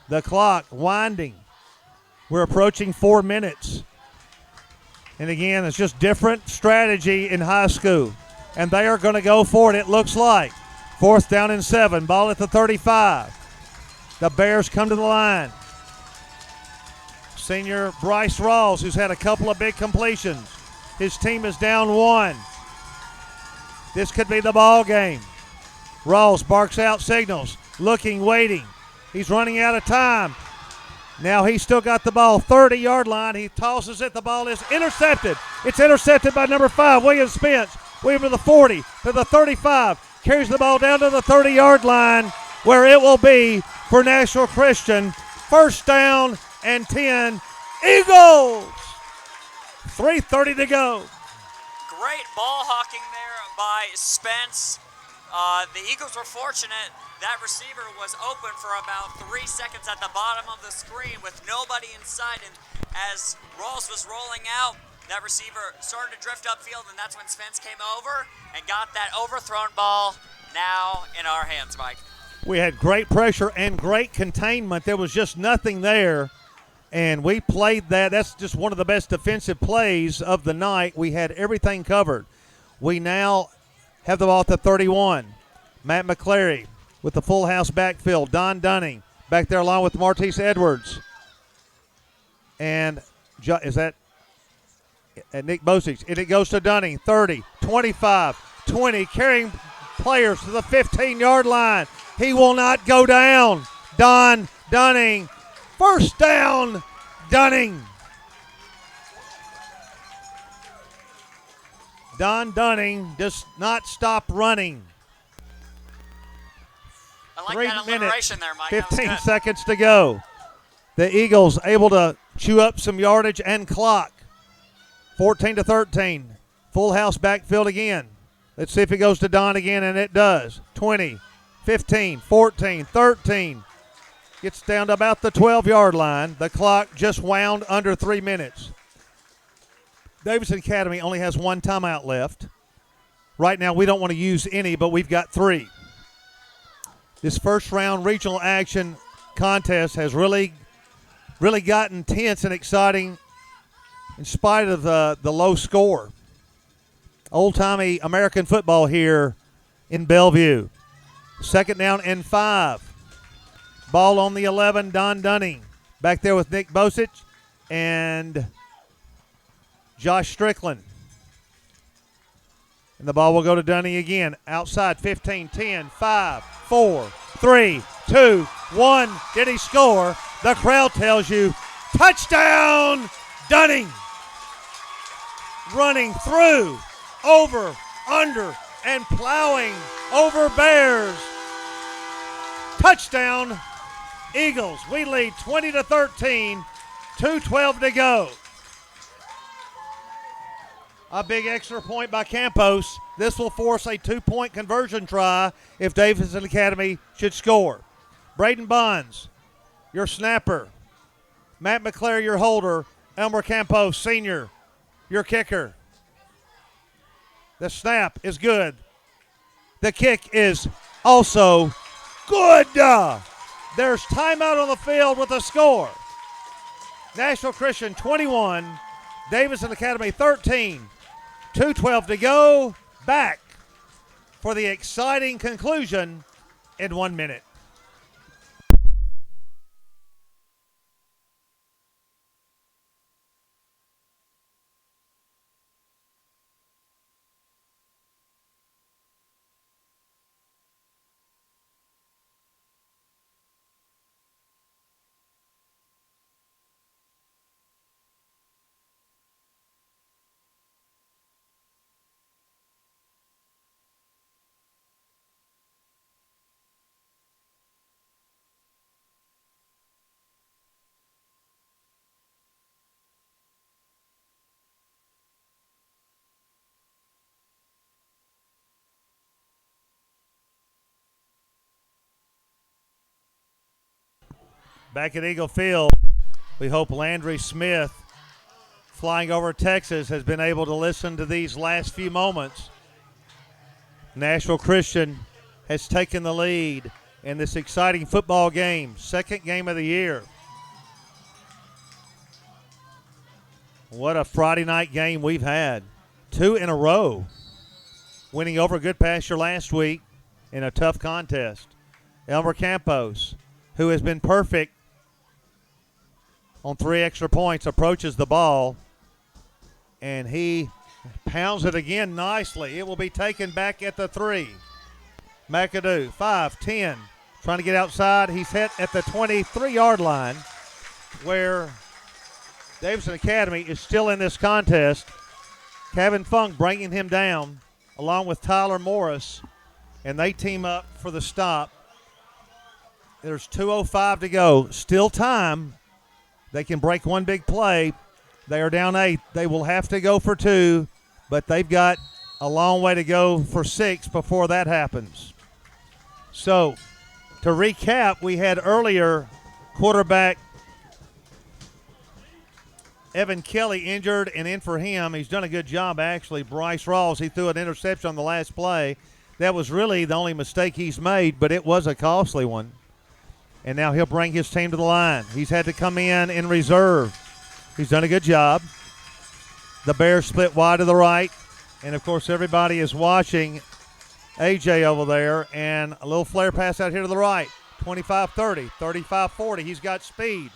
The clock winding. We're approaching 4 minutes. And again, it's just different strategy in high school. And they are going to go for it, it looks like. 4th down and 7. Ball at the 35. The Bears come to the line. Senior Bryce Rawls, who's had a couple of big completions. His team is down 1. This could be the ball game. Rawls barks out signals. Looking, waiting. He's running out of time. Now he's still got the ball, 30-yard line. He tosses it. The ball is intercepted. It's intercepted by number 5, William Spence. William to the 40, to the 35. carries the ball down to the 30-yard line where it will be for Nashville Christian. First down and 10. Eagles! 3:30 to go. Great ball hawking there by Spence. The Eagles were fortunate. That receiver was open for about 3 seconds at the bottom of the screen with nobody inside. And as Rawls was rolling out, that receiver started to drift upfield, and that's when Spence came over and got that overthrown ball now in our hands, Mike. We had great pressure and great containment. There was just nothing there, and we played that. That's just one of the best defensive plays of the night. We had everything covered. We now have the ball at the 31. Matt McClary with the full house backfield. Don Dunning back there along with Martese Edwards. And is that Nick Bosich? And it goes to Dunning. 30, 25, 20, carrying players to the 15-yard line. He will not go down. Don Dunning. First down, Dunning. Don Dunning does not stop running. I like 3 that minutes, alliteration there, Mike. 15 seconds to go. The Eagles able to chew up some yardage and clock. 14-13. Full house backfield again. Let's see if it goes to Don again, and it does. 20, 15, 14, 13. Gets down to about the 12-yard line. The clock just wound under 3 minutes. Davidson Academy only has one timeout left. Right now we don't want to use any, but we've got 3. This first round regional action contest has really gotten tense and exciting in spite of the low score. Old-timey American football here in Bellevue. Second down and 5. Ball on the 11, Don Dunning. Back there with Nick Bosich and Josh Strickland. And the ball will go to Dunning again. Outside, 15, 10, 5, 4, 3, 2, 1. Did he score? The crowd tells you, touchdown, Dunning. Running through, over, under, and plowing over Bears. Touchdown, Eagles. We lead 20-13, 2:12 to go. A big extra point by Campos. This will force a 2-point conversion try if Davidson Academy should score. Braden Bonds, your snapper. Matt McClary, your holder. Elmer Campos, senior, your kicker. The snap is good. The kick is also good. There's timeout on the field with a score. Nashville Christian 21, Davidson Academy 13. 2:12 to go. Back for the exciting conclusion in 1 minute. Back at Eagle Field, we hope Landry Smith, flying over Texas, has been able to listen to these last few moments. Nashville Christian has taken the lead in this exciting football game, second game of the year. What a Friday night game we've had. 2 in a row, winning over Good Pasture last week in a tough contest. Elmer Campos, who has been perfect on 3 extra points, approaches the ball, and he pounds it again nicely. It will be taken back at the 3. McAdoo, 5, 10, trying to get outside. He's hit at the 23-yard line, where Davidson Academy is still in this contest. Kevin Funk bringing him down, along with Tyler Morris. and they team up for the stop. There's 2:05 to go. Still time. They can break one big play. They are down 8. They will have to go for 2, but they've got a long way to go for 6 before that happens. So, to recap, we had earlier quarterback Evan Kelly injured, and in for him, he's done a good job actually. Bryce Rawls, he threw an interception on the last play. That was really the only mistake he's made, but it was a costly one. And now he'll bring his team to the line. He's had to come in reserve. He's done a good job. The Bears split wide to the right. And, of course, everybody is watching A.J. over there. And a little flare pass out here to the right. 25-30, 35-40. He's got speed.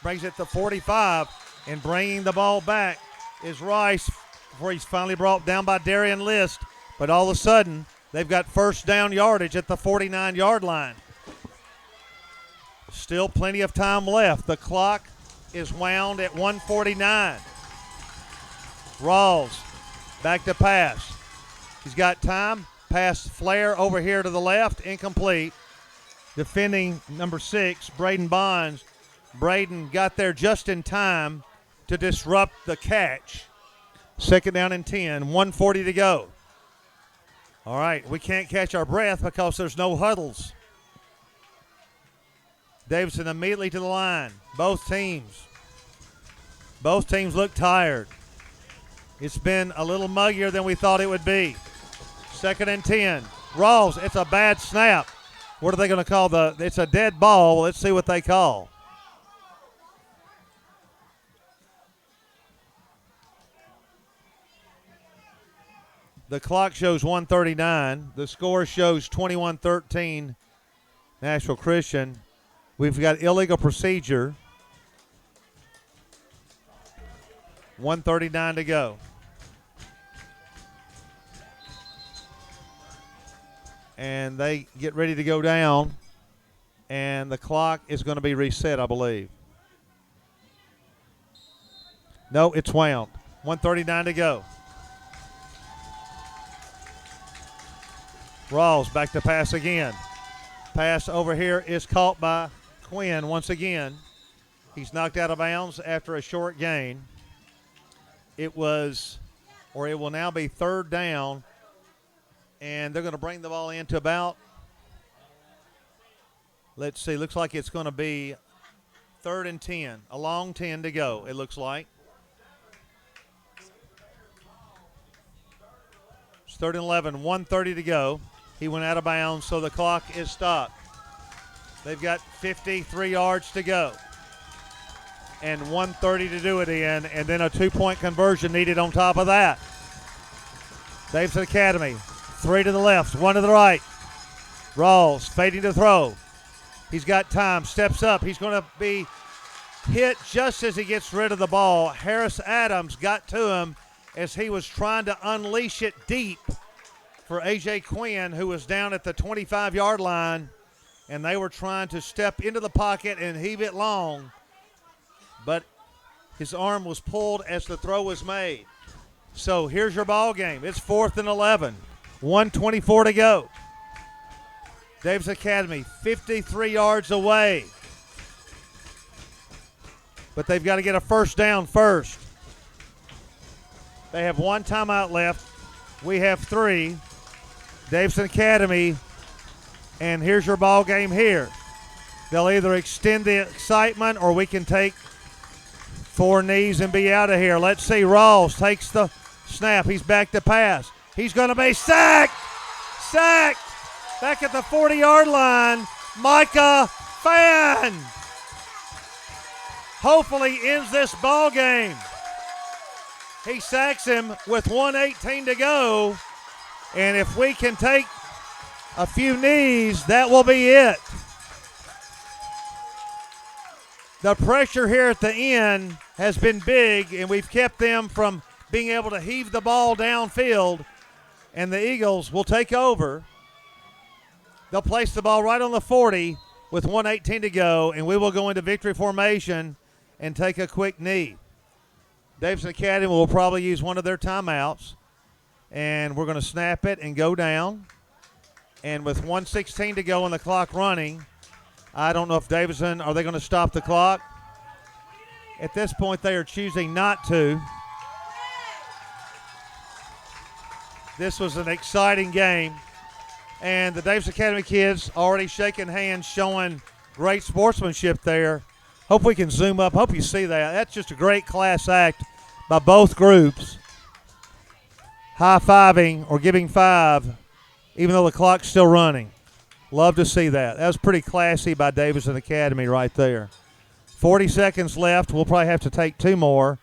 Brings it to 45. And bringing the ball back is Rice before he's finally brought down by Darian List. But all of a sudden, they've got first down yardage at the 49-yard line. Still plenty of time left. The clock is wound at 1:49. Rawls back to pass. He's got time. Pass flare over here to the left. Incomplete. Defending number 6, Braden Bonds. Braden got there just in time to disrupt the catch. Second down and 10. 1:40 to go. All right, we can't catch our breath because there's no huddles. Davidson immediately to the line. Both teams look tired. It's been a little muggier than we thought it would be. Second and 10. Rawls, it's a bad snap. What are they going to call it's a dead ball. Let's see what they call. The clock shows 1:39. The score shows 21-13 Nashville Christian. We've got illegal procedure. 1:39 to go. And they get ready to go down. And the clock is going to be reset, I believe. No, it's wound. 1:39 to go. Rawls back to pass again. Pass over here is caught by Quinn once again. He's knocked out of bounds after a short gain. It will now be third down, and they're going to bring the ball into about, let's see, looks like it's going to be third and 10, a long 10 to go, it looks like. It's third and 11, 1:30 to go. He went out of bounds, so the clock is stopped. They've got 53 yards to go and 1:30 to do it in, and then a 2-point conversion needed on top of that. Davidson Academy, 3 to the left, 1 to the right. Rawls fading to throw. He's got time, steps up. He's going to be hit just as he gets rid of the ball. Harris Adams got to him as he was trying to unleash it deep for A.J. Quinn, who was down at the 25-yard line, and they were trying to step into the pocket and heave it long, but his arm was pulled as the throw was made. So here's your ball game. It's 4th and 11, 1:24 to go. Davidson Academy 53 yards away, but they've got to get a first down first. They have 1 timeout left. We have 3. Davidson Academy, and here's your ball game here. They'll either extend the excitement or we can take 4 knees and be out of here. Let's see. Rawls takes the snap. He's back to pass. He's going to be sacked. Sacked. Back at the 40-yard line. Micah Fan hopefully ends this ball game. He sacks him with 1:18 to go. And if we can take a few knees, that will be it. The pressure here at the end has been big, and we've kept them from being able to heave the ball downfield, and the Eagles will take over. They'll place the ball right on the 40 with 1:18 to go, and we will go into victory formation and take a quick knee. Davidson Academy will probably use one of their timeouts, and we're going to snap it and go down. And with 1:16 to go and the clock running, I don't know if Davidson, are they going to stop the clock? At this point, they are choosing not to. This was an exciting game. And the Davidson Academy kids already shaking hands, showing great sportsmanship there. Hope we can zoom up. Hope you see that. That's just a great class act by both groups. High-fiving or giving five, even though the clock's still running. Love to see that. That was pretty classy by Davidson Academy right there. 40 seconds left. We'll probably have to take two more.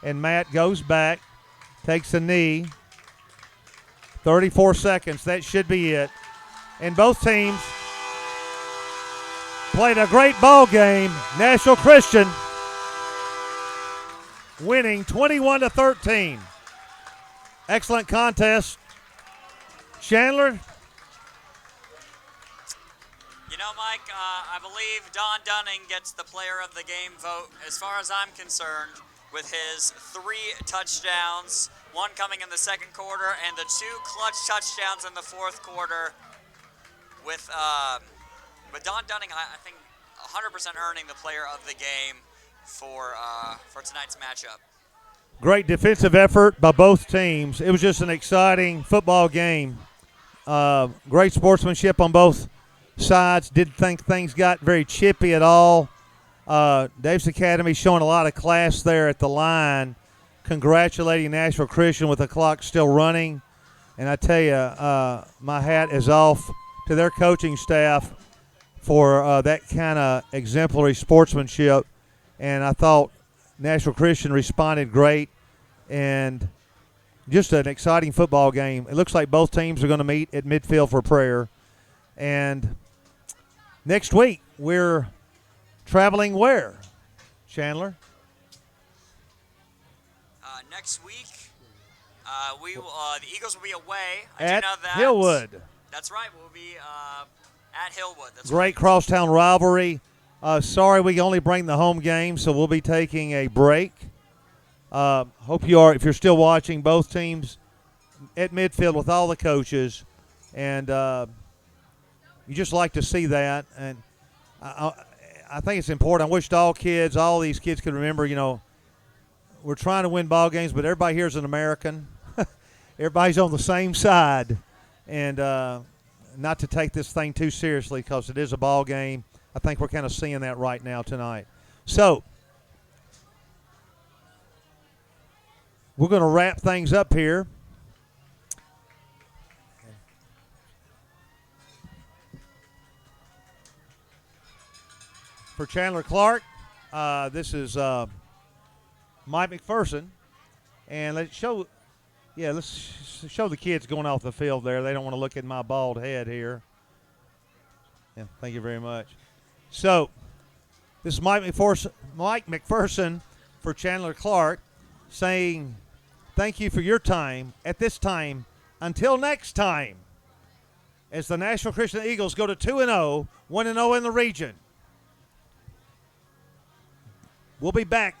And Matt goes back, takes a knee. 34 seconds. That should be it. And both teams played a great ball game. Nashville Christian winning 21-13. Excellent contest. Chandler? You know, Mike, I believe Don Dunning gets the player of the game vote as far as I'm concerned with his 3 touchdowns, one coming in the second quarter and the 2 clutch touchdowns in the fourth quarter. With Don Dunning, I think 100% earning the player of the game for tonight's matchup. Great defensive effort by both teams. It was just an exciting football game. Great sportsmanship on both sides. Didn't think things got very chippy at all. Davidson Academy showing a lot of class there at the line, congratulating Nashville Christian with the clock still running. And I tell you, my hat is off to their coaching staff for that kind of exemplary sportsmanship. And I thought Nashville Christian responded great, and just an exciting football game. It looks like both teams are going to meet at midfield for prayer. And next week, we're traveling where, Chandler? Next week, the Eagles will be away. I At do know that. Hillwood. That's right. We'll be at Hillwood. That's Great right. crosstown rivalry. Sorry we only bring the home game, so we'll be taking a break. Hope you are, if you're still watching, both teams at midfield with all the coaches. And you just like to see that. And I think it's important. I wish all these kids could remember, we're trying to win ball games, but everybody here is an American. Everybody's on the same side. And not to take this thing too seriously because it is a ball game. I think we're kind of seeing that right now tonight. So we're going to wrap things up here. For Chandler Clark, this is Mike McPherson. And let's show the kids going off the field there. They don't want to look at my bald head here. Yeah, thank you very much. So, this is Mike McPherson for Chandler Clark saying thank you for your time at this time. Until next time, as the Nashville Christian Eagles go to 2-0, 1-0 in the region. We'll be back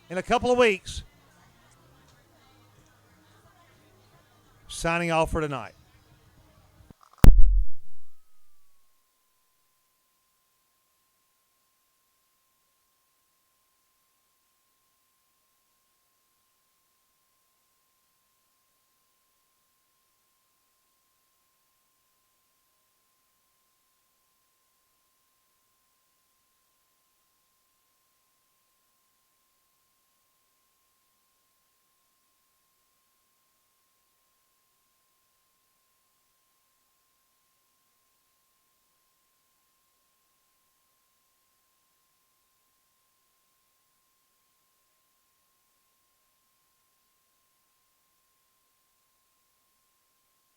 in a couple of weeks. Signing off for tonight.